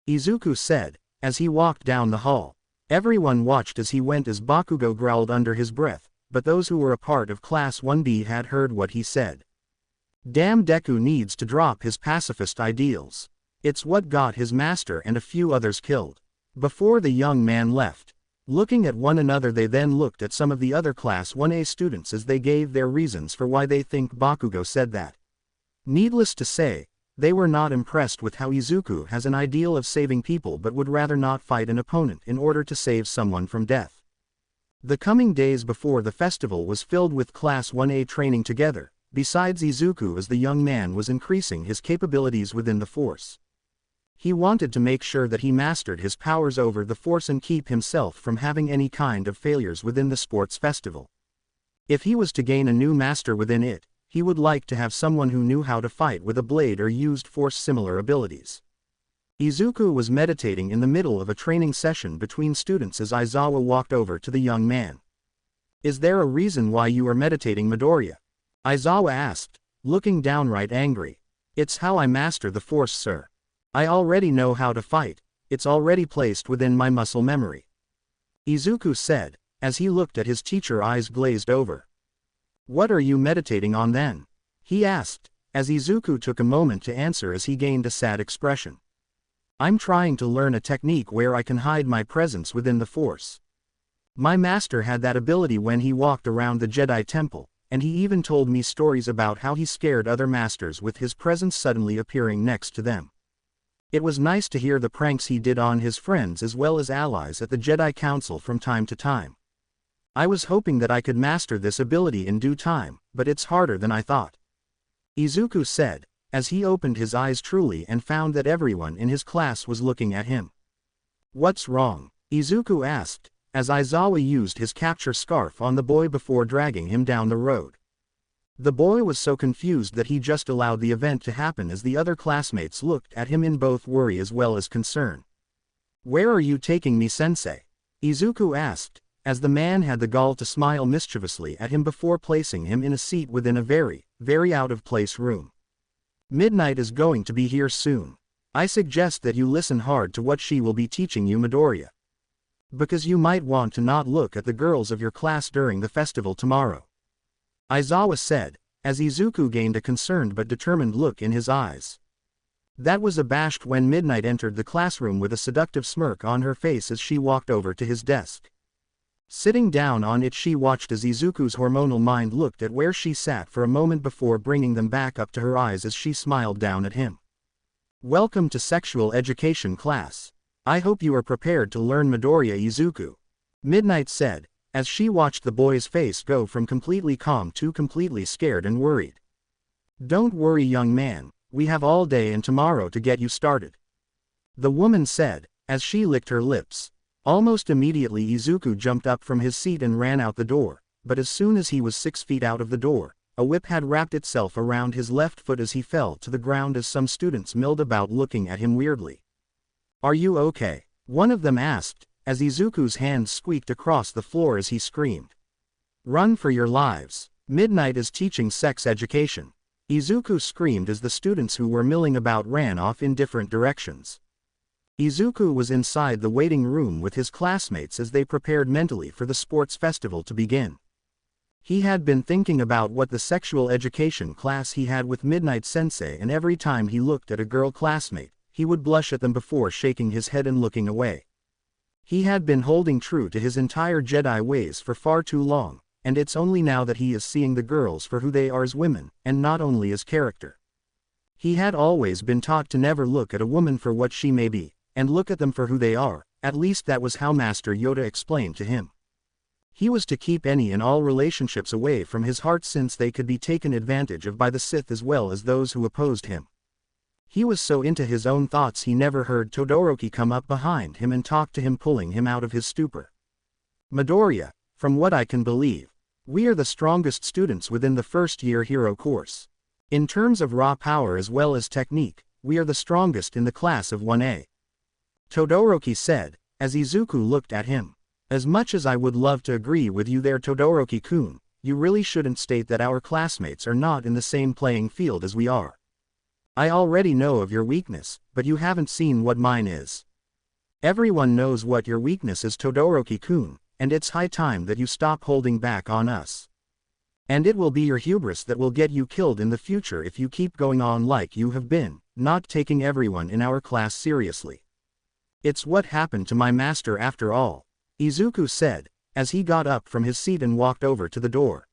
Izuku said, as he walked down the hall. Everyone watched as he went as Bakugo growled under his breath, but those who were a part of Class 1B had heard what he said. Damn, Deku needs to drop his pacifist ideals. It's what got his master and a few others killed. Before the young man left, looking at one another, they then looked at some of the other Class 1A students as they gave their reasons for why they think Bakugo said that. Needless to say, they were not impressed with how Izuku has an ideal of saving people but would rather not fight an opponent in order to save someone from death. The coming days before the festival was filled with Class 1A training together, besides Izuku, as the young man was increasing his capabilities within the Force. He wanted to make sure that he mastered his powers over the Force and keep himself from having any kind of failures within the sports festival. If he was to gain a new master within it, he would like to have someone who knew how to fight with a blade or used Force-similar abilities. Izuku was meditating in the middle of a training session between students as Aizawa walked over to the young man. "Is there a reason why you are meditating, Midoriya?" Aizawa asked, looking downright angry. "It's how I master the Force, sir. I already know how to fight, it's already placed within my muscle memory," Izuku said, as he looked at his teacher, eyes glazed over. "What are you meditating on then?" he asked, as Izuku took a moment to answer as he gained a sad expression. "I'm trying to learn a technique where I can hide my presence within the Force. My master had that ability when he walked around the Jedi Temple, and he even told me stories about how he scared other masters with his presence suddenly appearing next to them. It was nice to hear the pranks he did on his friends as well as allies at the Jedi Council from time to time. I was hoping that I could master this ability in due time, but it's harder than I thought," Izuku said, as he opened his eyes truly and found that everyone in his class was looking at him. "What's wrong?" Izuku asked, as Aizawa used his capture scarf on the boy before dragging him down the road. The boy was so confused that he just allowed the event to happen as the other classmates looked at him in both worry as well as concern. "Where are you taking me, sensei?" Izuku asked, as the man had the gall to smile mischievously at him before placing him in a seat within a very, very out-of-place room. "Midnight is going to be here soon. I suggest that you listen hard to what she will be teaching you, Midoriya. Because you might want to not look at the girls of your class during the festival tomorrow," Aizawa said, as Izuku gained a concerned but determined look in his eyes. That was abashed when Midnight entered the classroom with a seductive smirk on her face as she walked over to his desk. Sitting down on it, she watched as Izuku's hormonal mind looked at where she sat for a moment before bringing them back up to her eyes as she smiled down at him. "Welcome to sexual education class. I hope you are prepared to learn, Midoriya," Izuku, Midnight said, as she watched the boy's face go from completely calm to completely scared and worried. "Don't worry, young man, we have all day and tomorrow to get you started," the woman said, as she licked her lips. Almost immediately Izuku jumped up from his seat and ran out the door, but as soon as he was 6 feet out of the door, a whip had wrapped itself around his left foot as he fell to the ground as some students milled about looking at him weirdly. "Are you okay?" one of them asked, as Izuku's hands squeaked across the floor as he screamed. "Run for your lives. Midnight is teaching sex education," Izuku screamed as the students who were milling about ran off in different directions. Izuku was inside the waiting room with his classmates as they prepared mentally for the sports festival to begin. He had been thinking about what the sexual education class he had with Midnight Sensei, and every time he looked at a girl classmate, he would blush at them before shaking his head and looking away. He had been holding true to his entire Jedi ways for far too long, and it's only now that he is seeing the girls for who they are as women, and not only as character. He had always been taught to never look at a woman for what she may be, and look at them for who they are, at least that was how Master Yoda explained to him. He was to keep any and all relationships away from his heart since they could be taken advantage of by the Sith as well as those who opposed him. He was so into his own thoughts he never heard Todoroki come up behind him and talk to him, pulling him out of his stupor. "Midoriya, from what I can believe, we are the strongest students within the first-year hero course. In terms of raw power as well as technique, we are the strongest in the class of 1A. Todoroki said, as Izuku looked at him. As much as I would love to agree with you there, Todoroki-kun, you really shouldn't state that our classmates are not in the same playing field as we are. I already know of your weakness, but you haven't seen what mine is. Everyone knows what your weakness is, Todoroki-kun, and it's high time that you stop holding back on us. And it will be your hubris that will get you killed in the future if you keep going on like you have been, not taking everyone in our class seriously. It's what happened to my master after all, Izuku said, as he got up from his seat and walked over to the door.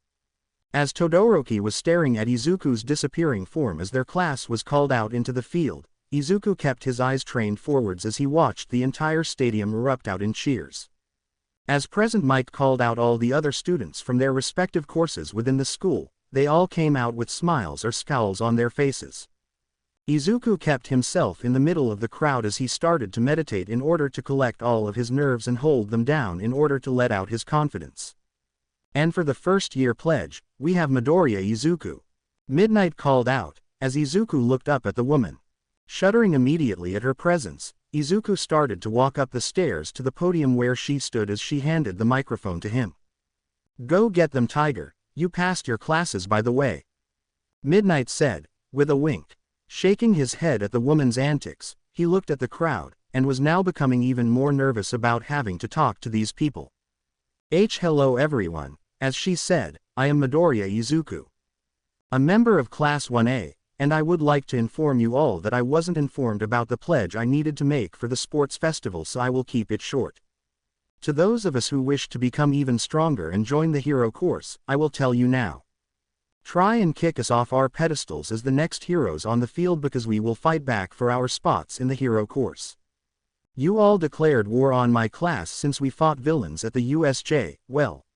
As Todoroki was staring at Izuku's disappearing form as their class was called out into the field, Izuku kept his eyes trained forwards as he watched the entire stadium erupt out in cheers. As President Mike called out all the other students from their respective courses within the school, they all came out with smiles or scowls on their faces. Izuku kept himself in the middle of the crowd as he started to meditate in order to collect all of his nerves and hold them down in order to let out his confidence. And for the first year pledge, we have Midoriya Izuku. Midnight called out, as Izuku looked up at the woman. Shuddering immediately at her presence, Izuku started to walk up the stairs to the podium where she stood as she handed the microphone to him. Go get them, Tiger, you passed your classes by the way. Midnight said, with a wink. Shaking his head at the woman's antics, he looked at the crowd, and was now becoming even more nervous about having to talk to these people. Hello everyone, as she said, I am Midoriya Izuku, a member of Class 1A, and I would like to inform you all that I wasn't informed about the pledge I needed to make for the sports festival, so I will keep it short. To those of us who wish to become even stronger and join the hero course, I will tell you now. Try and kick us off our pedestals as the next heroes on the field, because we will fight back for our spots in the hero course. You all declared war on my class since we fought villains at the U.S.J, well.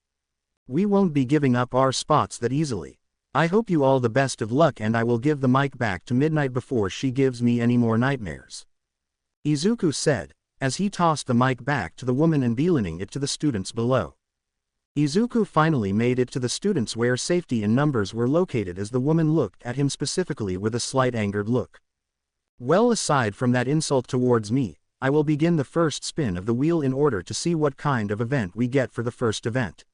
We won't be giving up our spots that easily. I hope you all the best of luck, and I will give the mic back to Midnight before she gives me any more nightmares. Izuku said, as he tossed the mic back to the woman and beelining it to the students below. Izuku finally made it to the students where safety in numbers were located as the woman looked at him specifically with a slight angered look. Well, aside from that insult towards me, I will begin the first spin of the wheel in order to see what kind of event we get for the first event.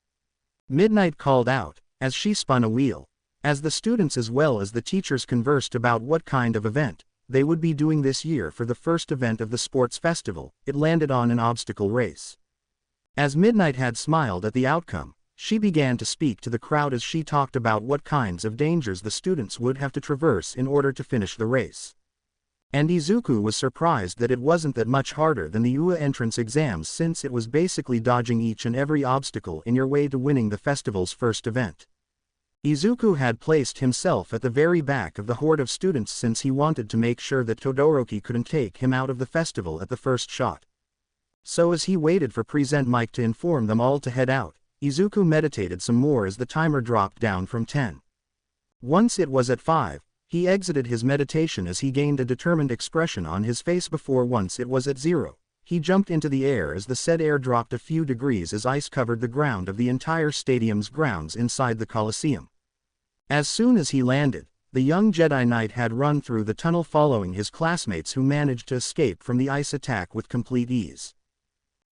Midnight called out, as she spun a wheel. As the students as well as the teachers conversed about what kind of event they would be doing this year for the first event of the sports festival, it landed on an obstacle race. As Midnight had smiled at the outcome, she began to speak to the crowd as she talked about what kinds of dangers the students would have to traverse in order to finish the race. And Izuku was surprised that it wasn't that much harder than the U.S.J entrance exams, since it was basically dodging each and every obstacle in your way to winning the festival's first event. Izuku had placed himself at the very back of the horde of students since he wanted to make sure that Todoroki couldn't take him out of the festival at the first shot. So as he waited for Present Mike to inform them all to head out, Izuku meditated some more as the timer dropped down from 10. Once it was at 5, he exited his meditation as he gained a determined expression on his face before once it was at 0, he jumped into the air as the said air dropped a few degrees as ice covered the ground of the entire stadium's grounds inside the Colosseum. As soon as he landed, the young Jedi Knight had run through the tunnel following his classmates who managed to escape from the ice attack with complete ease.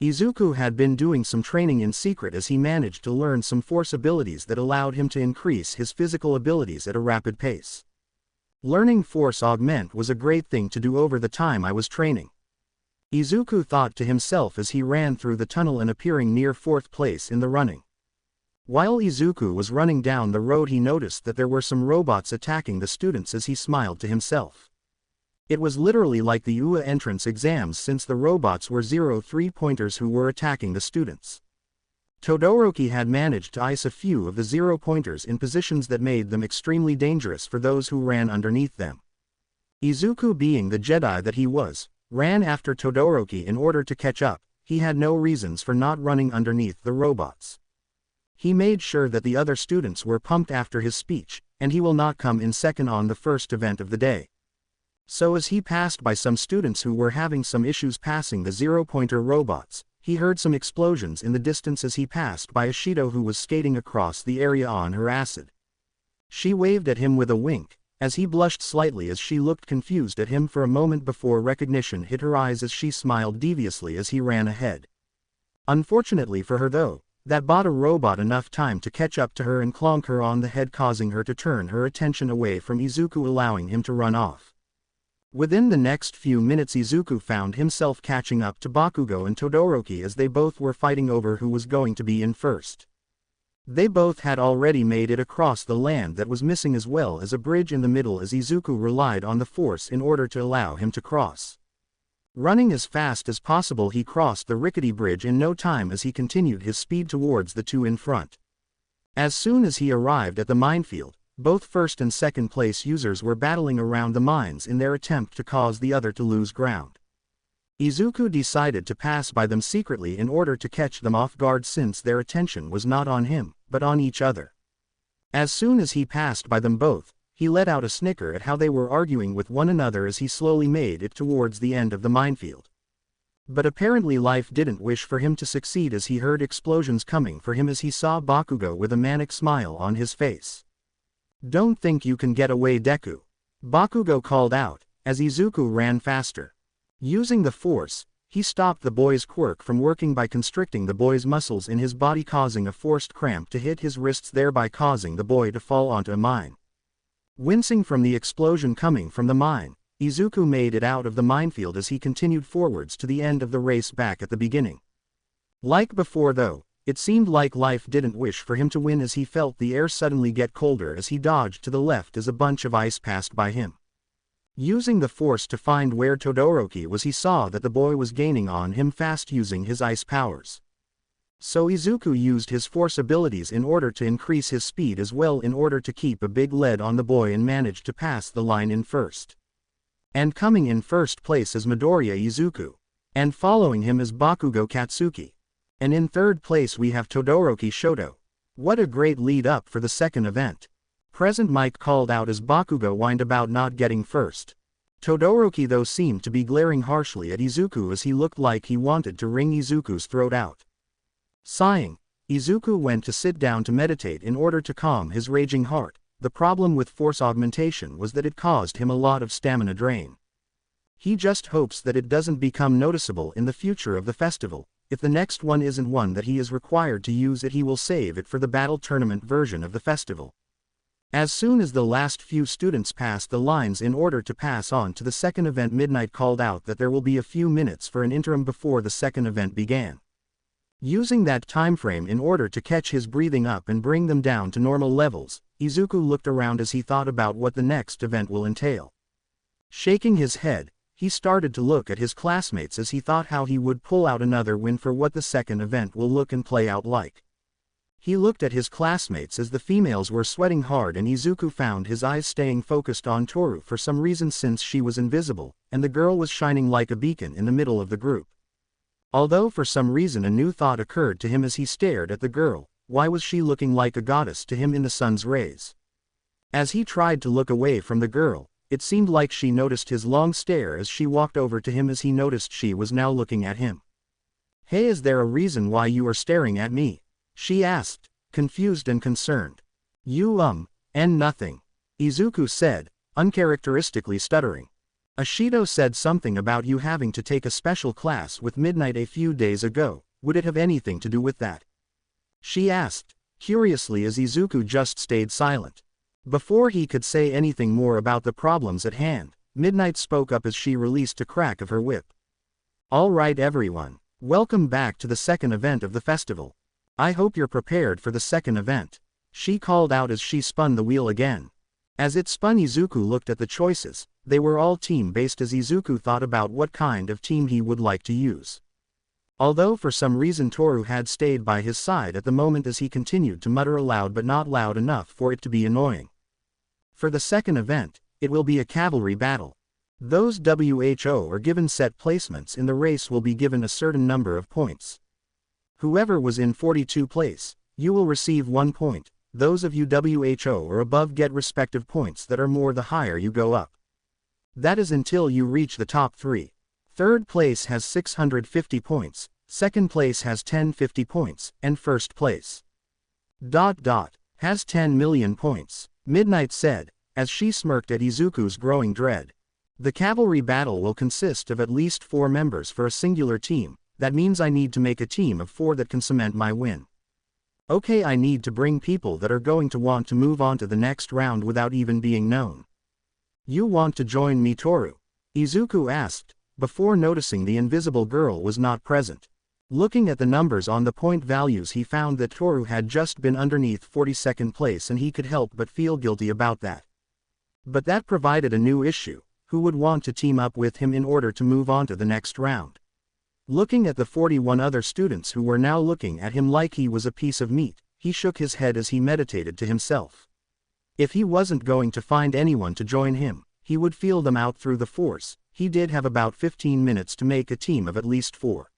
Izuku had been doing some training in secret as he managed to learn some force abilities that allowed him to increase his physical abilities at a rapid pace. Learning force augment was a great thing to do over the time I was training. Izuku thought to himself as he ran through the tunnel and appearing near 4th place in the running. While Izuku was running down the road, he noticed that there were some robots attacking the students as he smiled to himself. It was literally like the U.S.J entrance exams since the robots were 0 3-pointers who were attacking the students. Todoroki had managed to ice a few of the 0-pointers in positions that made them extremely dangerous for those who ran underneath them. Izuku, being the Jedi that he was, ran after Todoroki in order to catch up. He had no reasons for not running underneath the robots. He made sure that the other students were pumped after his speech, and he will not come in second on the first event of the day. So as he passed by some students who were having some issues passing the 0-pointer robots, he heard some explosions in the distance as he passed by Ashido, who was skating across the area on her acid. She waved at him with a wink, as he blushed slightly as she looked confused at him for a moment before recognition hit her eyes as she smiled deviously as he ran ahead. Unfortunately for her though, that bought a robot enough time to catch up to her and clonk her on the head, causing her to turn her attention away from Izuku, allowing him to run off. Within the next few minutes Izuku found himself catching up to Bakugo and Todoroki as they both were fighting over who was going to be in first. They both had already made it across the land that was missing as well as a bridge in the middle as Izuku relied on the force in order to allow him to cross. Running as fast as possible he crossed the rickety bridge in no time as he continued his speed towards the two in front. As soon as he arrived at the minefield, both first and second place users were battling around the mines in their attempt to cause the other to lose ground. Izuku decided to pass by them secretly in order to catch them off guard since their attention was not on him, but on each other. As soon as he passed by them both, he let out a snicker at how they were arguing with one another as he slowly made it towards the end of the minefield. But apparently life didn't wish for him to succeed as he heard explosions coming for him as he saw Bakugo with a manic smile on his face. "Don't think you can get away, Deku," Bakugo called out, as Izuku ran faster. Using the force, he stopped the boy's quirk from working by constricting the boy's muscles in his body, causing a forced cramp to hit his wrists, thereby causing the boy to fall onto a mine. Wincing from the explosion coming from the mine, Izuku made it out of the minefield as he continued forwards to the end of the race back at the beginning. Like before though, it seemed like life didn't wish for him to win as he felt the air suddenly get colder as he dodged to the left as a bunch of ice passed by him. Using the force to find where Todoroki was, he saw that the boy was gaining on him fast using his ice powers. So Izuku used his force abilities in order to increase his speed as well in order to keep a big lead on the boy and managed to pass the line in first. And coming in first place is Midoriya Izuku. And following him is Bakugo Katsuki. And in third place we have Todoroki Shoto. What a great lead up for the second event. Present Mike called out as Bakugo whined about not getting first. Todoroki though seemed to be glaring harshly at Izuku as he looked like he wanted to wring Izuku's throat out. Sighing, Izuku went to sit down to meditate in order to calm his raging heart. The problem with force augmentation was that it caused him a lot of stamina drain. He just hopes that it doesn't become noticeable in the future of the festival. If the next one isn't one that he is required to use it, he will save it for the battle tournament version of the festival. As soon as the last few students passed the lines in order to pass on to the second event, Midnight called out that there will be a few minutes for an interim before the second event began. Using that time frame in order to catch his breathing up and bring them down to normal levels, Izuku looked around as he thought about what the next event will entail. Shaking his head, he started to look at his classmates as he thought how he would pull out another win for what the second event will look and play out like. He looked at his classmates as the females were sweating hard and Izuku found his eyes staying focused on Toru for some reason since she was invisible, and the girl was shining like a beacon in the middle of the group. Although for some reason a new thought occurred to him as he stared at the girl, why was she looking like a goddess to him in the sun's rays? As he tried to look away from the girl, it seemed like she noticed his long stare as she walked over to him as he noticed she was now looking at him. "Hey, is there a reason why you are staring at me?" she asked, confused and concerned. And nothing," Izuku said, uncharacteristically stuttering. "Ashido said something about you having to take a special class with Midnight a few days ago. Would it have anything to do with that?" she asked, curiously as Izuku just stayed silent. Before he could say anything more about the problems at hand, Midnight spoke up as she released a crack of her whip. "All right everyone, welcome back to the second event of the festival. I hope you're prepared for the second event," she called out as she spun the wheel again. As it spun, Izuku looked at the choices. They were all team-based as Izuku thought about what kind of team he would like to use. Although for some reason Toru had stayed by his side at the moment as he continued to mutter aloud but not loud enough for it to be annoying. For the second event, it will be a cavalry battle. Those WHO are given set placements in the race will be given a certain number of points. Whoever was in 42 place, you will receive 1 point. Those of you WHO or above get respective points that are more the higher you go up. That is until you reach the top 3. Third place has 650 points, second place has 1050 points, and first place has 10 million points, Midnight said, as she smirked at Izuku's growing dread. The cavalry battle will consist of at least 4 members for a singular team. That means I need to make a team of 4 that can cement my win. Okay, I need to bring people that are going to want to move on to the next round without even being known. You want to join me, Toru? Izuku asked, before noticing the invisible girl was not present. Looking at the numbers on the point values, he found that Toru had just been underneath 42nd place, and he could help but feel guilty about that. But that provided a new issue: who would want to team up with him in order to move on to the next round? Looking at the 41 other students who were now looking at him like he was a piece of meat, he shook his head as he meditated to himself. If he wasn't going to find anyone to join him, he would feel them out through the force. He did have about 15 minutes to make a team of at least 4.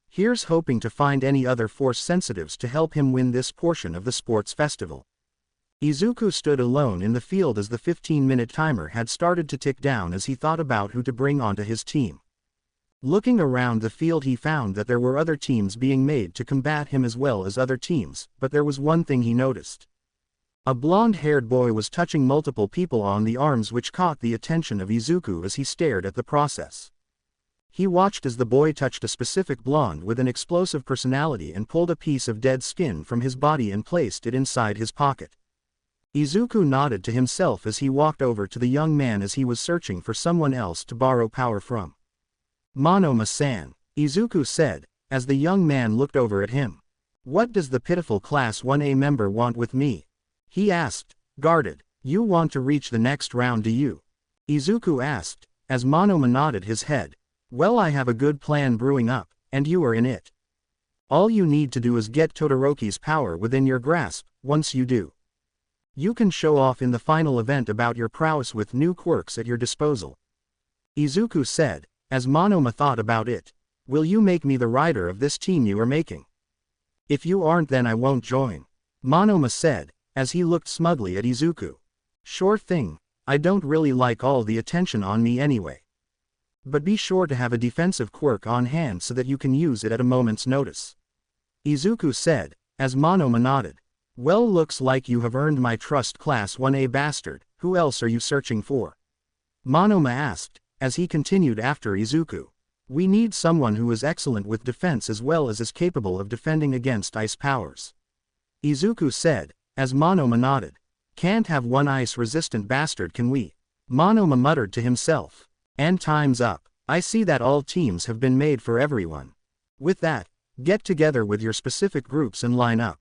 Here's hoping to find any other force sensitives to help him win this portion of the sports festival. Izuku stood alone in the field as the 15-minute timer had started to tick down as he thought about who to bring onto his team. Looking around the field, he found that there were other teams being made to combat him as well as other teams, but there was one thing he noticed. A blonde-haired boy was touching multiple people on the arms, which caught the attention of Izuku as he stared at the process. He watched as the boy touched a specific blonde with an explosive personality and pulled a piece of dead skin from his body and placed it inside his pocket. Izuku nodded to himself as he walked over to the young man as he was searching for someone else to borrow power from. Monoma-san, Izuku said, as the young man looked over at him. What does the pitiful Class 1A member want with me? He asked, guarded. You want to reach the next round, do you? Izuku asked, as Monoma nodded his head. Well, I have a good plan brewing up, and you are in it. All you need to do is get Todoroki's power within your grasp. Once you do, you can show off in the final event about your prowess with new quirks at your disposal. Izuku said, as Monoma thought about it. Will you make me the rider of this team you are making? If you aren't, then I won't join. Monoma said, as he looked smugly at Izuku. Sure thing, I don't really like all the attention on me anyway. But be sure to have a defensive quirk on hand so that you can use it at a moment's notice. Izuku said, as Monoma nodded. Well, looks like you have earned my trust, Class 1A bastard. Who else are you searching for? Monoma asked, as he continued after Izuku. We need someone who is excellent with defense as well as is capable of defending against ice powers. Izuku said, as Monoma nodded. Can't have one ice-resistant bastard, can we? Monoma muttered to himself. And time's up. I see that all teams have been made for everyone. With that, get together with your specific groups and line up.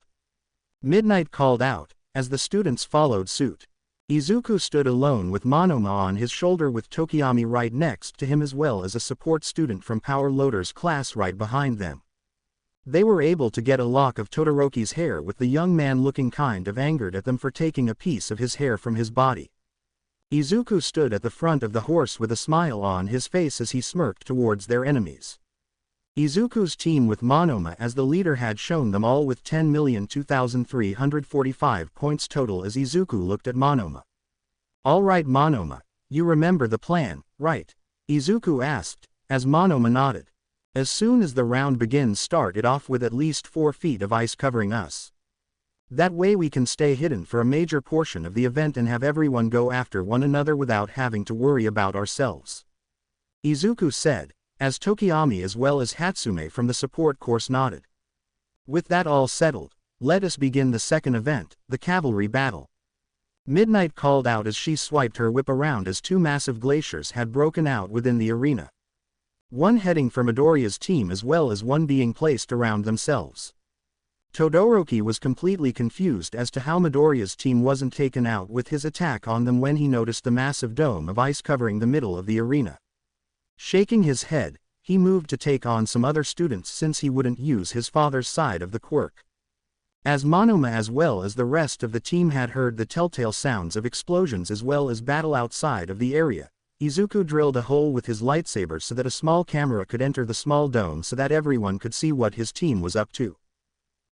Midnight called out, as the students followed suit. Izuku stood alone with Monoma on his shoulder, with Tokiyami right next to him as well as a support student from Power Loader's class right behind them. They were able to get a lock of Todoroki's hair, with the young man looking kind of angered at them for taking a piece of his hair from his body. Izuku stood at the front of the horse with a smile on his face as he smirked towards their enemies. Izuku's team with Monoma as the leader had shown them all with 10,002,345 points total as Izuku looked at Monoma. Alright Monoma, you remember the plan, right? Izuku asked, as Monoma nodded. As soon as the round begins, start it off with at least 4 feet of ice covering us. That way we can stay hidden for a major portion of the event and have everyone go after one another without having to worry about ourselves. Izuku said, as Tokiyami as well as Hatsume from the support course nodded. With that all settled, let us begin the second event, the cavalry battle. Midnight called out as she swiped her whip around as 2 massive glaciers had broken out within the arena. One heading for Midoriya's team as well as one being placed around themselves. Todoroki was completely confused as to how Midoriya's team wasn't taken out with his attack on them when he noticed the massive dome of ice covering the middle of the arena. Shaking his head, he moved to take on some other students since he wouldn't use his father's side of the quirk. As Monoma as well as the rest of the team had heard the telltale sounds of explosions as well as battle outside of the area, Izuku drilled a hole with his lightsaber so that a small camera could enter the small dome so that everyone could see what his team was up to.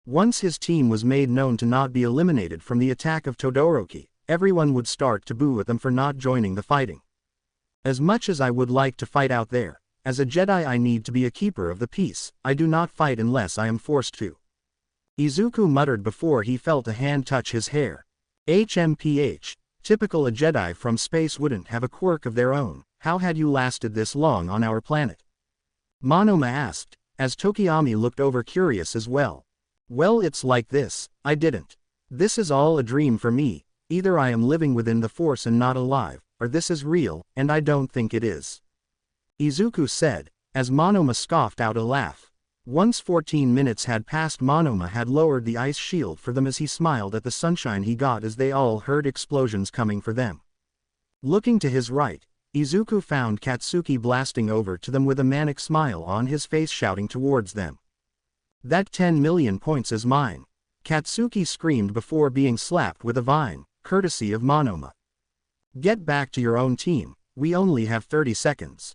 Once his team was made known to not be eliminated from the attack of Todoroki, everyone would start to boo at them for not joining the fighting. As much as I would like to fight out there, as a Jedi I need to be a keeper of the peace. I do not fight unless I am forced to. Izuku muttered before he felt a hand touch his hair. HMPH. Typical, a Jedi from space wouldn't have a quirk of their own. How had you lasted this long on our planet? Monoma asked, as Tokiyami looked over curious as well. Well, it's like this, I didn't. This is all a dream for me. Either I am living within the Force and not alive, or this is real, and I don't think it is. Izuku said, as Monoma scoffed out a laugh. Once 14 minutes had passed, Monoma had lowered the ice shield for them as he smiled at the sunshine he got as they all heard explosions coming for them. Looking to his right, Izuku found Katsuki blasting over to them with a manic smile on his face, shouting towards them. That 10 million points is mine. Katsuki screamed before being slapped with a vine, courtesy of Monoma. Get back to your own team, we only have 30 seconds.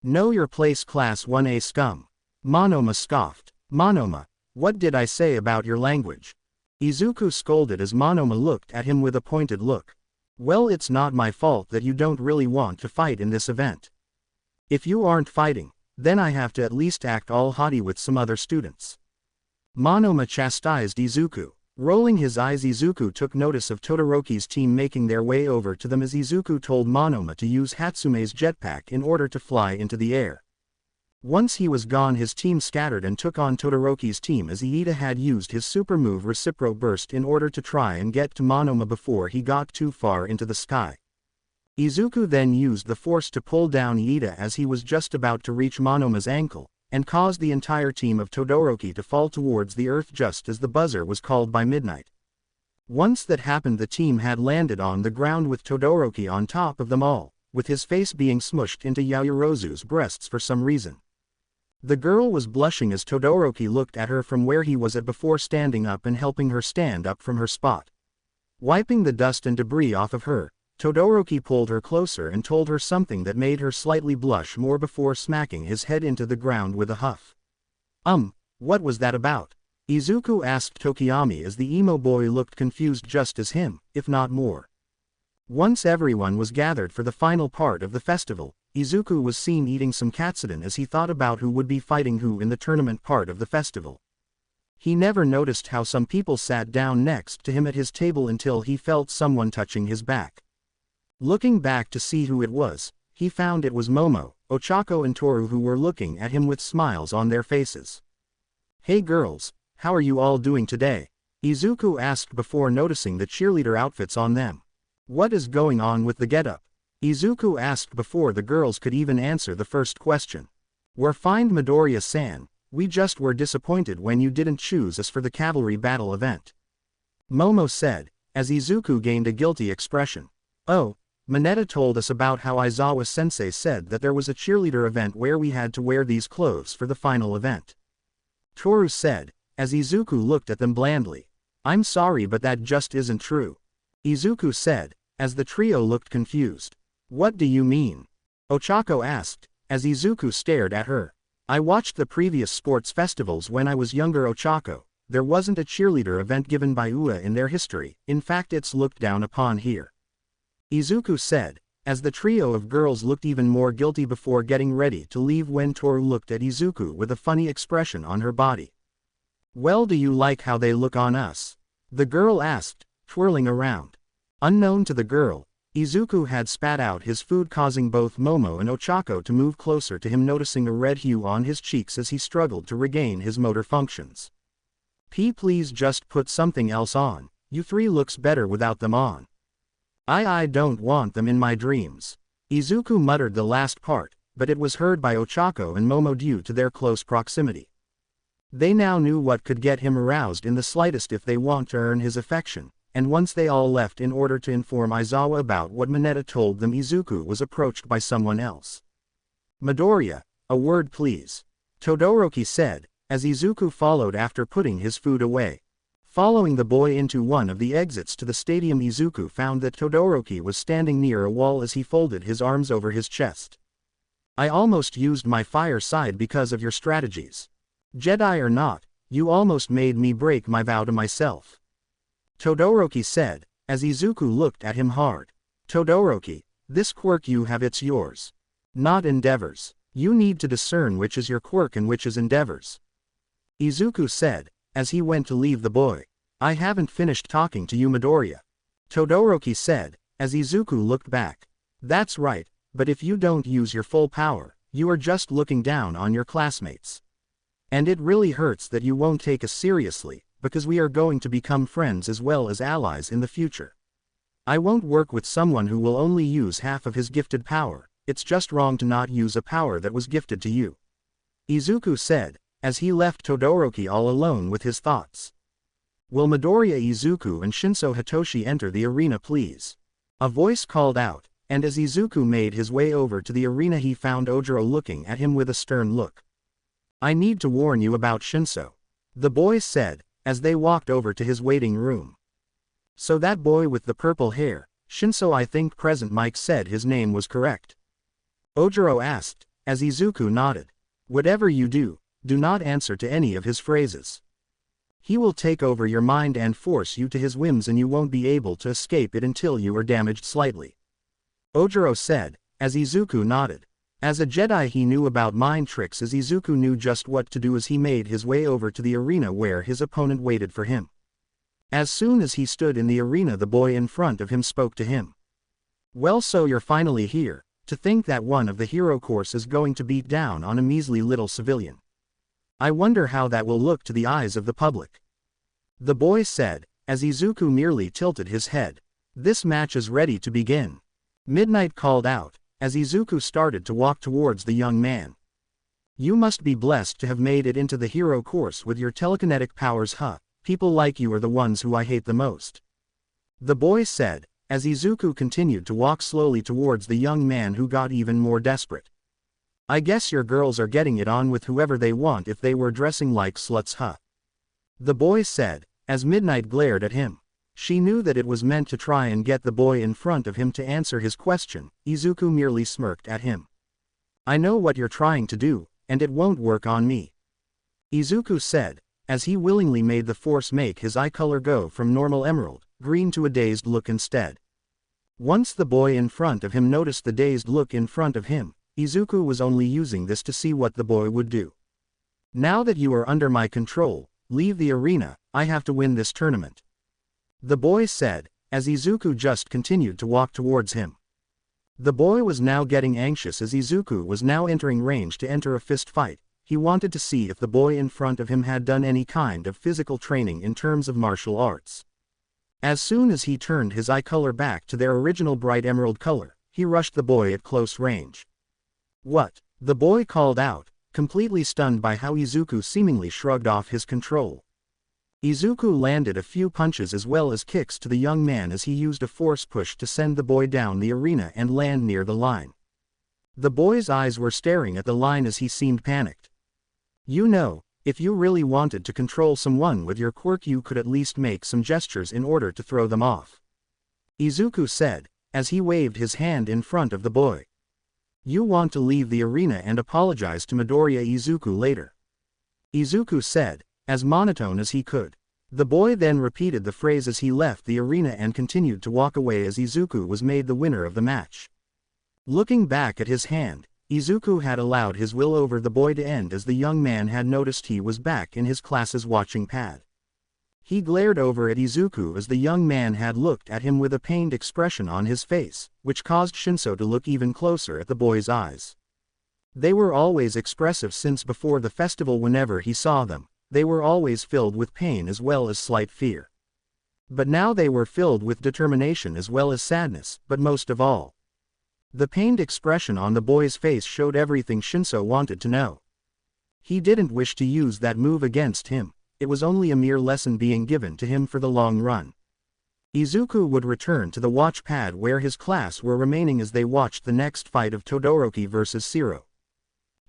Know your place, Class 1A scum. Monoma scoffed. Monoma, what did I say about your language? Izuku scolded as Monoma looked at him with a pointed look. Well, it's not my fault that you don't really want to fight in this event. If you aren't fighting, then I have to at least act all haughty with some other students. Monoma chastised Izuku. Rolling his eyes, Izuku took notice of Todoroki's team making their way over to them as Izuku told Monoma to use Hatsume's jetpack in order to fly into the air. Once he was gone, his team scattered and took on Todoroki's team as Iida had used his super move Recipro Burst in order to try and get to Monoma before he got too far into the sky. Izuku then used the force to pull down Iida as he was just about to reach Monoma's ankle, and caused the entire team of Todoroki to fall towards the earth just as the buzzer was called by midnight. Once that happened, the team had landed on the ground with Todoroki on top of them all, with his face being smushed into Yaoyorozu's breasts for some reason. The girl was blushing as Todoroki looked at her from where he was at before standing up and helping her stand up from her spot. Wiping the dust and debris off of her, Todoroki pulled her closer and told her something that made her slightly blush more before smacking his head into the ground with a huff. What was that about? Izuku asked Tokiyami as the emo boy looked confused just as him, if not more. Once everyone was gathered for the final part of the festival, Izuku was seen eating some katsudon as he thought about who would be fighting who in the tournament part of the festival. He never noticed how some people sat down next to him at his table until he felt someone touching his back. Looking back to see who it was, he found it was Momo, Ochako and Toru, who were looking at him with smiles on their faces. Hey girls, how are you all doing today? Izuku asked before noticing the cheerleader outfits on them. What is going on with the getup? Izuku asked before the girls could even answer the first question. We're fine, Midoriya-san, we just were disappointed when you didn't choose us for the cavalry battle event. Momo said, as Izuku gained a guilty expression. Oh, Mineta told us about how Aizawa-sensei said that there was a cheerleader event where we had to wear these clothes for the final event. Toru said, as Izuku looked at them blandly. I'm sorry, but that just isn't true. Izuku said, as the trio looked confused. What do you mean? Ochako asked, as Izuku stared at her. I watched the previous sports festivals when I was younger, Ochako. There wasn't a cheerleader event given by UA in their history, in fact it's looked down upon here. Izuku said, as the trio of girls looked even more guilty before getting ready to leave when Toru looked at Izuku with a funny expression on her body. Well, do you like how they look on us? The girl asked, twirling around. Unknown to the girl, Izuku had spat out his food, causing both Momo and Ochako to move closer to him, noticing a red hue on his cheeks as he struggled to regain his motor functions. Please just put something else on, you three looks better without them on. I don't want them in my dreams. Izuku muttered the last part, but it was heard by Ochako and Momo due to their close proximity. They now knew what could get him aroused in the slightest if they want to earn his affection. And once they all left in order to inform Aizawa about what Mineta told them, Izuku was approached by someone else. Midoriya, a word please. Todoroki said, as Izuku followed after putting his food away. Following the boy into one of the exits to the stadium, Izuku found that Todoroki was standing near a wall as he folded his arms over his chest. I almost used my fire side because of your strategies. Jedi or not, you almost made me break my vow to myself. Todoroki said, as Izuku looked at him hard. Todoroki, this quirk you have, it's yours. Not Endeavor's. You need to discern which is your quirk and which is Endeavor's. Izuku said, as he went to leave the boy. I haven't finished talking to you, Midoriya. Todoroki said, as Izuku looked back. That's right, but if you don't use your full power, you are just looking down on your classmates. And it really hurts that you won't take us seriously, because we are going to become friends as well as allies in the future. I won't work with someone who will only use half of his gifted power. It's just wrong to not use a power that was gifted to you," Izuku said, as he left Todoroki all alone with his thoughts. "Will Midoriya Izuku and Shinso Hitoshi enter the arena please?" A voice called out, and as Izuku made his way over to the arena he found Ojiro looking at him with a stern look. "I need to warn you about Shinso," the boy said, as they walked over to his waiting room. "So that boy with the purple hair, Shinso, I think Present Mike said his name was correct?" Ojiro asked, as Izuku nodded. "Whatever you do, do not answer to any of his phrases. He will take over your mind and force you to his whims and you won't be able to escape it until you are damaged slightly," Ojiro said, as Izuku nodded. As a Jedi he knew about mind tricks as Izuku knew just what to do as he made his way over to the arena where his opponent waited for him. As soon as he stood in the arena the boy in front of him spoke to him. "Well, so you're finally here. To think that one of the hero course is going to beat down on a measly little civilian. I wonder how that will look to the eyes of the public," the boy said, as Izuku merely tilted his head. "This match is ready to begin," Midnight called out, as Izuku started to walk towards the young man. "You must be blessed to have made it into the hero course with your telekinetic powers, huh? People like you are the ones who I hate the most," the boy said, as Izuku continued to walk slowly towards the young man who got even more desperate. "I guess your girls are getting it on with whoever they want if they were dressing like sluts, huh?" the boy said, as Midnight glared at him. She knew that it was meant to try and get the boy in front of him to answer his question. Izuku merely smirked at him. "I know what you're trying to do, and it won't work on me," Izuku said, as he willingly made the force make his eye color go from normal emerald green to a dazed look instead. Once the boy in front of him noticed the dazed look in front of him, Izuku was only using this to see what the boy would do. "Now that you are under my control, leave the arena. I have to win this tournament," the boy said, as Izuku just continued to walk towards him. The boy was now getting anxious as Izuku was now entering range to enter a fist fight. He wanted to see if the boy in front of him had done any kind of physical training in terms of martial arts. As soon as he turned his eye color back to their original bright emerald color, he rushed the boy at close range. "What?" the boy called out, completely stunned by how Izuku seemingly shrugged off his control. Izuku landed a few punches as well as kicks to the young man as he used a force push to send the boy down the arena and land near the line. The boy's eyes were staring at the line as he seemed panicked. "You know, if you really wanted to control someone with your quirk you could at least make some gestures in order to throw them off," Izuku said, as he waved his hand in front of the boy. "You want to leave the arena and apologize to Midoriya Izuku later," Izuku said, as monotone as he could. The boy then repeated the phrase as he left the arena and continued to walk away as Izuku was made the winner of the match. Looking back at his hand, Izuku had allowed his will over the boy to end as the young man had noticed he was back in his class's watching pad. He glared over at Izuku as the young man had looked at him with a pained expression on his face, which caused Shinso to look even closer at the boy's eyes. They were always expressive since before the festival. Whenever he saw them, they were always filled with pain as well as slight fear. But now they were filled with determination as well as sadness, but most of all, the pained expression on the boy's face showed everything Shinso wanted to know. He didn't wish to use that move against him. It was only a mere lesson being given to him for the long run. Izuku would return to the watch pad where his class were remaining as they watched the next fight of Todoroki versus Zero.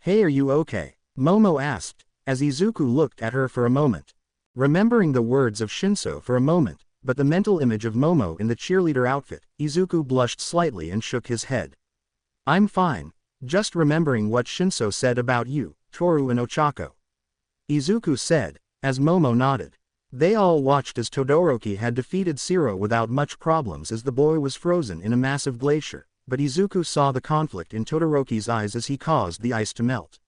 "Hey, are you okay?" Momo asked, as Izuku looked at her for a moment. Remembering the words of Shinso for a moment, but the mental image of Momo in the cheerleader outfit, Izuku blushed slightly and shook his head. "I'm fine, just remembering what Shinso said about you, Toru and Ochako," Izuku said, as Momo nodded. They all watched as Todoroki had defeated Zero without much problems as the boy was frozen in a massive glacier, but Izuku saw the conflict in Todoroki's eyes as he caused the ice to melt.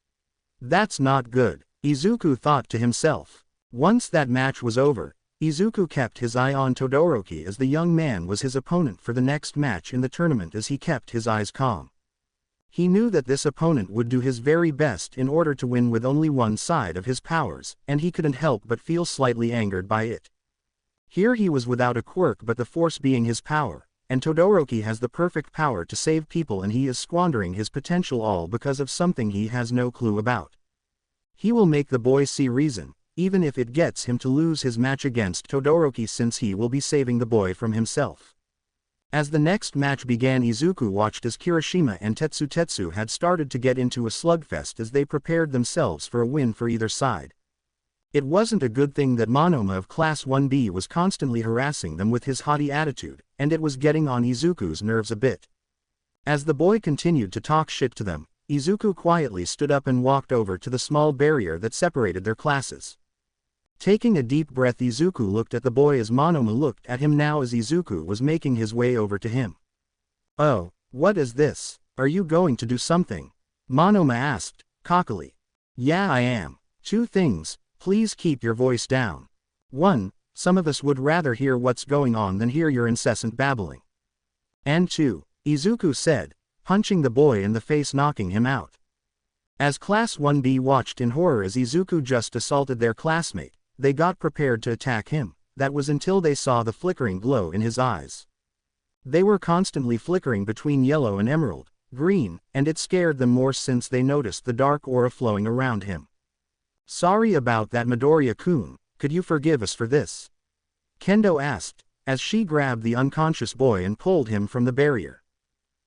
"That's not good," Izuku thought to himself. Once that match was over, Izuku kept his eye on Todoroki as the young man was his opponent for the next match in the tournament as he kept his eyes calm. He knew that this opponent would do his very best in order to win with only one side of his powers, and he couldn't help but feel slightly angered by it. Here he was without a quirk but the force being his power, and Todoroki has the perfect power to save people and he is squandering his potential all because of something he has no clue about. He will make the boy see reason, even if it gets him to lose his match against Todoroki since he will be saving the boy from himself. As the next match began, Izuku watched as Kirishima and Tetsu had started to get into a slugfest as they prepared themselves for a win for either side. It wasn't a good thing that Monoma of Class 1B was constantly harassing them with his haughty attitude, and it was getting on Izuku's nerves a bit. As the boy continued to talk shit to them, Izuku quietly stood up and walked over to the small barrier that separated their classes. Taking a deep breath, Izuku looked at the boy as Monoma looked at him now as Izuku was making his way over to him. "Oh, what is this? Are you going to do something?" Monoma asked, cockily. "Yeah, I am. 2 things, please keep your voice down. 1, some of us would rather hear what's going on than hear your incessant babbling. And 2, Izuku said, punching the boy in the face, knocking him out. As Class 1B watched in horror as Izuku just assaulted their classmate, they got prepared to attack him. That was until they saw the flickering glow in his eyes. They were constantly flickering between yellow and emerald, green, and it scared them more since they noticed the dark aura flowing around him. "Sorry about that, Midoriya-kun, could you forgive us for this?" Kendo asked, as she grabbed the unconscious boy and pulled him from the barrier.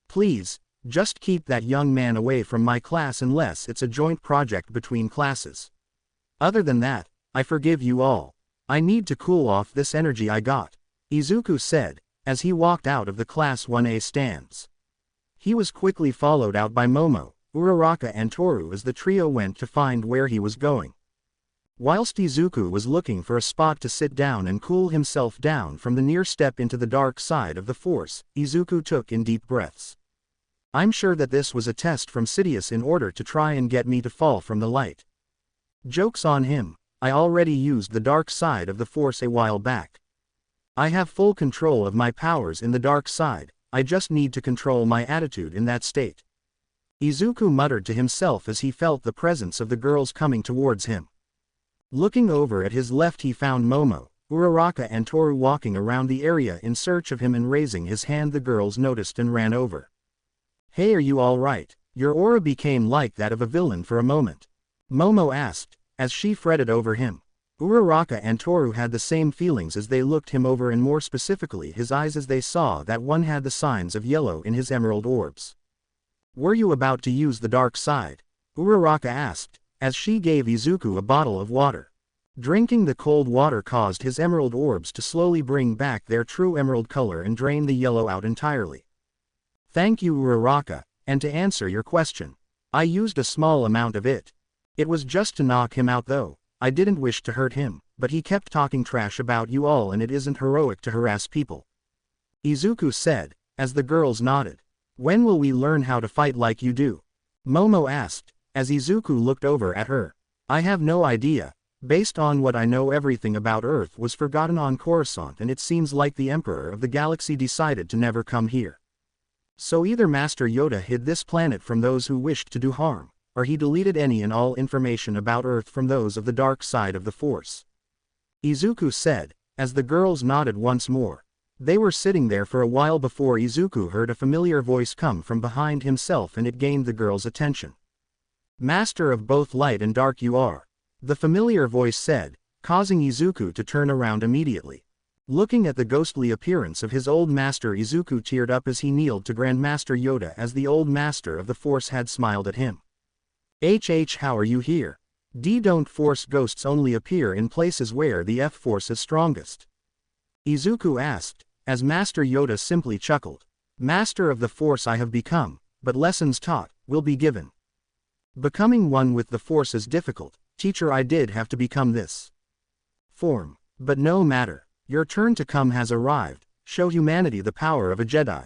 "Please, just keep that young man away from my class unless it's a joint project between classes. Other than that, I forgive you all. I need to cool off this energy I got," Izuku said, as he walked out of the Class 1A stands. He was quickly followed out by Momo, Uraraka and Toru as the trio went to find where he was going. Whilst Izuku was looking for a spot to sit down and cool himself down from the near step into the dark side of the Force, Izuku took in deep breaths. "I'm sure that this was a test from Sidious in order to try and get me to fall from the light. Joke's on him. I already used the dark side of the Force a while back. I have full control of my powers in the dark side, I just need to control my attitude in that state." Izuku muttered to himself as he felt the presence of the girls coming towards him. Looking over at his left, he found Momo, Uraraka and Toru walking around the area in search of him, and raising his hand the girls noticed and ran over. "Hey, are you alright? Your aura became like that of a villain for a moment," Momo asked, as she fretted over him. Uraraka and Toru had the same feelings as they looked him over, and more specifically his eyes, as they saw that one had the signs of yellow in his emerald orbs. "Were you about to use the dark side?" Uraraka asked, as she gave Izuku a bottle of water. Drinking the cold water caused his emerald orbs to slowly bring back their true emerald color and drain the yellow out entirely. "Thank you, Uraraka, and to answer your question, I used a small amount of it. It was just to knock him out though. I didn't wish to hurt him, but he kept talking trash about you all and it isn't heroic to harass people," Izuku said, as the girls nodded. "When will we learn how to fight like you do?" Momo asked, as Izuku looked over at her. "I have no idea. Based on what I know, everything about Earth was forgotten on Coruscant, and it seems like the Emperor of the Galaxy decided to never come here. So either Master Yoda hid this planet from those who wished to do harm, or he deleted any and all information about Earth from those of the dark side of the Force," Izuku said, as the girls nodded once more. They were sitting there for a while before Izuku heard a familiar voice come from behind himself, and it gained the girls' attention. "Master of both light and dark you are," the familiar voice said, causing Izuku to turn around immediately. Looking at the ghostly appearance of his old master, Izuku teared up as he kneeled to Grandmaster Yoda, as the old master of the Force had smiled at him. How are you here? Don't Force ghosts only appear in places where the F-Force is strongest?" Izuku asked, as Master Yoda simply chuckled. "Master of the Force I have become, but lessons taught will be given. Becoming one with the Force is difficult, teacher. I did have to become this form, but no matter, your turn to come has arrived. Show humanity the power of a Jedi.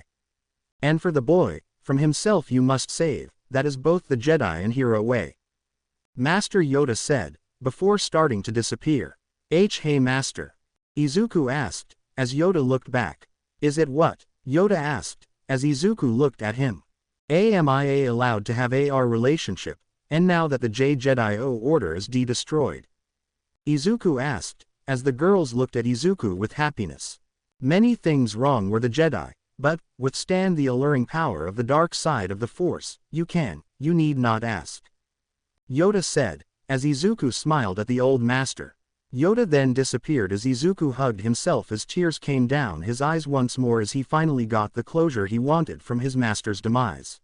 And for the boy, from himself you must save. That is both the Jedi and hero way," Master Yoda said, before starting to disappear. Hey Master," Izuku asked, as Yoda looked back. Is it what? Yoda asked, as Izuku looked at him. Am I allowed to have our relationship, and now that the Jedi Order is destroyed? Izuku asked, as the girls looked at Izuku with happiness. Many things wrong were the Jedi, but, withstand the alluring power of the dark side of the Force, you need not ask. Yoda said, as Izuku smiled at the old master. Yoda then disappeared as Izuku hugged himself as tears came down his eyes once more as he finally got the closure he wanted from his master's demise.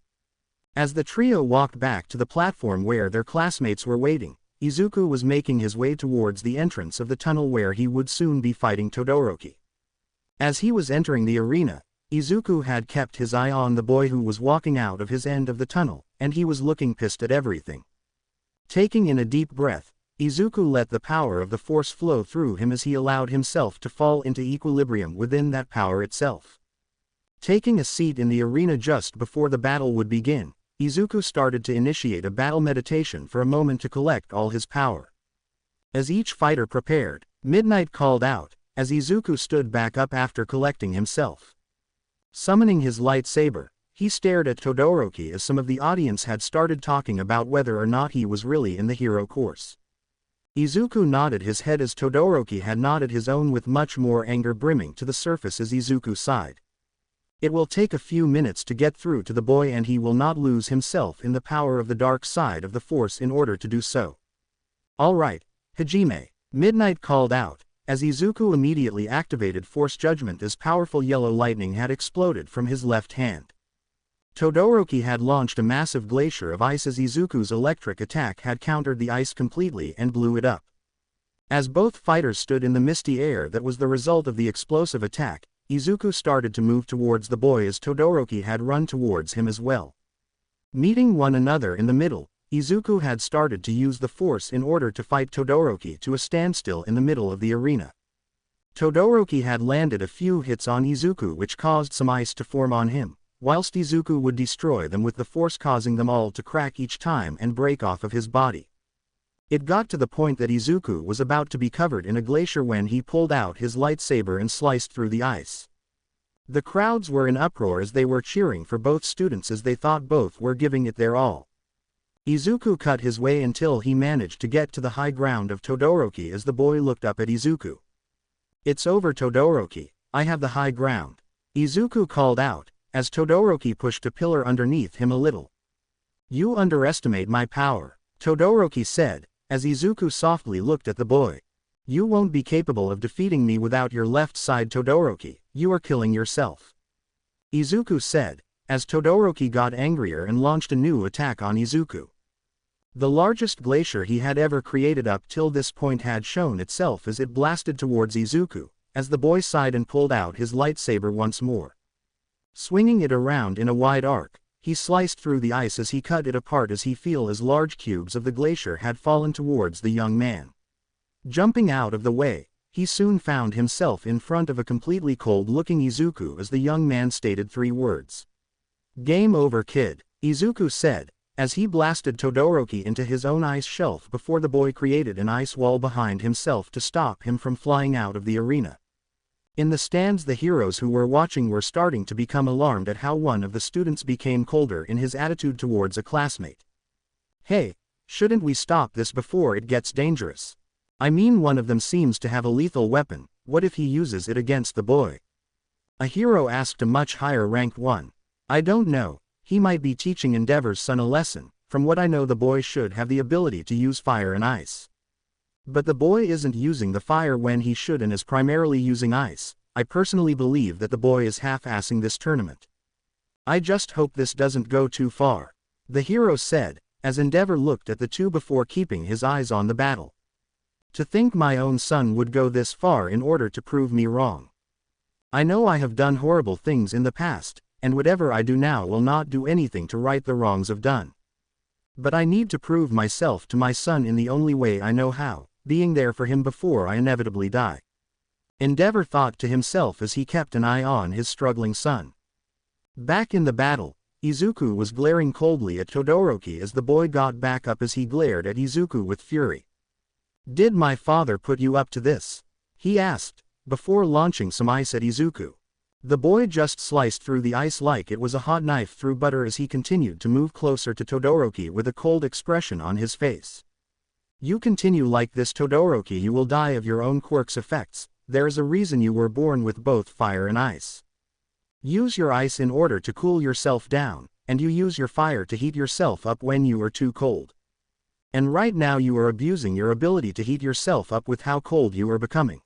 As the trio walked back to the platform where their classmates were waiting, Izuku was making his way towards the entrance of the tunnel where he would soon be fighting Todoroki. As he was entering the arena, Izuku had kept his eye on the boy who was walking out of his end of the tunnel, and he was looking pissed at everything. Taking in a deep breath, Izuku let the power of the Force flow through him as he allowed himself to fall into equilibrium within that power itself. Taking a seat in the arena just before the battle would begin, Izuku started to initiate a battle meditation for a moment to collect all his power. As each fighter prepared, Midnight called out, as Izuku stood back up after collecting himself. Summoning his lightsaber, he stared at Todoroki as some of the audience had started talking about whether or not he was really in the hero course. Izuku nodded his head as Todoroki had nodded his own with much more anger brimming to the surface as Izuku sighed. It will take a few minutes to get through to the boy and he will not lose himself in the power of the dark side of the Force in order to do so. Alright, Hajime, Midnight called out, as Izuku immediately activated Force Judgment as powerful yellow lightning had exploded from his left hand. Todoroki had launched a massive glacier of ice as Izuku's electric attack had countered the ice completely and blew it up. As both fighters stood in the misty air that was the result of the explosive attack, Izuku started to move towards the boy as Todoroki had run towards him as well. Meeting one another in the middle, Izuku had started to use the Force in order to fight Todoroki to a standstill in the middle of the arena. Todoroki had landed a few hits on Izuku which caused some ice to form on him, whilst Izuku would destroy them with the Force causing them all to crack each time and break off of his body. It got to the point that Izuku was about to be covered in a glacier when he pulled out his lightsaber and sliced through the ice. The crowds were in uproar as they were cheering for both students as they thought both were giving it their all. Izuku cut his way until he managed to get to the high ground of Todoroki as the boy looked up at Izuku. It's over Todoroki, I have the high ground. Izuku called out, as Todoroki pushed a pillar underneath him a little. You underestimate my power, Todoroki said, as Izuku softly looked at the boy. You won't be capable of defeating me without your left side Todoroki, you are killing yourself. Izuku said, as Todoroki got angrier and launched a new attack on Izuku. The largest glacier he had ever created up till this point had shown itself as it blasted towards Izuku, as the boy sighed and pulled out his lightsaber once more. Swinging it around in a wide arc, he sliced through the ice as he cut it apart as he felt as large cubes of the glacier had fallen towards the young man. Jumping out of the way, he soon found himself in front of a completely cold-looking Izuku as the young man stated 3 words. Game over, kid, Izuku said, as he blasted Todoroki into his own ice shelf before the boy created an ice wall behind himself to stop him from flying out of the arena. In the stands the heroes who were watching were starting to become alarmed at how one of the students became colder in his attitude towards a classmate. Hey, shouldn't we stop this before it gets dangerous? I mean, one of them seems to have a lethal weapon, what if he uses it against the boy? A hero asked a much higher ranked one. I don't know, he might be teaching Endeavor's son a lesson. From what I know the boy should have the ability to use fire and ice. But the boy isn't using the fire when he should and is primarily using ice. I personally believe that the boy is half-assing this tournament. I just hope this doesn't go too far, the hero said, as Endeavor looked at the two before keeping his eyes on the battle. To think my own son would go this far in order to prove me wrong. I know I have done horrible things in the past, and whatever I do now will not do anything to right the wrongs I've done. But I need to prove myself to my son in the only way I know how, being there for him before I inevitably die. Endeavor thought to himself as he kept an eye on his struggling son. Back in the battle, Izuku was glaring coldly at Todoroki as the boy got back up as he glared at Izuku with fury. Did my father put you up to this? He asked, before launching some ice at Izuku. The boy just sliced through the ice like it was a hot knife through butter as he continued to move closer to Todoroki with a cold expression on his face. You continue like this, Todoroki, you will die of your own quirk's effects. There is a reason you were born with both fire and ice. Use your ice in order to cool yourself down, and you use your fire to heat yourself up when you are too cold. And right now you are abusing your ability to heat yourself up with how cold you are becoming.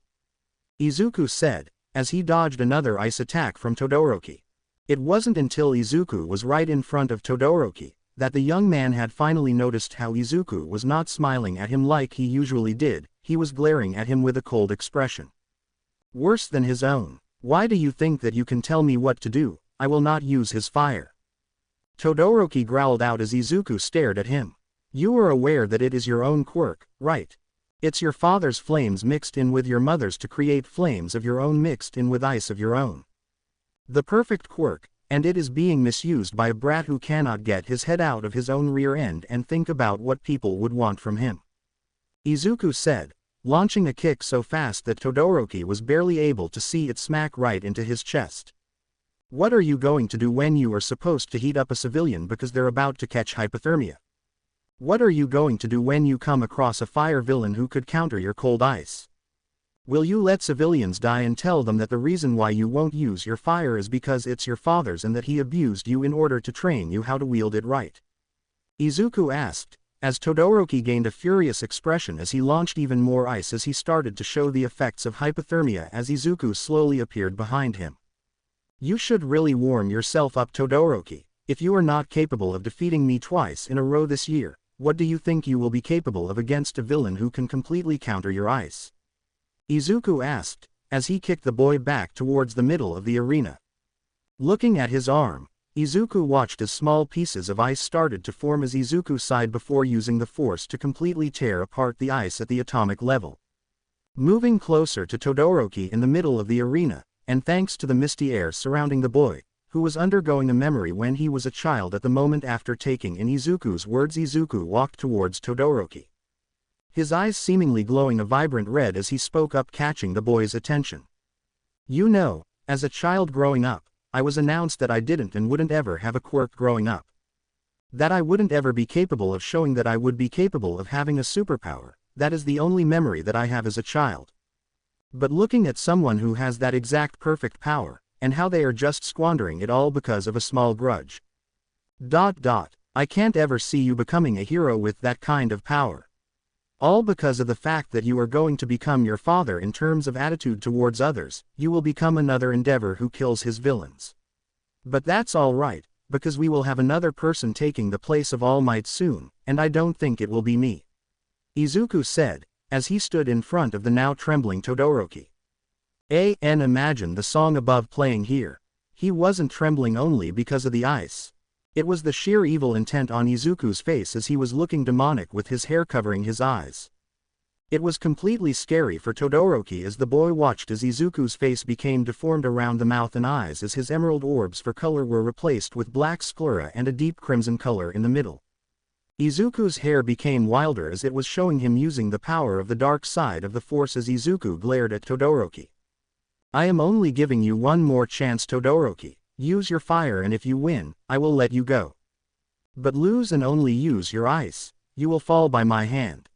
Izuku said, as he dodged another ice attack from Todoroki. It wasn't until Izuku was right in front of Todoroki that the young man had finally noticed how Izuku was not smiling at him like he usually did. He was glaring at him with a cold expression. Worse than his own. Why do you think that you can tell me what to do? I will not use his fire. Todoroki growled out as Izuku stared at him. You are aware that it is your own quirk, right? It's your father's flames mixed in with your mother's to create flames of your own mixed in with ice of your own. The perfect quirk, and it is being misused by a brat who cannot get his head out of his own rear end and think about what people would want from him. Izuku said, launching a kick so fast that Todoroki was barely able to see it smack right into his chest. What are you going to do when you are supposed to heat up a civilian because they're about to catch hypothermia? What are you going to do when you come across a fire villain who could counter your cold ice? Will you let civilians die and tell them that the reason why you won't use your fire is because it's your father's and that he abused you in order to train you how to wield it right? Izuku asked, as Todoroki gained a furious expression as he launched even more ice as he started to show the effects of hypothermia as Izuku slowly appeared behind him. You should really warm yourself up, Todoroki. If you are not capable of defeating me twice in a row this year, what do you think you will be capable of against a villain who can completely counter your ice? Izuku asked, as he kicked the boy back towards the middle of the arena. Looking at his arm, Izuku watched as small pieces of ice started to form as Izuku sighed before using the force to completely tear apart the ice at the atomic level. Moving closer to Todoroki in the middle of the arena, and thanks to the misty air surrounding the boy, who was undergoing a memory when he was a child at the moment after taking in Izuku's words, Izuku walked towards Todoroki. His eyes seemingly glowing a vibrant red as he spoke up, catching the boy's attention. You know, as a child growing up, I was announced that I didn't and wouldn't ever have a quirk growing up. That I wouldn't ever be capable of showing that I would be capable of having a superpower. That is the only memory that I have as a child. But looking at someone who has that exact perfect power, and how they are just squandering it all because of a small grudge. I can't ever see you becoming a hero with that kind of power. All because of the fact that you are going to become your father in terms of attitude towards others. You will become another Endeavor who kills his villains. But that's all right, because we will have another person taking the place of All Might soon, and I don't think it will be me. Izuku said, as he stood in front of the now trembling Todoroki. Imagine the song above playing here. He wasn't trembling only because of the ice. It was the sheer evil intent on Izuku's face as he was looking demonic with his hair covering his eyes. It was completely scary for Todoroki as the boy watched as Izuku's face became deformed around the mouth and eyes as his emerald orbs for color were replaced with black sclera and a deep crimson color in the middle. Izuku's hair became wilder as it was showing him using the power of the dark side of the force as Izuku glared at Todoroki. I am only giving you one more chance, Todoroki. Use your fire and if you win, I will let you go. But lose and only use your ice, you will fall by my hand.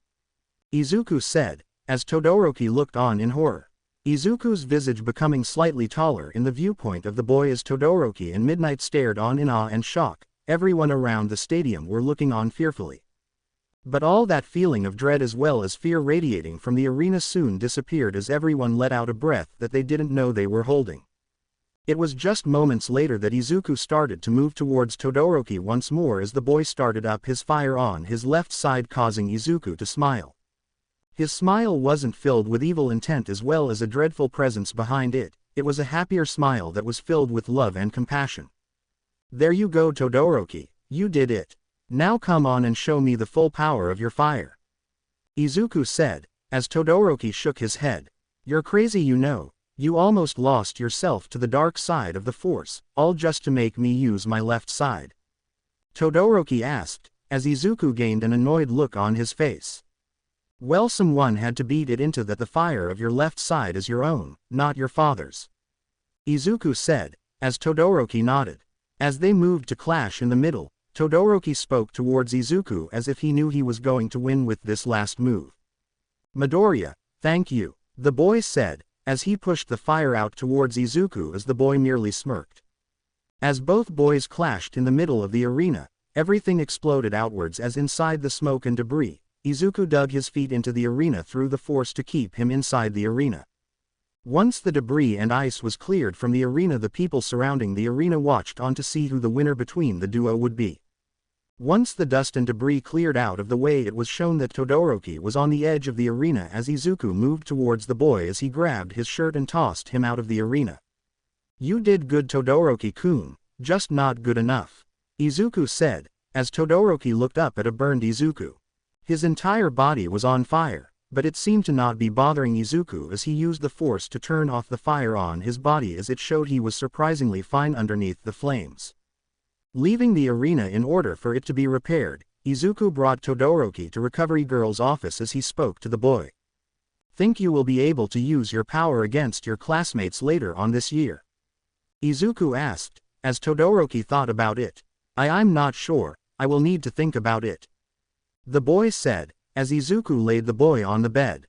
Izuku said, as Todoroki looked on in horror. Izuku's visage becoming slightly taller in the viewpoint of the boy as Todoroki and Midnight stared on in awe and shock. Everyone around the stadium were looking on fearfully. But all that feeling of dread as well as fear radiating from the arena soon disappeared as everyone let out a breath that they didn't know they were holding. It was just moments later that Izuku started to move towards Todoroki once more as the boy started up his fire on his left side, causing Izuku to smile. His smile wasn't filled with evil intent as well as a dreadful presence behind it. It was a happier smile that was filled with love and compassion. There you go, Todoroki, you did it. Now come on and show me the full power of your fire. Izuku said, as Todoroki shook his head. You're crazy, you know. You almost lost yourself to the dark side of the force, all just to make me use my left side. Todoroki asked, as Izuku gained an annoyed look on his face. Well, someone had to beat it into that the fire of your left side is your own, not your father's. Izuku said, as Todoroki nodded. As they moved to clash in the middle, Todoroki spoke towards Izuku as if he knew he was going to win with this last move. Midoriya, thank you, the boy said, as he pushed the fire out towards Izuku as the boy merely smirked. As both boys clashed in the middle of the arena, everything exploded outwards as inside the smoke and debris, Izuku dug his feet into the arena through the force to keep him inside the arena. Once the debris and ice was cleared from the arena, the people surrounding the arena watched on to see who the winner between the duo would be. Once the dust and debris cleared out of the way, it was shown that Todoroki was on the edge of the arena as Izuku moved towards the boy as he grabbed his shirt and tossed him out of the arena. You did good, Todoroki-kun, just not good enough, Izuku said, as Todoroki looked up at a burned Izuku. His entire body was on fire, but it seemed to not be bothering Izuku as he used the force to turn off the fire on his body, as it showed he was surprisingly fine underneath the flames. Leaving the arena in order for it to be repaired, Izuku brought Todoroki to Recovery Girl's office as he spoke to the boy. Think you will be able to use your power against your classmates later on this year? Izuku asked, as Todoroki thought about it. I'm not sure, I will need to think about it, the boy said, as Izuku laid the boy on the bed.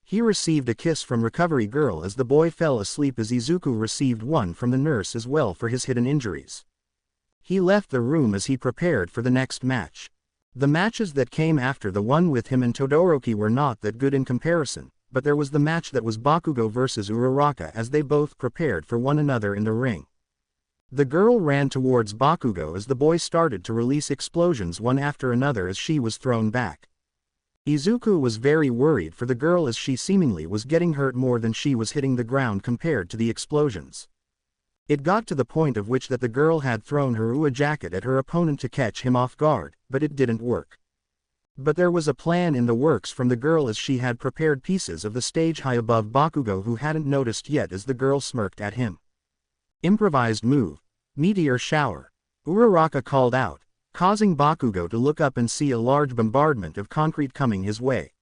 He received a kiss from Recovery Girl as the boy fell asleep, as Izuku received one from the nurse as well for his hidden injuries. He left the room as he prepared for the next match. The matches that came after the one with him and Todoroki were not that good in comparison, but there was the match that was Bakugo versus Uraraka as they both prepared for one another in the ring. The girl ran towards Bakugo as the boy started to release explosions one after another as she was thrown back. Izuku was very worried for the girl as she seemingly was getting hurt more than she was hitting the ground compared to the explosions. It got to the point of which that the girl had thrown her U.S.J jacket at her opponent to catch him off guard, but it didn't work. But there was a plan in the works from the girl as she had prepared pieces of the stage high above Bakugo, who hadn't noticed yet as the girl smirked at him. Improvised move, Meteor Shower, Uraraka called out, causing Bakugo to look up and see a large bombardment of concrete coming his way.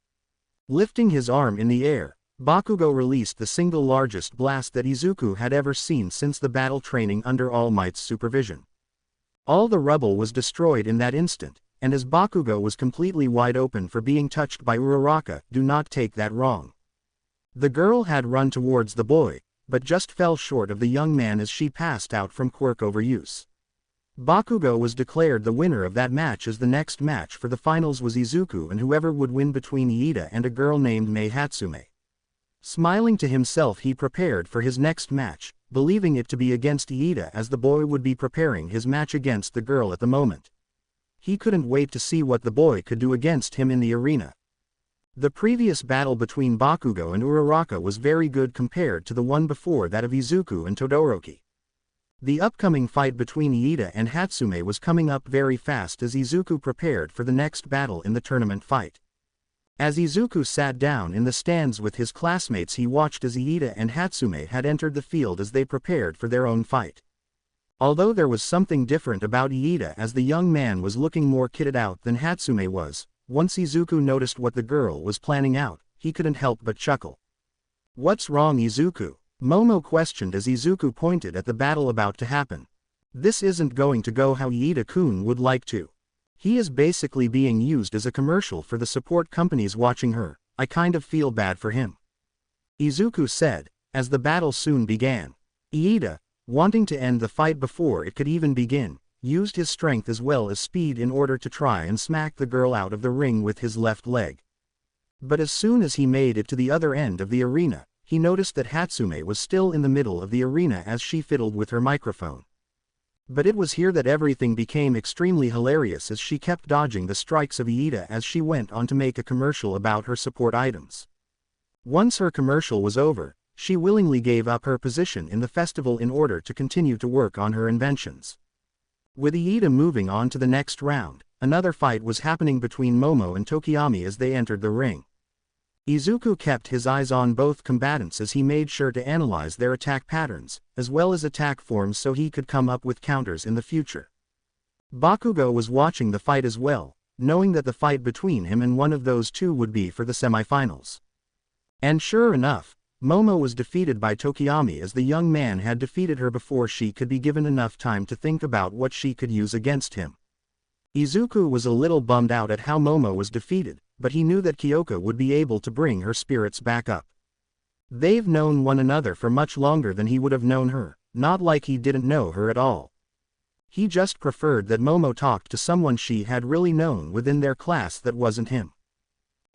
Lifting his arm in the air, Bakugo released the single largest blast that Izuku had ever seen since the battle training under All Might's supervision. All the rubble was destroyed in that instant, and as Bakugo was completely wide open for being touched by Uraraka, do not take that wrong. The girl had run towards the boy, but just fell short of the young man as she passed out from quirk overuse. Bakugo was declared the winner of that match as the next match for the finals was Izuku and whoever would win between Iida and a girl named Mei Hatsume. Smiling to himself, he prepared for his next match, believing it to be against Iida as the boy would be preparing his match against the girl at the moment. He couldn't wait to see what the boy could do against him in the arena. The previous battle between Bakugo and Uraraka was very good compared to the one before that of Izuku and Todoroki. The upcoming fight between Iida and Hatsume was coming up very fast as Izuku prepared for the next battle in the tournament fight. As Izuku sat down in the stands with his classmates, he watched as Iida and Hatsume had entered the field as they prepared for their own fight. Although there was something different about Iida as the young man was looking more kitted out than Hatsume was, once Izuku noticed what the girl was planning out, he couldn't help but chuckle. What's wrong, Izuku? Momo questioned as Izuku pointed at the battle about to happen. This isn't going to go how Iida-kun would like to. He is basically being used as a commercial for the support companies watching her. I kind of feel bad for him, Izuku said, as the battle soon began. Iida, wanting to end the fight before it could even begin, used his strength as well as speed in order to try and smack the girl out of the ring with his left leg. But as soon as he made it to the other end of the arena, he noticed that Hatsume was still in the middle of the arena as she fiddled with her microphone. But it was here that everything became extremely hilarious as she kept dodging the strikes of Iida as she went on to make a commercial about her support items. Once her commercial was over, she willingly gave up her position in the festival in order to continue to work on her inventions. With Iida moving on to the next round, another fight was happening between Momo and Tokiyami as they entered the ring. Izuku kept his eyes on both combatants as he made sure to analyze their attack patterns, as well as attack forms so he could come up with counters in the future. Bakugo was watching the fight as well, knowing that the fight between him and one of those two would be for the semifinals. And sure enough, Momo was defeated by Tokiyami, as the young man had defeated her before she could be given enough time to think about what she could use against him. Izuku was a little bummed out at how Momo was defeated, but he knew that Kyoka would be able to bring her spirits back up. They've known one another for much longer than he would have known her, not like he didn't know her at all. He just preferred that Momo talked to someone she had really known within their class that wasn't him.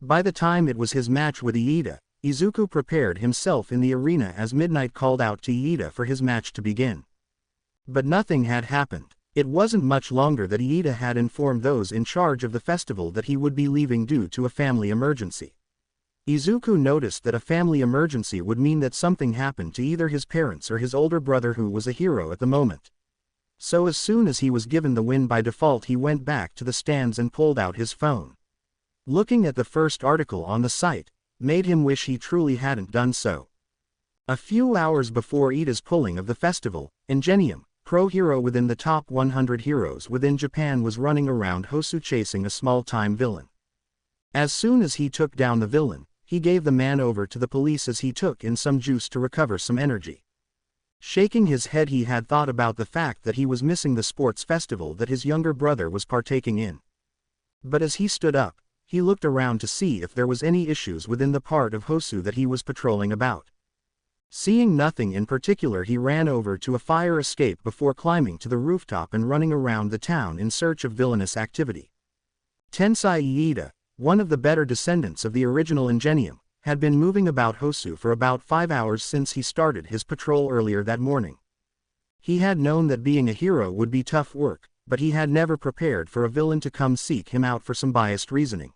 By the time it was his match with Iida, Izuku prepared himself in the arena as midnight called out to Iida for his match to begin. But nothing had happened. It wasn't much longer that Iida had informed those in charge of the festival that he would be leaving due to a family emergency. Izuku noticed that a family emergency would mean that something happened to either his parents or his older brother, who was a hero at the moment. So as soon as he was given the win by default, he went back to the stands and pulled out his phone. Looking at the first article on the site made him wish he truly hadn't done so. A few hours before Iida's pulling of the festival, Ingenium, pro hero within the top 100 heroes within Japan, was running around Hosu chasing a small-time villain. As soon as he took down the villain, he gave the man over to the police as he took in some juice to recover some energy. Shaking his head, he had thought about the fact that he was missing the sports festival that his younger brother was partaking in. But as he stood up, he looked around to see if there was any issues within the part of Hosu that he was patrolling about. Seeing nothing in particular, he ran over to a fire escape before climbing to the rooftop and running around the town in search of villainous activity. Tensai Iida, one of the better descendants of the original Ingenium, had been moving about Hosu for about 5 hours since he started his patrol earlier that morning. He had known that being a hero would be tough work, but he had never prepared for a villain to come seek him out for some biased reasoning.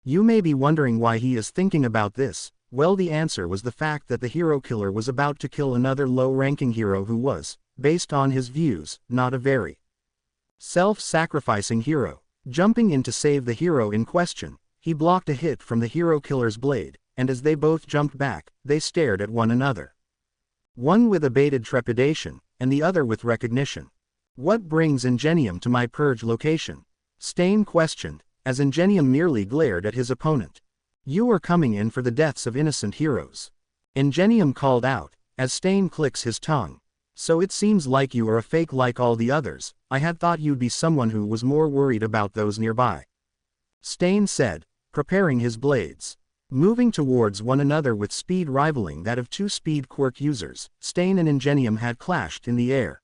You may be wondering why he is thinking about this. Well, the answer was the fact that the hero killer was about to kill another low-ranking hero who was, based on his views, not a very self-sacrificing hero. Jumping in to save the hero in question, he blocked a hit from the hero killer's blade, and as they both jumped back, they stared at one another. One with abated trepidation, and the other with recognition. "What brings Ingenium to my purge location?" Stain questioned, as Ingenium merely glared at his opponent. "You are coming in for the deaths of innocent heroes," Ingenium called out, as Stain clicks his tongue. "So it seems like you are a fake like all the others. I had thought you'd be someone who was more worried about those nearby," Stain said, preparing his blades. Moving towards one another with speed rivaling that of two speed quirk users, Stain and Ingenium had clashed in the air.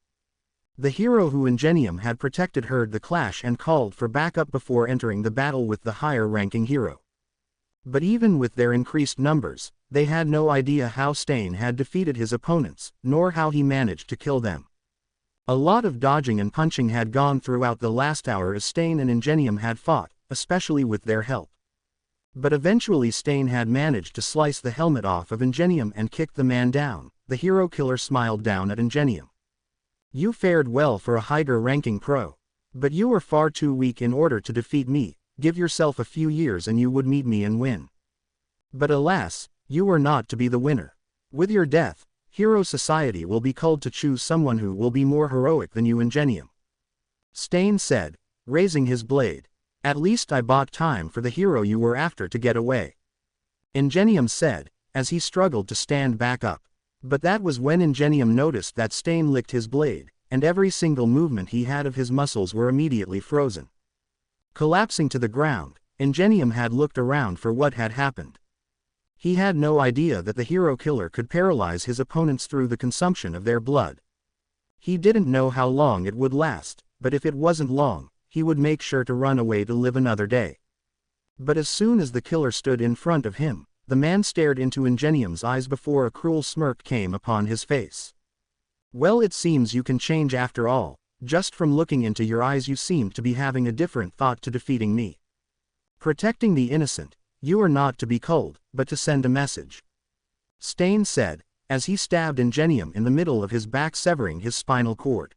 The hero who Ingenium had protected heard the clash and called for backup before entering the battle with the higher-ranking hero. But even with their increased numbers, they had no idea how Stain had defeated his opponents, nor how he managed to kill them. A lot of dodging and punching had gone throughout the last hour as Stain and Ingenium had fought, especially with their help. But eventually Stain had managed to slice the helmet off of Ingenium and kicked the man down. The hero killer smiled down at Ingenium. "You fared well for a higher-ranking pro. But you are far too weak in order to defeat me. Give yourself a few years and you would meet me and win. But alas, you are not to be the winner. With your death, Hero Society will be called to choose someone who will be more heroic than you, Ingenium," Stain said, raising his blade. "At least I bought time for the hero you were after to get away," Ingenium said, as he struggled to stand back up. But that was when Ingenium noticed that Stain licked his blade, and every single movement he had of his muscles were immediately frozen. Collapsing to the ground, Ingenium had looked around for what had happened. He had no idea that the hero killer could paralyze his opponents through the consumption of their blood. He didn't know how long it would last, but if it wasn't long, he would make sure to run away to live another day. But as soon as the killer stood in front of him, the man stared into Ingenium's eyes before a cruel smirk came upon his face. "Well, it seems you can change after all. Just from looking into your eyes you seem to be having a different thought to defeating me. Protecting the innocent, you are not to be culled, but to send a message," Stain said, as he stabbed Ingenium in the middle of his back, severing his spinal cord.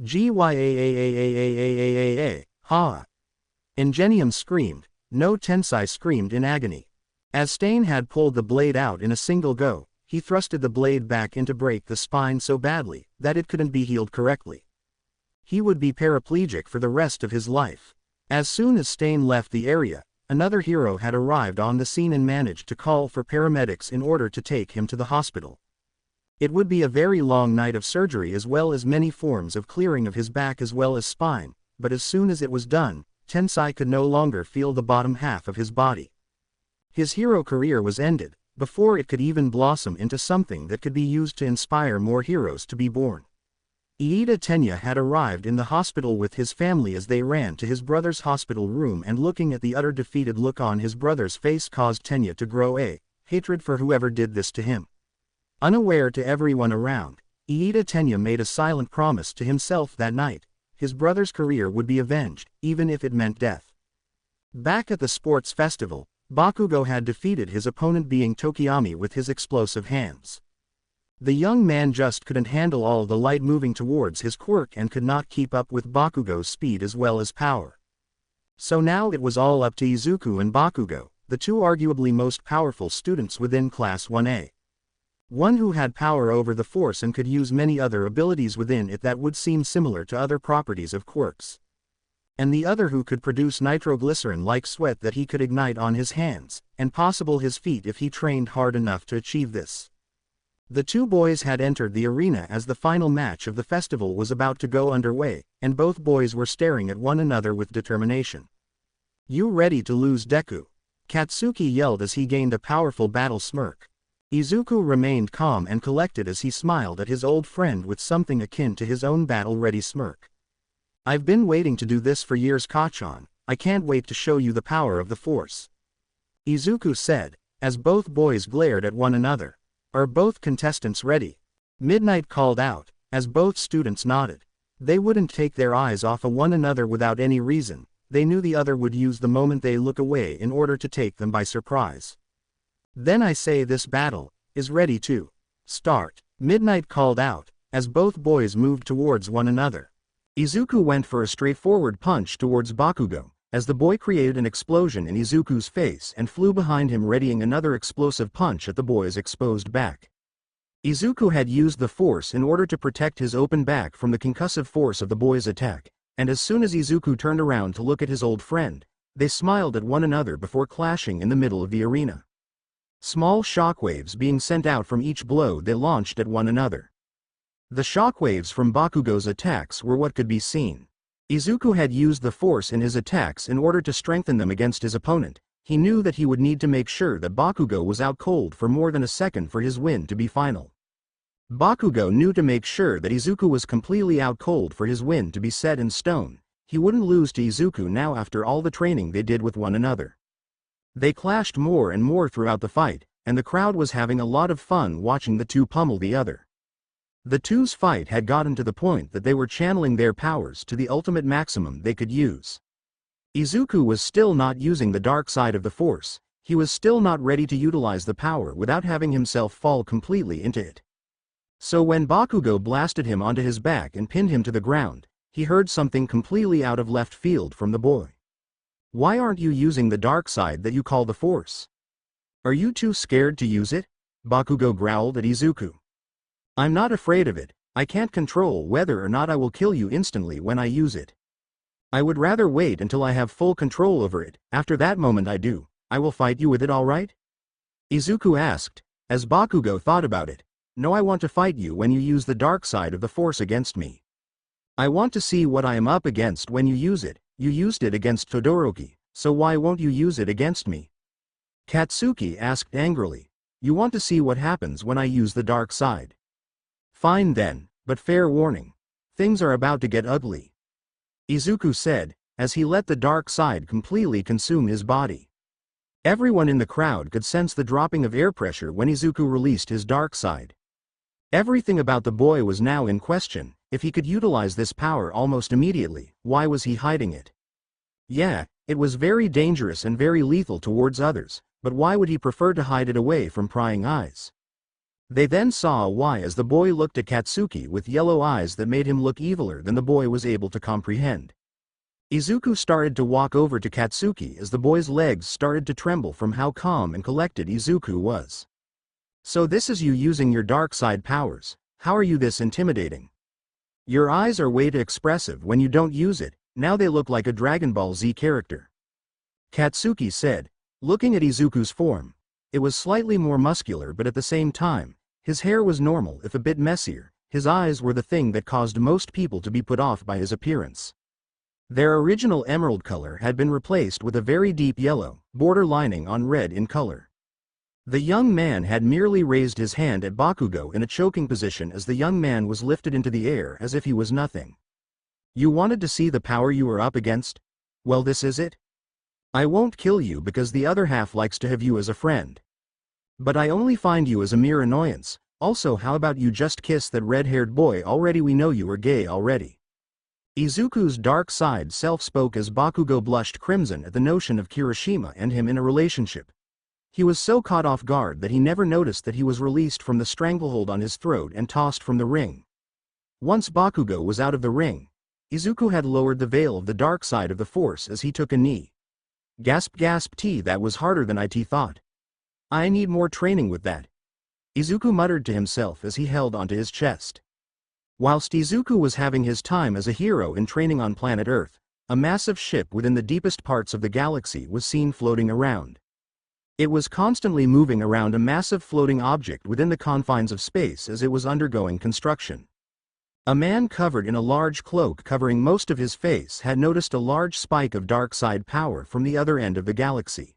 "Gyaaaaaaaaaaaaa, ha!" Ingenium screamed. No, Tensai screamed in agony. As Stain had pulled the blade out in a single go, he thrusted the blade back in to break the spine so badly that it couldn't be healed correctly. He would be paraplegic for the rest of his life. As soon as Stain left the area, another hero had arrived on the scene and managed to call for paramedics in order to take him to the hospital. It would be a very long night of surgery as well as many forms of clearing of his back as well as spine, but as soon as it was done, Tensai could no longer feel the bottom half of his body. His hero career was ended, before it could even blossom into something that could be used to inspire more heroes to be born. Iida Tenya had arrived in the hospital with his family as they ran to his brother's hospital room, and looking at the utter defeated look on his brother's face caused Tenya to grow a hatred for whoever did this to him. Unaware to everyone around, Iida Tenya made a silent promise to himself that night: his brother's career would be avenged, even if it meant death. Back at the sports festival, Bakugo had defeated his opponent being Tokiyami with his explosive hands. The young man just couldn't handle all the light moving towards his quirk and could not keep up with Bakugo's speed as well as power. So now it was all up to Izuku and Bakugo, the two arguably most powerful students within Class 1A. One who had power over the Force and could use many other abilities within it that would seem similar to other properties of quirks. And the other who could produce nitroglycerin-like sweat that he could ignite on his hands, and possible his feet if he trained hard enough to achieve this. The two boys had entered the arena as the final match of the festival was about to go underway, and both boys were staring at one another with determination. "You ready to lose, Deku?" Katsuki yelled as he gained a powerful battle smirk. Izuku remained calm and collected as he smiled at his old friend with something akin to his own battle-ready smirk. "I've been waiting to do this for years, Kachan. I can't wait to show you the power of the Force," Izuku said, as both boys glared at one another. "Are both contestants ready?" Midnight called out, as both students nodded. They wouldn't take their eyes off of one another without any reason. They knew the other would use the moment they look away in order to take them by surprise. "Then I say this battle is ready to start," Midnight called out, as both boys moved towards one another. Izuku went for a straightforward punch towards Bakugo, as the boy created an explosion in Izuku's face and flew behind him, readying another explosive punch at the boy's exposed back. Izuku had used the Force in order to protect his open back from the concussive force of the boy's attack, and as soon as Izuku turned around to look at his old friend, they smiled at one another before clashing in the middle of the arena. Small shockwaves being sent out from each blow they launched at one another. The shockwaves from Bakugo's attacks were what could be seen. Izuku had used the Force in his attacks in order to strengthen them against his opponent. He knew that he would need to make sure that Bakugo was out cold for more than a second for his win to be final. Bakugo knew to make sure that Izuku was completely out cold for his win to be set in stone. He wouldn't lose to Izuku now after all the training they did with one another. They clashed more and more throughout the fight, and the crowd was having a lot of fun watching the two pummel the other. The two's fight had gotten to the point that they were channeling their powers to the ultimate maximum they could use. Izuku was still not using the dark side of the Force. He was still not ready to utilize the power without having himself fall completely into it. So when Bakugo blasted him onto his back and pinned him to the ground, he heard something completely out of left field from the boy. "Why aren't you using the dark side that you call the Force? Are you too scared to use it?" Bakugo growled at Izuku. "I'm not afraid of it. I can't control whether or not I will kill you instantly when I use it. I would rather wait until I have full control over it. After that moment I will fight you with it, alright?" Izuku asked, as Bakugo thought about it. "No, I want to fight you when you use the dark side of the Force against me. I want to see what I am up against when you use it. You used it against Todoroki, so why won't you use it against me?" Katsuki asked angrily. "You want to see what happens when I use the dark side? Fine then, but fair warning. Things are about to get ugly," Izuku said, as he let the dark side completely consume his body. Everyone in the crowd could sense the dropping of air pressure when Izuku released his dark side. Everything about the boy was now in question. If he could utilize this power almost immediately, why was he hiding it? Yeah, it was very dangerous and very lethal towards others, but why would he prefer to hide it away from prying eyes? They then saw why as the boy looked at Katsuki with yellow eyes that made him look eviler than the boy was able to comprehend. Izuku started to walk over to Katsuki as the boy's legs started to tremble from how calm and collected Izuku was. "So this is you using your dark side powers. How are you this intimidating? Your eyes are way too expressive when you don't use it. now they look like a Dragon Ball Z character. Katsuki said, looking at Izuku's form. It was slightly more muscular, but at the same time, his hair was normal if a bit messier. His eyes were the thing that caused most people to be put off by his appearance. Their original emerald color had been replaced with a very deep yellow, borderlining on red in color. The young man had merely raised his hand at Bakugo in a choking position as the young man was lifted into the air as if he was nothing. You wanted to see the power you were up against? Well, this is it. I won't kill you because the other half likes to have you as a friend. But I only find you as a mere annoyance. Also, how about you just kiss that red-haired boy already? We know you are gay already. Izuku's dark side self spoke as Bakugo blushed crimson at the notion of Kirishima and him in a relationship. He was so caught off guard that he never noticed that he was released from the stranglehold on his throat and tossed from the ring. Once Bakugo was out of the ring, Izuku had lowered the veil of the dark side of the force as he took a knee. Gasp gasp T, that was harder than it thought. I need more training with that. Izuku muttered to himself as he held onto his chest. Whilst Izuku was having his time as a hero in training on planet Earth, a massive ship within the deepest parts of the galaxy was seen floating around. It was constantly moving around a massive floating object within the confines of space as it was undergoing construction. A man covered in a large cloak covering most of his face had noticed a large spike of dark side power from the other end of the galaxy.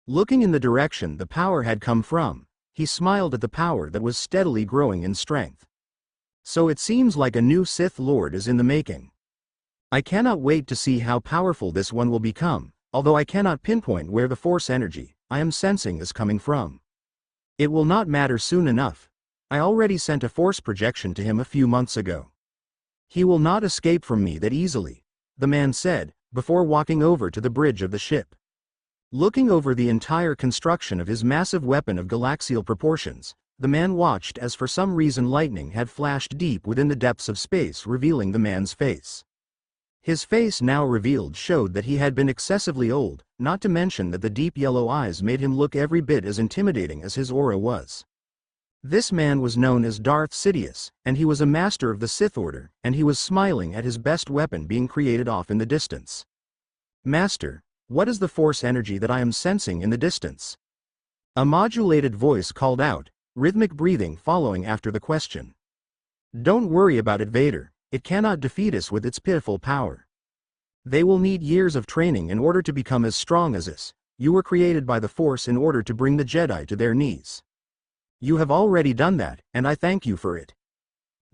Looking in the direction the power had come from, he smiled at the power that was steadily growing in strength. So it seems like a new Sith Lord is in the making. I cannot wait to see how powerful this one will become, although I cannot pinpoint where the force energy I am sensing is coming from. It will not matter soon enough. I already sent a force projection to him a few months ago. He will not escape from me that easily, the man said, before walking over to the bridge of the ship. Looking over the entire construction of his massive weapon of galaxial proportions, the man watched as for some reason lightning had flashed deep within the depths of space, revealing the man's face. His face now revealed showed that he had been excessively old, not to mention that the deep yellow eyes made him look every bit as intimidating as his aura was. This man was known as Darth Sidious, and he was a master of the Sith Order, and he was smiling at his best weapon being created off in the distance. Master, what is the force energy that I am sensing in the distance? A modulated voice called out, rhythmic breathing following after the question. Don't worry about it, Vader, it cannot defeat us with its pitiful power. They will need years of training in order to become as strong as us. You were created by the Force in order to bring the Jedi to their knees. You have already done that, and I thank you for it.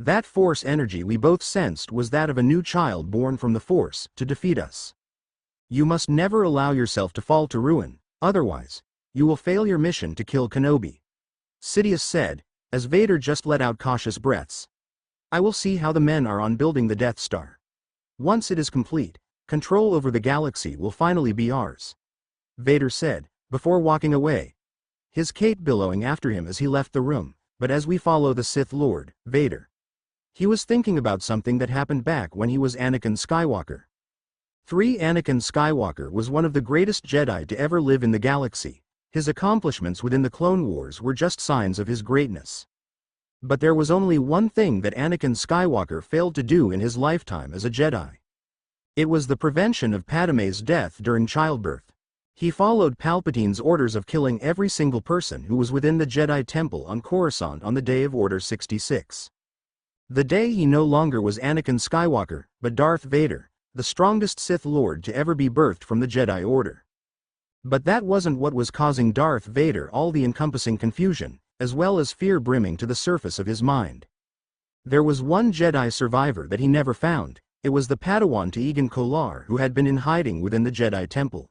That force energy we both sensed was that of a new child born from the Force, to defeat us. You must never allow yourself to fall to ruin, otherwise, you will fail your mission to kill Kenobi. Sidious said, as Vader just let out cautious breaths. I will see how the men are on building the Death Star. Once it is complete, control over the galaxy will finally be ours. Vader said, before walking away. His cape billowing after him as he left the room, but as we follow the Sith Lord, Vader. He was thinking about something that happened back when he was Anakin Skywalker. Anakin Skywalker was one of the greatest Jedi to ever live in the galaxy. His accomplishments within the Clone Wars were just signs of his greatness. But there was only one thing that Anakin Skywalker failed to do in his lifetime as a Jedi. It was the prevention of Padme's death during childbirth. He followed Palpatine's orders of killing every single person who was within the Jedi Temple on Coruscant on the day of Order 66. The day he no longer was Anakin Skywalker, but Darth Vader, the strongest Sith Lord to ever be birthed from the Jedi Order. But that wasn't what was causing Darth Vader all the encompassing confusion, as well as fear brimming to the surface of his mind. There was one Jedi survivor that he never found. It was the Padawan to Egan Kolar who had been in hiding within the Jedi Temple.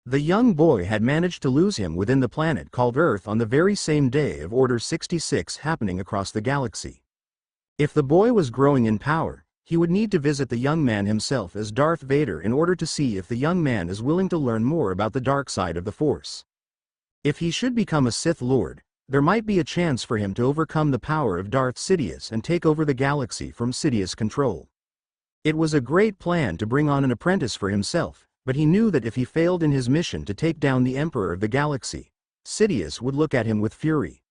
The young boy had managed to lose him within the planet called Earth on the very same day of Order 66 happening across the galaxy. If the boy was growing in power, he would need to visit the young man himself as Darth Vader in order to see if the young man is willing to learn more about the dark side of the Force. If he should become a Sith Lord, there might be a chance for him to overcome the power of Darth Sidious and take over the galaxy from Sidious control. It was a great plan to bring on an apprentice for himself, but he knew that if he failed in his mission to take down the Emperor of the Galaxy, Sidious would look at him with fury.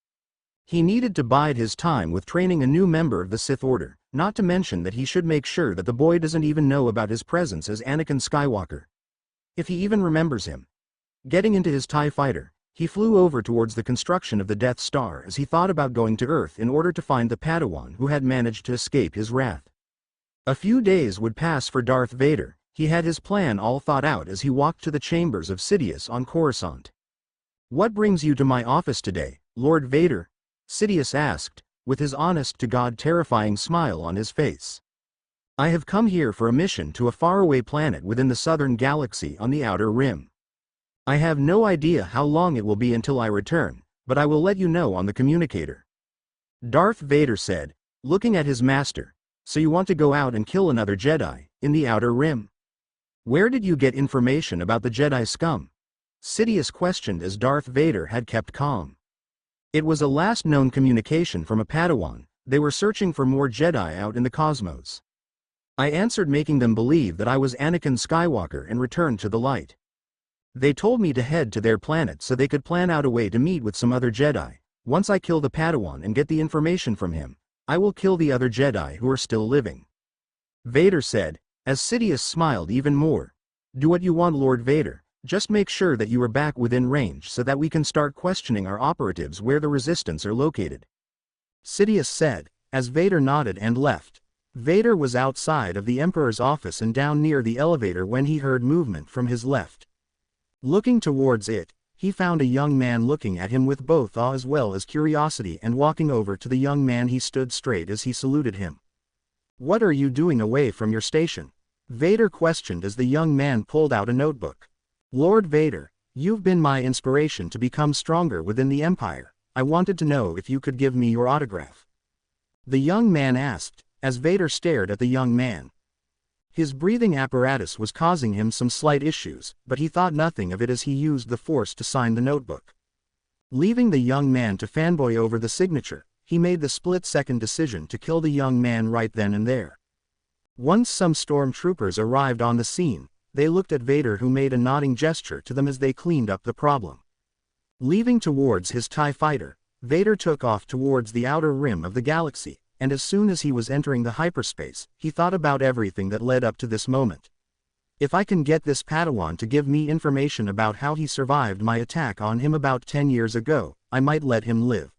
He needed to bide his time with training a new member of the Sith Order, Not to mention that he should make sure that the boy doesn't even know about his presence as Anakin Skywalker. If he even remembers him. Getting into his TIE fighter, he flew over towards the construction of the Death Star as he thought about going to Earth in order to find the Padawan who had managed to escape his wrath. A few days would pass for Darth Vader. He had his plan all thought out as he walked to the chambers of Sidious on Coruscant. "What brings you to my office today, Lord Vader?" Sidious asked, with his honest-to-God terrifying smile on his face. "I have come here for a mission to a faraway planet within the southern galaxy on the Outer Rim. I have no idea how long it will be until I return, but I will let you know on the communicator." Darth Vader said, looking at his master, "So you want to go out and kill another Jedi, in the Outer Rim? Where did you get information about the Jedi scum?" Sidious questioned as Darth Vader had kept calm. "It was a last known communication from a Padawan. They were searching for more Jedi out in the cosmos. I answered, making them believe that I was Anakin Skywalker and returned to the light. They told me to head to their planet so they could plan out a way to meet with some other Jedi. Once I kill the Padawan and get the information from him, I will kill the other Jedi who are still living," Vader said, as Sidious smiled even more. "Do what you want, Lord Vader. Just make sure that you are back within range so that we can start questioning our operatives where the Resistance are located," Sidious said, as Vader nodded and left. Vader was outside of the Emperor's office and down near the elevator when he heard movement from his left. Looking towards it, he found a young man looking at him with both awe as well as curiosity, and walking over to the young man he stood straight as he saluted him. "What are you doing away from your station?" Vader questioned as the young man pulled out a notebook. "Lord Vader, you've been my inspiration to become stronger within the Empire. I wanted to know if you could give me your autograph," the young man asked, as Vader stared at the young man. His breathing apparatus was causing him some slight issues, but he thought nothing of it as he used the Force to sign the notebook. Leaving the young man to fanboy over the signature, he made the split-second decision to kill the young man right then and there. Once some stormtroopers arrived on the scene, they looked at Vader, who made a nodding gesture to them as they cleaned up the problem. Leaving towards his TIE fighter, Vader took off towards the outer rim of the galaxy, and as soon as he was entering the hyperspace, he thought about everything that led up to this moment. "If I can get this Padawan to give me information about how he survived my attack on him about 10 years ago, I might let him live,"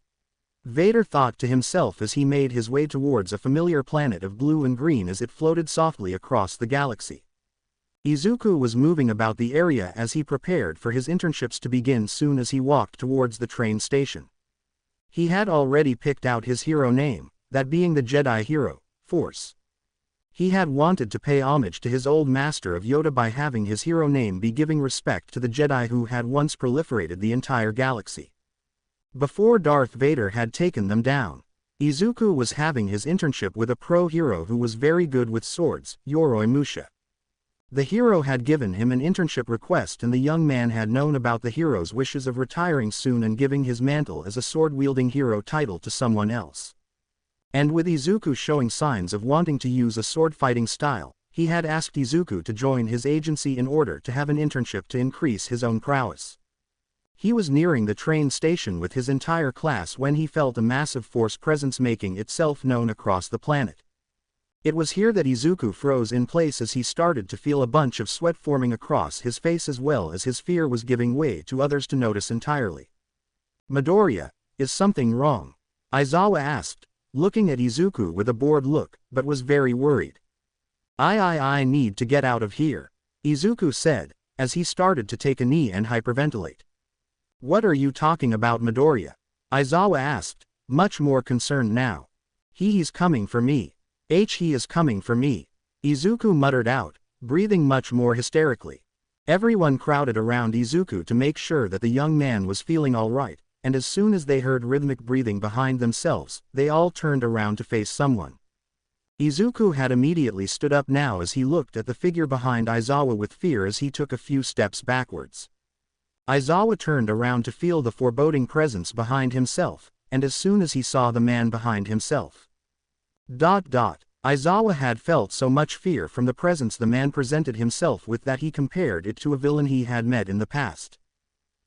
Vader thought to himself as he made his way towards a familiar planet of blue and green as it floated softly across the galaxy. Izuku was moving about the area as he prepared for his internships to begin soon as he walked towards the train station. He had already picked out his hero name, that being the Jedi hero, Force. He had wanted to pay homage to his old master of Yoda by having his hero name be giving respect to the Jedi who had once proliferated the entire galaxy. Before Darth Vader had taken them down, Izuku was having his internship with a pro hero who was very good with swords, Yoroi Musha. The hero had given him an internship request, and the young man had known about the hero's wishes of retiring soon and giving his mantle as a sword-wielding hero title to someone else. And with Izuku showing signs of wanting to use a sword-fighting style, he had asked Izuku to join his agency in order to have an internship to increase his own prowess. He was nearing the train station with his entire class when he felt a massive Force presence making itself known across the planet. It was here that Izuku froze in place as he started to feel a bunch of sweat forming across his face, as well as his fear was giving way to others to notice entirely. "Midoriya, is something wrong?" Aizawa asked, looking at Izuku with a bored look, but was very worried. I need to get out of here," Izuku said, as he started to take a knee and hyperventilate. "What are you talking about, Midoriya?" Aizawa asked, much more concerned now. He's coming for me. He is coming for me," Izuku muttered out, breathing much more hysterically. Everyone crowded around Izuku to make sure that the young man was feeling all right, and as soon as they heard rhythmic breathing behind themselves, they all turned around to face someone. Izuku had immediately stood up now as he looked at the figure behind Aizawa with fear as he took a few steps backwards. Aizawa turned around to feel the foreboding presence behind himself, and as soon as he saw the man behind himself. Aizawa had felt so much fear from the presence the man presented himself with that he compared it to a villain he had met in the past.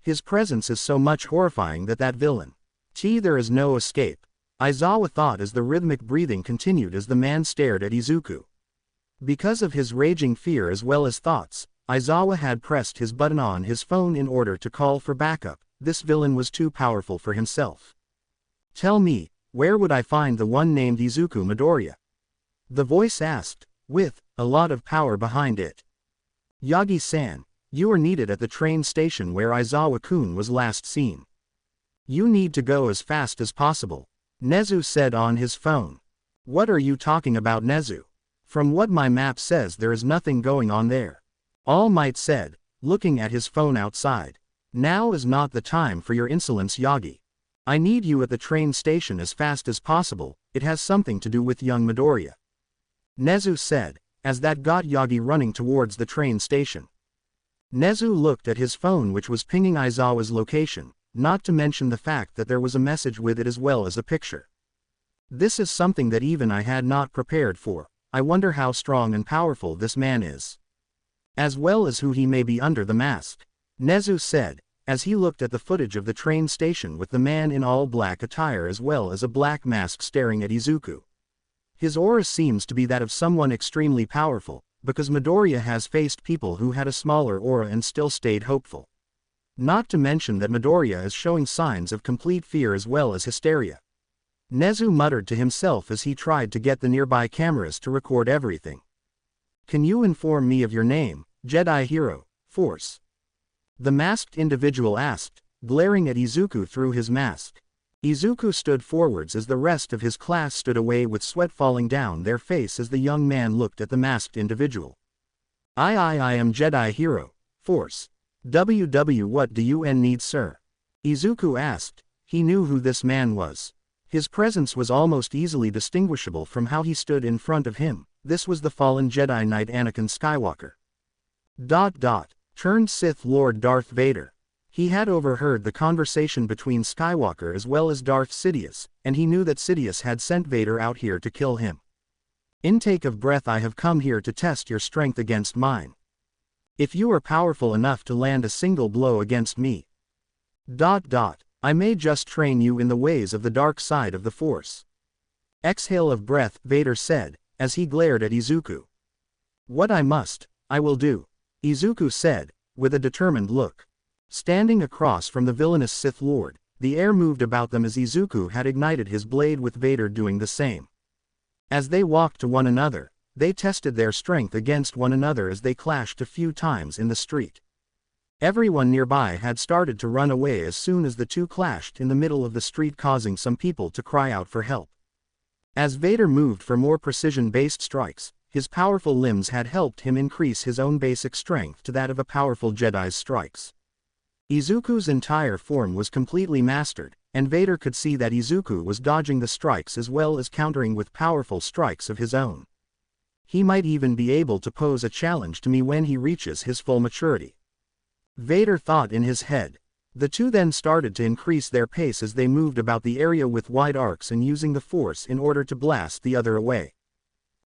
His presence is so much horrifying that villain. There is no escape. Aizawa thought as the rhythmic breathing continued as the man stared at Izuku. Because of his raging fear as well as thoughts, Aizawa had pressed his button on his phone in order to call for backup. This villain was too powerful for himself. Tell me, where would I find the one named Izuku Midoriya? The voice asked, with a lot of power behind it. Yagi-san, you are needed at the train station where Aizawa-kun was last seen. You need to go as fast as possible, Nezu said on his phone. What are you talking about, Nezu? From what my map says, there is nothing going on there. All Might said, looking at his phone outside. Now is not the time for your insolence, Yagi. I need you at the train station as fast as possible. It has something to do with young Midoriya. Nezu said, as that got Yagi running towards the train station. Nezu looked at his phone, which was pinging Aizawa's location, not to mention the fact that there was a message with it as well as a picture. This is something that even I had not prepared for. I wonder how strong and powerful this man is. As well as who he may be under the mask, Nezu said, as he looked at the footage of the train station with the man in all black attire as well as a black mask staring at Izuku. His aura seems to be that of someone extremely powerful, because Midoriya has faced people who had a smaller aura and still stayed hopeful. Not to mention that Midoriya is showing signs of complete fear as well as hysteria. Nezu muttered to himself as he tried to get the nearby cameras to record everything. Can you inform me of your name, Jedi Hero, Force? The masked individual asked, glaring at Izuku through his mask. Izuku stood forwards as the rest of his class stood away with sweat falling down their face as the young man looked at the masked individual. I am Jedi Hero, Force. What do you need, sir? Izuku asked. He knew who this man was. His presence was almost easily distinguishable from how he stood in front of him. This was the fallen Jedi Knight Anakin Skywalker. Turned Sith Lord Darth Vader. He had overheard the conversation between Skywalker as well as Darth Sidious, and he knew that Sidious had sent Vader out here to kill him. Intake of breath. I have come here to test your strength against mine. If you are powerful enough to land a single blow against me. I may just train you in the ways of the dark side of the Force. Exhale of breath, Vader said, as he glared at Izuku. What I must, I will do, Izuku said, with a determined look. Standing across from the villainous Sith Lord, the air moved about them as Izuku had ignited his blade, with Vader doing the same. As they walked to one another, they tested their strength against one another as they clashed a few times in the street. Everyone nearby had started to run away as soon as the two clashed in the middle of the street, causing some people to cry out for help. As Vader moved for more precision-based strikes, his powerful limbs had helped him increase his own basic strength to that of a powerful Jedi's strikes. Izuku's entire form was completely mastered, and Vader could see that Izuku was dodging the strikes as well as countering with powerful strikes of his own. He might even be able to pose a challenge to me when he reaches his full maturity. Vader thought in his head. The two then started to increase their pace as they moved about the area with wide arcs and using the Force in order to blast the other away.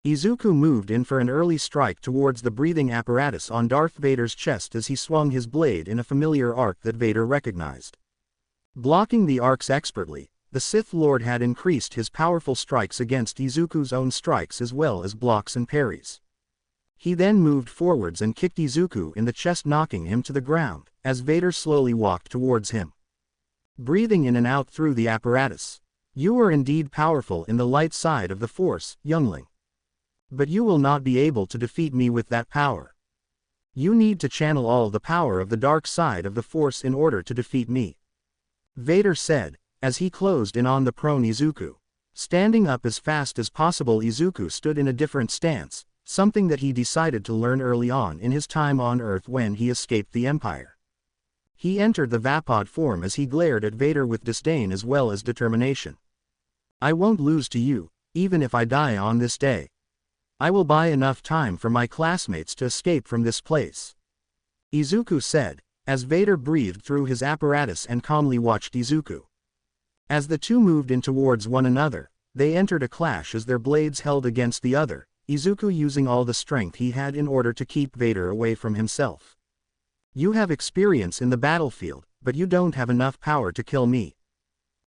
Izuku moved in for an early strike towards the breathing apparatus on Darth Vader's chest as he swung his blade in a familiar arc that Vader recognized. Blocking the arcs expertly, the Sith Lord had increased his powerful strikes against Izuku's own strikes as well as blocks and parries. He then moved forwards and kicked Izuku in the chest, knocking him to the ground, as Vader slowly walked towards him. Breathing in and out through the apparatus. You are indeed powerful in the light side of the Force, youngling. But you will not be able to defeat me with that power. You need to channel all the power of the dark side of the Force in order to defeat me. Vader said, as he closed in on the prone Izuku. Standing up as fast as possible, Izuku stood in a different stance, something that he decided to learn early on in his time on Earth when he escaped the Empire. He entered the Vapod form as he glared at Vader with disdain as well as determination. I won't lose to you, even if I die on this day. I will buy enough time for my classmates to escape from this place. Izuku said, as Vader breathed through his apparatus and calmly watched Izuku. As the two moved in towards one another, they entered a clash as their blades held against the other, Izuku using all the strength he had in order to keep Vader away from himself. You have experience in the battlefield, but you don't have enough power to kill me.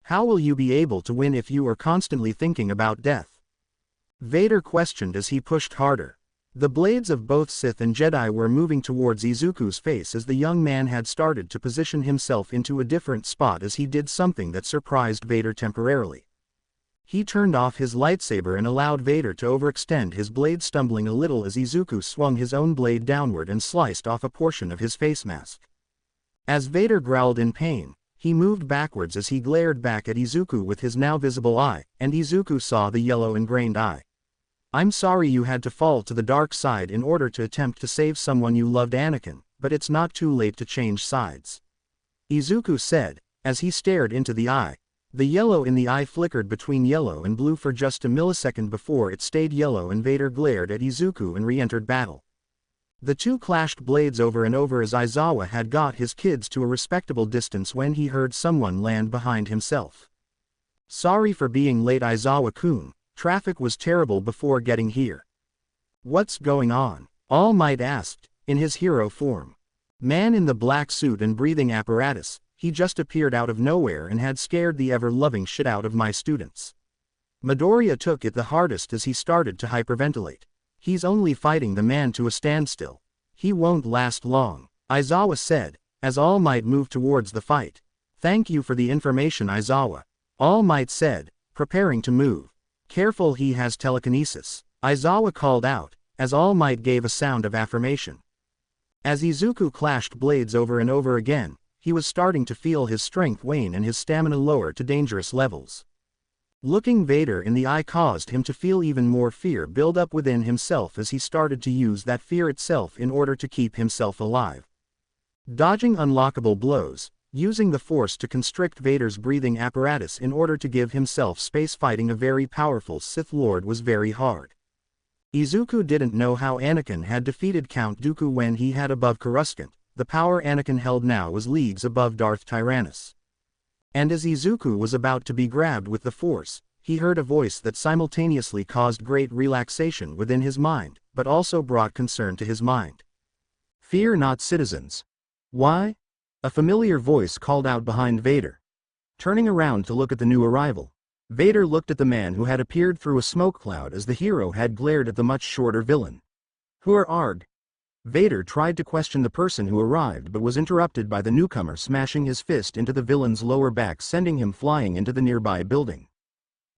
How will you be able to win if you are constantly thinking about death? Vader questioned as he pushed harder. The blades of both Sith and Jedi were moving towards Izuku's face as the young man had started to position himself into a different spot as he did something that surprised Vader temporarily. He turned off his lightsaber and allowed Vader to overextend his blade, stumbling a little as Izuku swung his own blade downward and sliced off a portion of his face mask. As Vader growled in pain, he moved backwards as he glared back at Izuku with his now visible eye, and Izuku saw the yellow ingrained eye. I'm sorry you had to fall to the dark side in order to attempt to save someone you loved, Anakin, but it's not too late to change sides. Izuku said, as he stared into the eye. The yellow in the eye flickered between yellow and blue for just a millisecond before it stayed yellow, and Vader glared at Izuku and re-entered battle. The two clashed blades over and over as Aizawa had got his kids to a respectable distance when he heard someone land behind himself. Sorry for being late, Aizawa-kun. Traffic was terrible before getting here. What's going on? All Might asked, in his hero form. Man in the black suit and breathing apparatus, he just appeared out of nowhere and had scared the ever-loving shit out of my students. Midoriya took it the hardest as he started to hyperventilate. He's only fighting the man to a standstill. He won't last long, Aizawa said, as All Might moved towards the fight. Thank you for the information, Aizawa. All Might said, preparing to move. Careful, he has telekinesis, Aizawa called out, as All Might gave a sound of affirmation. As Izuku clashed blades over and over again, he was starting to feel his strength wane and his stamina lower to dangerous levels. Looking Vader in the eye caused him to feel even more fear build up within himself as he started to use that fear itself in order to keep himself alive. Dodging unlockable blows, using the Force to constrict Vader's breathing apparatus in order to give himself space, fighting a very powerful Sith Lord was very hard. Izuku didn't know how Anakin had defeated Count Dooku when he had above Coruscant. The power Anakin held now was leagues above Darth Tyrannus. And as Izuku was about to be grabbed with the Force, he heard a voice that simultaneously caused great relaxation within his mind, but also brought concern to his mind. Fear not, citizens. Why? A familiar voice called out behind Vader. Turning around to look at the new arrival, Vader looked at the man who had appeared through a smoke cloud as the hero had glared at the much shorter villain. Who are Arg? Vader tried to question the person who arrived but was interrupted by the newcomer smashing his fist into the villain's lower back, sending him flying into the nearby building.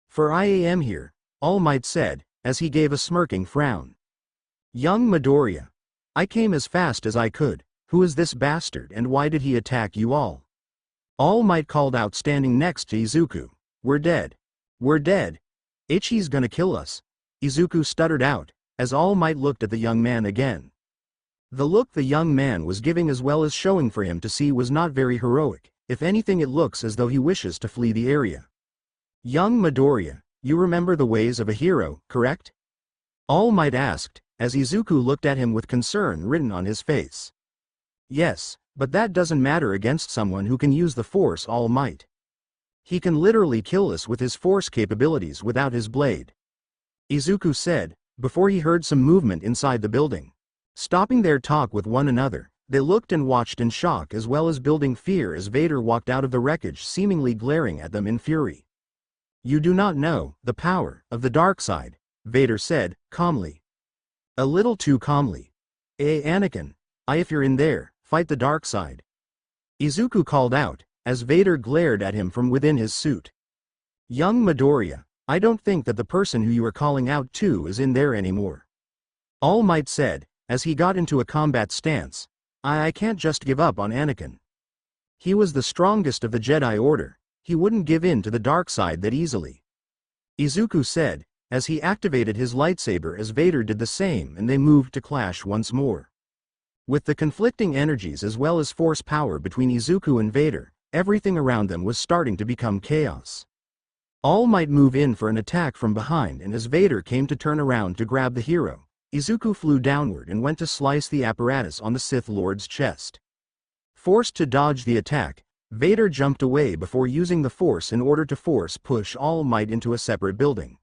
For I am here, All Might said, as he gave a smirking frown. Young Midoriya. I came as fast as I could. Who is this bastard and why did he attack you all? All Might called out, standing next to Izuku. We're dead. We're dead. Ichi's gonna kill us. Izuku stuttered out, as All Might looked at the young man again. The look the young man was giving, as well as showing for him to see, was not very heroic. If anything, it looks as though he wishes to flee the area. Young Midoriya, you remember the ways of a hero, correct? All Might asked, as Izuku looked at him with concern written on his face. Yes, but that doesn't matter against someone who can use the Force, All Might. He can literally kill us with his Force capabilities without his blade. Izuku said, before he heard some movement inside the building. Stopping their talk with one another, they looked and watched in shock as well as building fear as Vader walked out of the wreckage, seemingly glaring at them in fury. You do not know the power of the dark side, Vader said, calmly. A little too calmly. Anakin, if you're in there, fight the dark side. Izuku called out, as Vader glared at him from within his suit. Young Midoriya, I don't think that the person who you are calling out to is in there anymore. All Might said, as he got into a combat stance. I can't just give up on Anakin. He was the strongest of the Jedi Order. He wouldn't give in to the dark side that easily. Izuku said, as he activated his lightsaber as Vader did the same, and they moved to clash once more. With the conflicting energies as well as Force power between Izuku and Vader, everything around them was starting to become chaos. All Might move in for an attack from behind, and as Vader came to turn around to grab the hero, Izuku flew downward and went to slice the apparatus on the Sith Lord's chest. Forced to dodge the attack, Vader jumped away before using the Force in order to force push All Might into a separate building.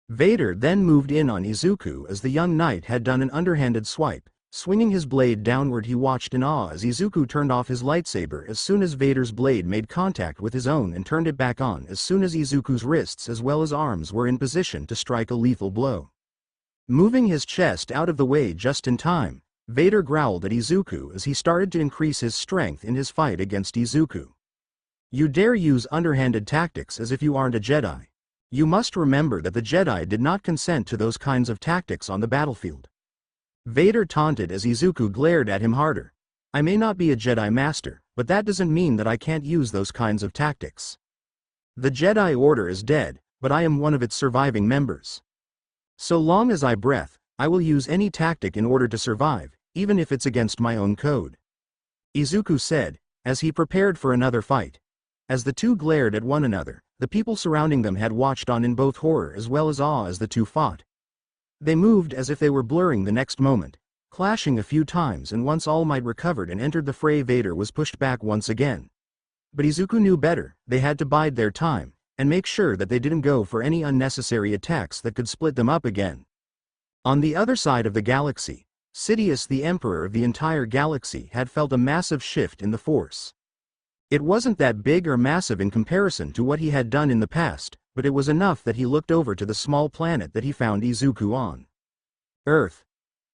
Vader then moved in on Izuku as the young knight had done an underhanded swipe, Swinging his blade downward, he watched in awe as Izuku turned off his lightsaber as soon as Vader's blade made contact with his own and turned it back on as soon as Izuku's wrists as well as arms were in position to strike a lethal blow. Moving his chest out of the way just in time, Vader growled at Izuku as he started to increase his strength in his fight against Izuku. You dare use underhanded tactics as if you aren't a Jedi. You must remember that the Jedi did not consent to those kinds of tactics on the battlefield. Vader taunted as Izuku glared at him harder. I may not be a Jedi Master, but that doesn't mean that I can't use those kinds of tactics. The Jedi Order is dead, but I am one of its surviving members. So long as I breath, I will use any tactic in order to survive, even if it's against my own code. Izuku said, as he prepared for another fight. As the two glared at one another, the people surrounding them had watched on in both horror as well as awe as the two fought. They moved as if they were blurring the next moment, clashing a few times, and once All Might recovered and entered the fray, Vader was pushed back once again. But Izuku knew better. They had to bide their time, and make sure that they didn't go for any unnecessary attacks that could split them up again. On the other side of the galaxy, Sidious, the Emperor of the entire galaxy, had felt a massive shift in the Force. It wasn't that big or massive in comparison to what he had done in the past, but it was enough that he looked over to the small planet that he found Izuku on. Earth.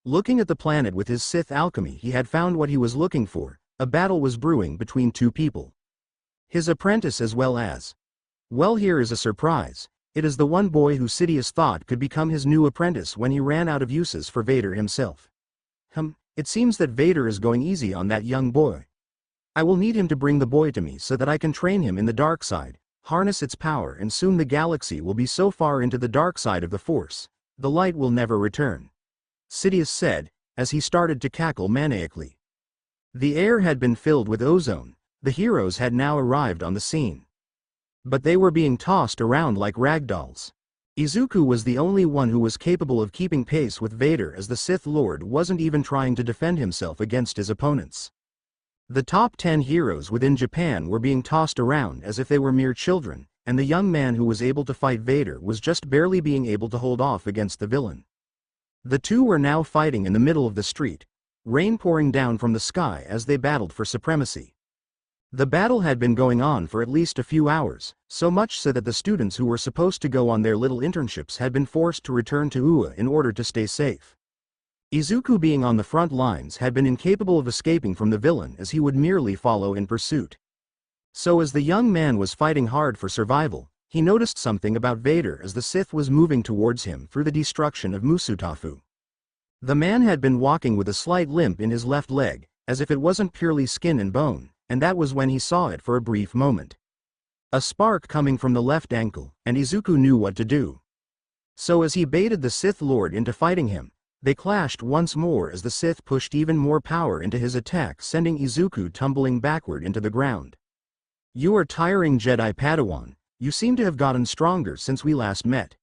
Looking at the planet with his Sith alchemy, he had found what he was looking for. A battle was brewing between two people. His apprentice as well as... Well, here is a surprise. It is the one boy who Sidious thought could become his new apprentice when he ran out of uses for Vader himself. It seems that Vader is going easy on that young boy. I will need him to bring the boy to me so that I can train him in the dark side, harness its power, and soon the galaxy will be so far into the dark side of the Force, the light will never return. Sidious said, as he started to cackle maniacally. The air had been filled with ozone. The heroes had now arrived on the scene. But they were being tossed around like ragdolls. Izuku was the only one who was capable of keeping pace with Vader, as the Sith Lord wasn't even trying to defend himself against his opponents. The top 10 heroes within Japan were being tossed around as if they were mere children, and the young man who was able to fight Vader was just barely being able to hold off against the villain. The two were now fighting in the middle of the street, rain pouring down from the sky as they battled for supremacy. The battle had been going on for at least a few hours, so much so that the students who were supposed to go on their little internships had been forced to return to UA in order to stay safe. Izuku, being on the front lines, had been incapable of escaping from the villain, as he would merely follow in pursuit. So as the young man was fighting hard for survival, he noticed something about Vader as the Sith was moving towards him through the destruction of Musutafu. The man had been walking with a slight limp in his left leg, as if it wasn't purely skin and bone, and that was when he saw it for a brief moment. A spark coming from the left ankle, and Izuku knew what to do. So as he baited the Sith Lord into fighting him, they clashed once more as the Sith pushed even more power into his attack, sending Izuku tumbling backward into the ground. You are tiring, Jedi Padawan. You seem to have gotten stronger since we last met.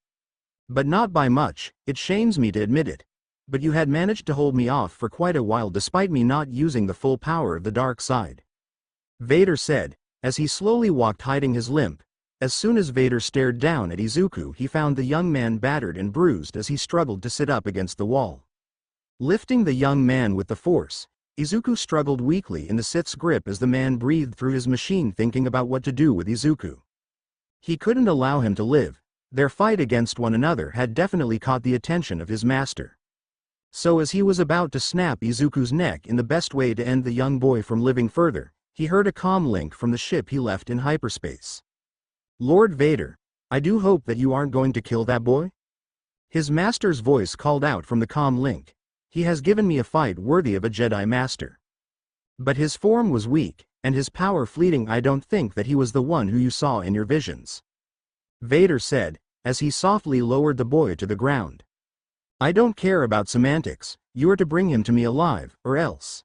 But not by much, it shames me to admit it. But you had managed to hold me off for quite a while despite me not using the full power of the dark side. Vader said, as he slowly walked, hiding his limp. As soon as Vader stared down at Izuku, he found the young man battered and bruised as he struggled to sit up against the wall. Lifting the young man with the Force, Izuku struggled weakly in the Sith's grip as the man breathed through his machine, thinking about what to do with Izuku. He couldn't allow him to live. Their fight against one another had definitely caught the attention of his master. So as he was about to snap Izuku's neck in the best way to end the young boy from living further, he heard a comm link from the ship he left in hyperspace. Lord Vader, I do hope that you aren't going to kill that boy? His master's voice called out from the comm link. He has given me a fight worthy of a Jedi Master. But his form was weak, and his power fleeting. I don't think that he was the one who you saw in your visions. Vader said, as he softly lowered the boy to the ground. I don't care about semantics, you are to bring him to me alive, or else.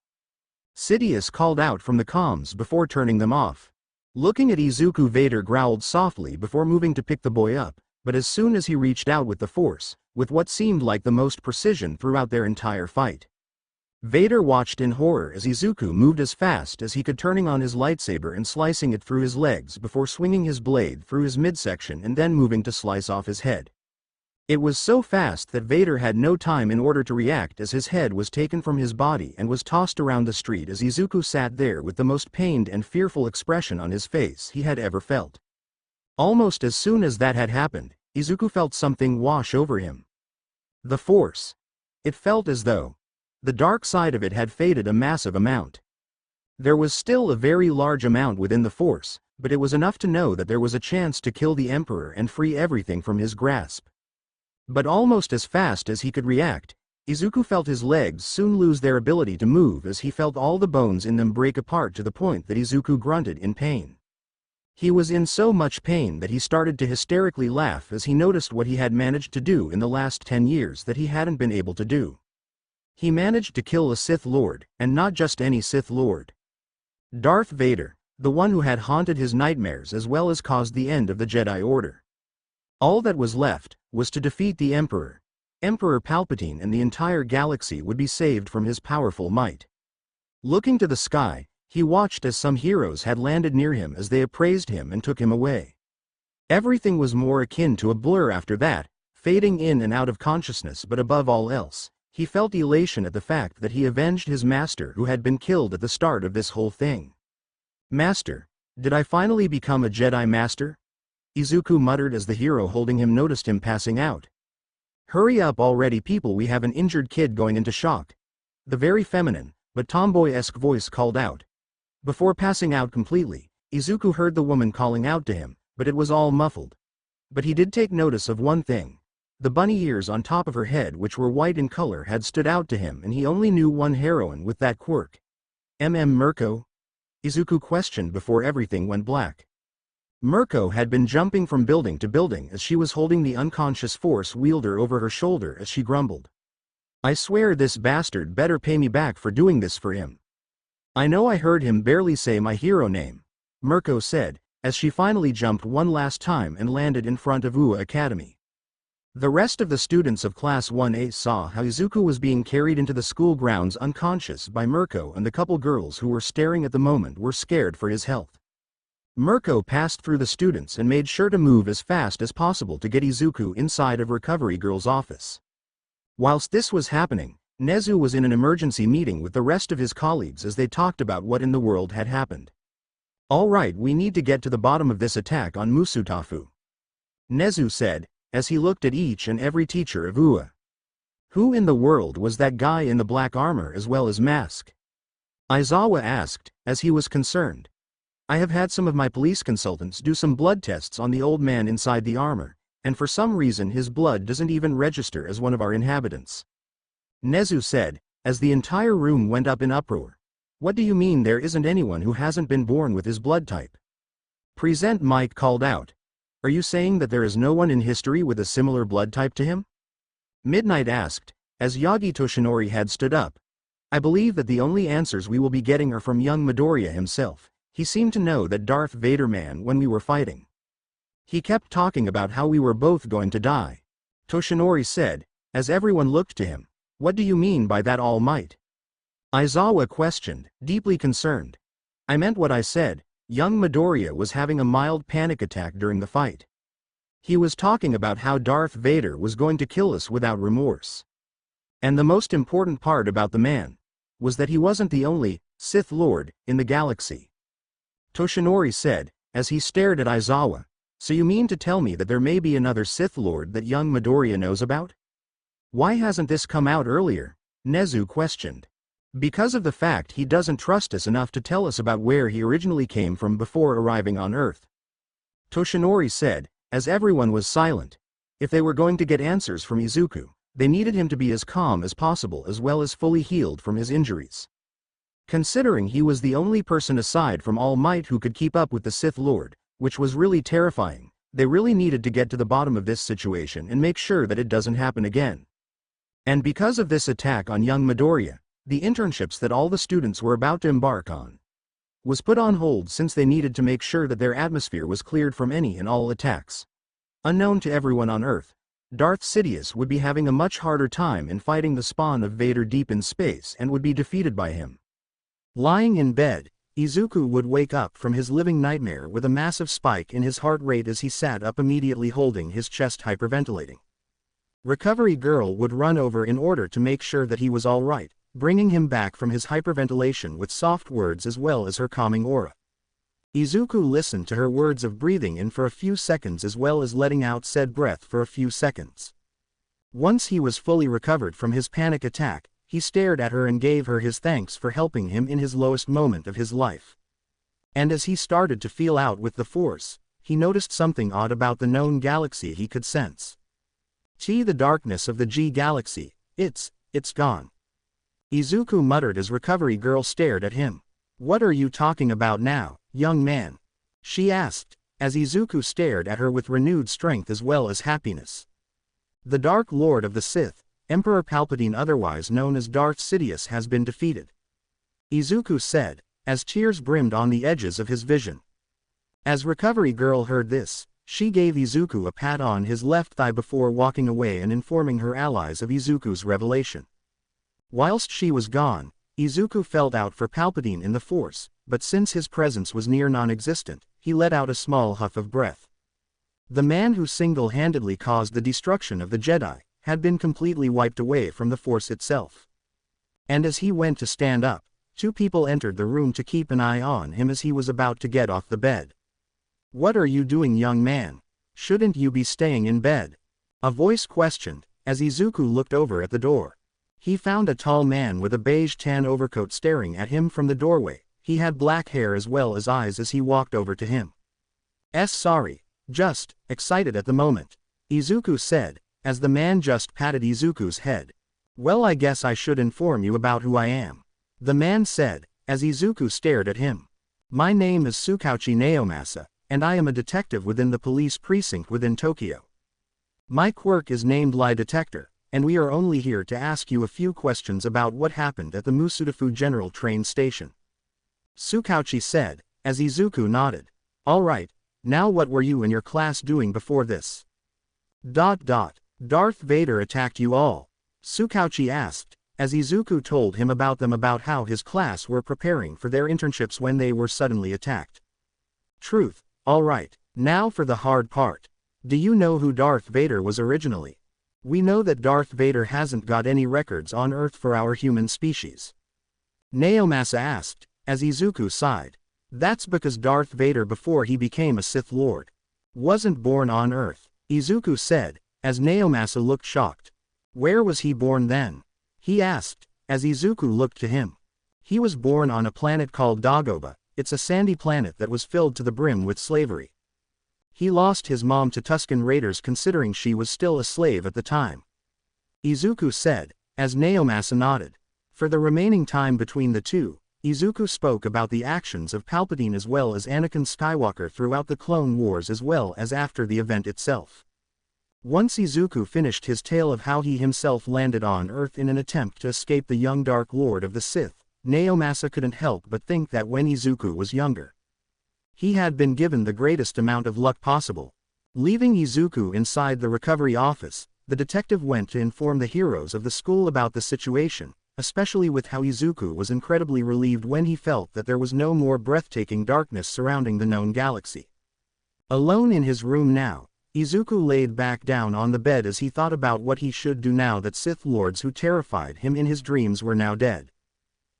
Sidious called out from the comms before turning them off. Looking at Izuku, Vader growled softly before moving to pick the boy up, but as soon as he reached out with the Force, with what seemed like the most precision throughout their entire fight. Vader watched in horror as Izuku moved as fast as he could, turning on his lightsaber and slicing it through his legs before swinging his blade through his midsection and then moving to slice off his head. It was so fast that Vader had no time in order to react as his head was taken from his body and was tossed around the street as Izuku sat there with the most pained and fearful expression on his face he had ever felt. Almost as soon as that had happened, Izuku felt something wash over him. The Force. It felt as though the dark side of it had faded a massive amount. There was still a very large amount within the Force, but it was enough to know that there was a chance to kill the Emperor and free everything from his grasp. But almost as fast as he could react, Izuku felt his legs soon lose their ability to move as he felt all the bones in them break apart to the point that Izuku grunted in pain. He was in so much pain that he started to hysterically laugh as he noticed what he had managed to do in the last 10 years that he hadn't been able to do. He managed to kill a Sith Lord, and not just any Sith Lord. Darth Vader, the one who had haunted his nightmares as well as caused the end of the Jedi Order. All that was left was to defeat the Emperor. Emperor Palpatine, and the entire galaxy would be saved from his powerful might. Looking to the sky, he watched as some heroes had landed near him as they appraised him and took him away. Everything was more akin to a blur after that, fading in and out of consciousness, but above all else, he felt elation at the fact that he avenged his master who had been killed at the start of this whole thing. Master, did I finally become a Jedi Master? Izuku muttered as the hero holding him noticed him passing out. Hurry up already people, we have an injured kid going into shock. The very feminine, but tomboy-esque voice called out. Before passing out completely, Izuku heard the woman calling out to him, but it was all muffled. But he did take notice of one thing. The bunny ears on top of her head, which were white in color, had stood out to him, and he only knew one heroine with that quirk. Mirko? Izuku questioned before everything went black. Mirko had been jumping from building to building as she was holding the unconscious Force wielder over her shoulder as she grumbled. I swear this bastard better pay me back for doing this for him. I know I heard him barely say my hero name, Mirko said, as she finally jumped one last time and landed in front of U.S.J Academy. The rest of the students of Class 1A saw how Izuku was being carried into the school grounds unconscious by Mirko, and the couple girls who were staring at the moment were scared for his health. Mirko passed through the students and made sure to move as fast as possible to get Izuku inside of Recovery Girl's office. Whilst this was happening, Nezu was in an emergency meeting with the rest of his colleagues as they talked about what in the world had happened. All right, we need to get to the bottom of this attack on Musutafu, Nezu said, as he looked at each and every teacher of UA. Who in the world was that guy in the black armor as well as mask? Aizawa asked, as he was concerned. I have had some of my police consultants do some blood tests on the old man inside the armor, and for some reason his blood doesn't even register as one of our inhabitants. Nezu said, as the entire room went up in uproar. What do you mean there isn't anyone who hasn't been born with his blood type? Present Mike called out. Are you saying that there is no one in history with a similar blood type to him? Midnight asked, as Yagi Toshinori had stood up. I believe that the only answers we will be getting are from young Midoriya himself. He seemed to know that Darth Vader man when we were fighting. He kept talking about how we were both going to die. Toshinori said, as everyone looked to him. What do you mean by that All Might? Aizawa questioned, deeply concerned. I meant what I said. Young Midoriya was having a mild panic attack during the fight. He was talking about how Darth Vader was going to kill us without remorse. And the most important part about the man was that he wasn't the only Sith Lord in the galaxy. Toshinori said, as he stared at Aizawa, so you mean to tell me that there may be another Sith Lord that young Midoriya knows about? Why hasn't this come out earlier? Nezu questioned. Because of the fact he doesn't trust us enough to tell us about where he originally came from before arriving on Earth. Toshinori said, as everyone was silent. If they were going to get answers from Izuku, they needed him to be as calm as possible as well as fully healed from his injuries. Considering he was the only person aside from All Might who could keep up with the Sith Lord, which was really terrifying, they really needed to get to the bottom of this situation and make sure that it doesn't happen again. And because of this attack on young Midoriya, the internships that all the students were about to embark on was put on hold since they needed to make sure that their atmosphere was cleared from any and all attacks. Unknown to everyone on Earth, Darth Sidious would be having a much harder time in fighting the spawn of Vader deep in space and would be defeated by him. Lying in bed, Izuku would wake up from his living nightmare with a massive spike in his heart rate as he sat up immediately holding his chest hyperventilating. Recovery Girl would run over in order to make sure that he was all right, bringing him back from his hyperventilation with soft words as well as her calming aura. Izuku listened to her words of breathing in for a few seconds as well as letting out said breath for a few seconds. Once he was fully recovered from his panic attack, he stared at her and gave her his thanks for helping him in his lowest moment of his life. And as he started to feel out with the Force, he noticed something odd about the known galaxy he could sense. The darkness of the G galaxy, it's gone. Izuku muttered as Recovery Girl stared at him. What are you talking about now, young man? She asked, as Izuku stared at her with renewed strength as well as happiness. The Dark Lord of the Sith, Emperor Palpatine, otherwise known as Darth Sidious, has been defeated, Izuku said, as tears brimmed on the edges of his vision. As Recovery Girl heard this, she gave Izuku a pat on his left thigh before walking away and informing her allies of Izuku's revelation. Whilst she was gone, Izuku felt out for Palpatine in the Force, but since his presence was near non-existent, he let out a small huff of breath. The man who single-handedly caused the destruction of the Jedi had been completely wiped away from the Force itself. And as he went to stand up, two people entered the room to keep an eye on him as he was about to get off the bed. What are you doing, young man? Shouldn't you be staying in bed? A voice questioned, as Izuku looked over at the door. He found a tall man with a beige tan overcoat staring at him from the doorway. He had black hair as well as eyes as he walked over to him. Sorry, just excited at the moment, Izuku said, as the man just patted Izuku's head. Well, I guess I should inform you about who I am, the man said, as Izuku stared at him. My name is Tsukauchi Naomasa, and I am a detective within the police precinct within Tokyo. My quirk is named Lie Detector, and we are only here to ask you a few questions about what happened at the Musudafu General Train Station. Tsukauchi said, as Izuku nodded. Alright, now what were you and your class doing before this? Darth Vader attacked you all, Tsukauchi asked, as Izuku told him about how his class were preparing for their internships when they were suddenly attacked. Truth. Alright, now for the hard part. Do you know who Darth Vader was originally? We know that Darth Vader hasn't got any records on Earth for our human species, Naomasa asked, as Izuku sighed. That's because Darth Vader, before he became a Sith Lord, wasn't born on Earth, Izuku said, as Naomasa looked shocked. Where was he born then? He asked, as Izuku looked to him. He was born on a planet called Dagobah. It's a sandy planet that was filled to the brim with slavery. He lost his mom to Tusken Raiders considering she was still a slave at the time, Izuku said, as Naomasa nodded. For the remaining time between the two, Izuku spoke about the actions of Palpatine as well as Anakin Skywalker throughout the Clone Wars as well as after the event itself. Once Izuku finished his tale of how he himself landed on Earth in an attempt to escape the young Dark Lord of the Sith, Naomasa couldn't help but think that when Izuku was younger, he had been given the greatest amount of luck possible. Leaving Izuku inside the recovery office, the detective went to inform the heroes of the school about the situation, especially with how Izuku was incredibly relieved when he felt that there was no more breathtaking darkness surrounding the known galaxy. Alone in his room now, Izuku laid back down on the bed as he thought about what he should do now that Sith Lords who terrified him in his dreams were now dead.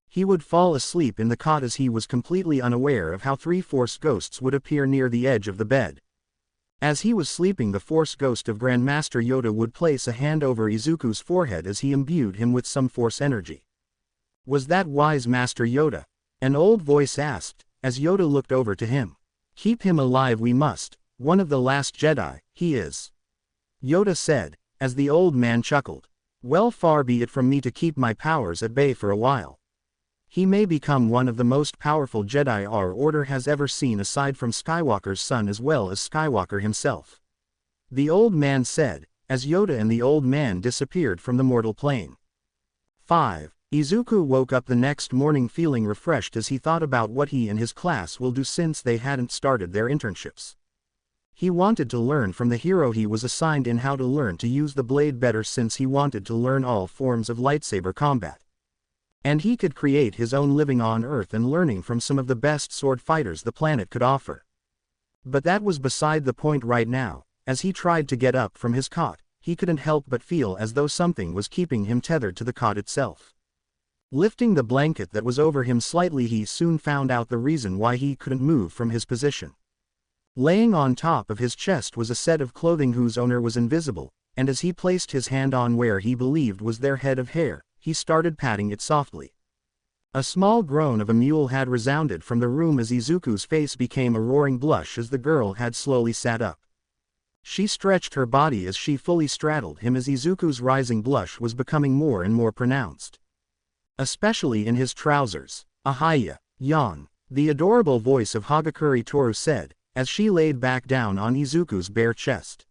He would fall asleep in the cot as he was completely unaware of how 3 Force ghosts would appear near the edge of the bed. As he was sleeping, the Force ghost of Grandmaster Yoda would place a hand over Izuku's forehead as he imbued him with some Force energy. Was that wise Master Yoda? An old voice asked, as Yoda looked over to him. Keep him alive, we must. One of the last Jedi, he is, Yoda said, as the old man chuckled. Well, far be it from me to keep my powers at bay for a while. He may become one of the most powerful Jedi our Order has ever seen aside from Skywalker's son as well as Skywalker himself, the old man said, as Yoda and the old man disappeared from the mortal plane. 5. Izuku woke up the next morning feeling refreshed as he thought about what he and his class will do since they hadn't started their internships. He wanted to learn from the hero he was assigned in how to learn to use the blade better since he wanted to learn all forms of lightsaber combat. And he could create his own living on Earth and learning from some of the best sword fighters the planet could offer. But that was beside the point right now. As he tried to get up from his cot, he couldn't help but feel as though something was keeping him tethered to the cot itself. Lifting the blanket that was over him slightly, he soon found out the reason why he couldn't move from his position. Laying on top of his chest was a set of clothing whose owner was invisible, and as he placed his hand on where he believed was their head of hair, he started patting it softly. A small groan of a mule had resounded from the room as Izuku's face became a roaring blush as the girl had slowly sat up. She stretched her body as she fully straddled him as Izuku's rising blush was becoming more and more pronounced. Especially in his trousers. Ahaya, yawn. The adorable voice of Hagakure Toru said, as she laid back down on Izuku's bare chest.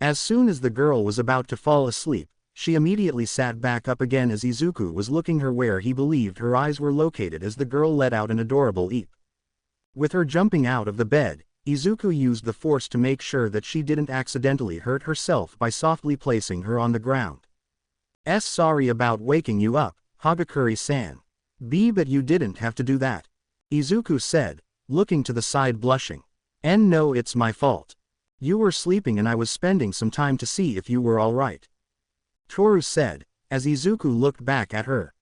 As soon as the girl was about to fall asleep, she immediately sat back up again as Izuku was looking her where he believed her eyes were located as the girl let out an adorable eep. With her jumping out of the bed, Izuku used the force to make sure that she didn't accidentally hurt herself by softly placing her on the ground. Sorry about waking you up, Hagakure-san. But you didn't have to do that. Izuku said, looking to the side blushing. No, it's my fault. You were sleeping and I was spending some time to see if you were alright. Toru said, as Izuku looked back at her.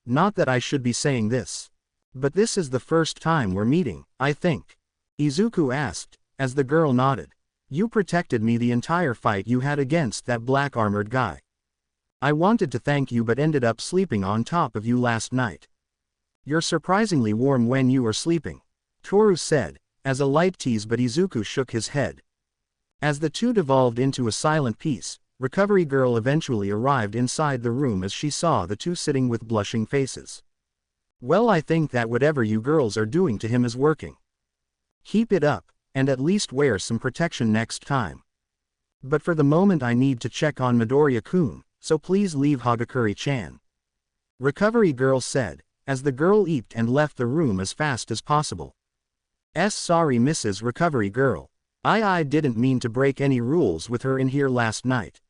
Not that I should be saying this. But this is the first time we're meeting, I think. Izuku asked, as the girl nodded. You protected me the entire fight you had against that black armored guy. I wanted to thank you but ended up sleeping on top of you last night. You're surprisingly warm when you are sleeping. Toru said, as a light tease, but Izuku shook his head. As the two devolved into a silent peace, Recovery Girl eventually arrived inside the room as she saw the two sitting with blushing faces. Well, I think that whatever you girls are doing to him is working. Keep it up, and at least wear some protection next time. But for the moment I need to check on Midoriya-kun, so please leave Hagakure-chan. Recovery Girl said, as the girl eeped and left the room as fast as possible. Sorry Mrs. Recovery Girl. I didn't mean to break any rules with her in here last night.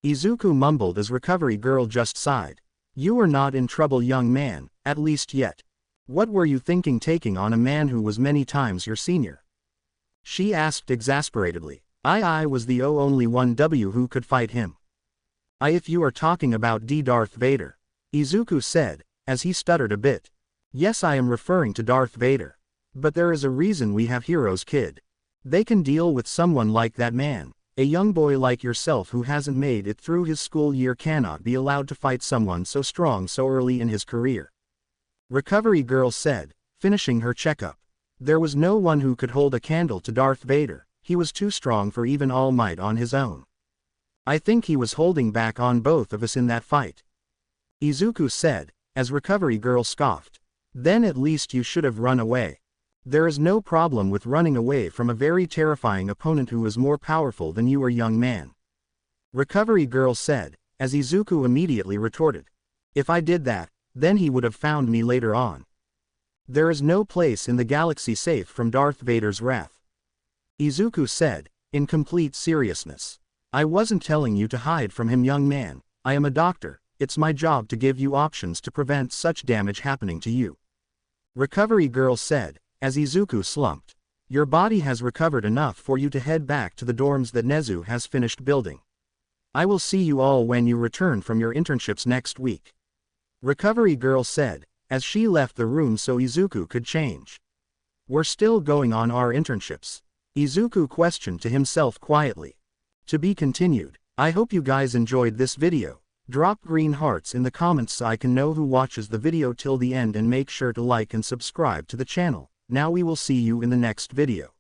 Izuku mumbled as Recovery Girl just sighed. You are not in trouble, young man, at least yet. What were you thinking taking on a man who was many times your senior? She asked exasperatedly. I was the only one who could fight him. If you are talking about Darth Vader. Izuku said, as he stuttered a bit. Yes, I am referring to Darth Vader. But there is a reason we have heroes, kid. They can deal with someone like that man. A young boy like yourself who hasn't made it through his school year cannot be allowed to fight someone so strong so early in his career. Recovery Girl said, finishing her checkup. There was no one who could hold a candle to Darth Vader. He was too strong for even All Might on his own. I think he was holding back on both of us in that fight. Izuku said, as Recovery Girl scoffed. Then at least you should have run away. There is no problem with running away from a very terrifying opponent who is more powerful than you are, young man. Recovery Girl said, as Izuku immediately retorted. If I did that, then he would have found me later on. There is no place in the galaxy safe from Darth Vader's wrath. Izuku said, in complete seriousness. I wasn't telling you to hide from him, young man. I am a doctor. It's my job to give you options to prevent such damage happening to you. Recovery Girl said, as Izuku slumped. Your body has recovered enough for you to head back to the dorms that Nezu has finished building. I will see you all when you return from your internships next week. Recovery Girl said, as she left the room so Izuku could change. We're still going on our internships? Izuku questioned to himself quietly. To be continued. I hope you guys enjoyed this video. Drop green hearts in the comments so I can know who watches the video till the end, and make sure to like and subscribe to the channel. Now we will see you in the next video.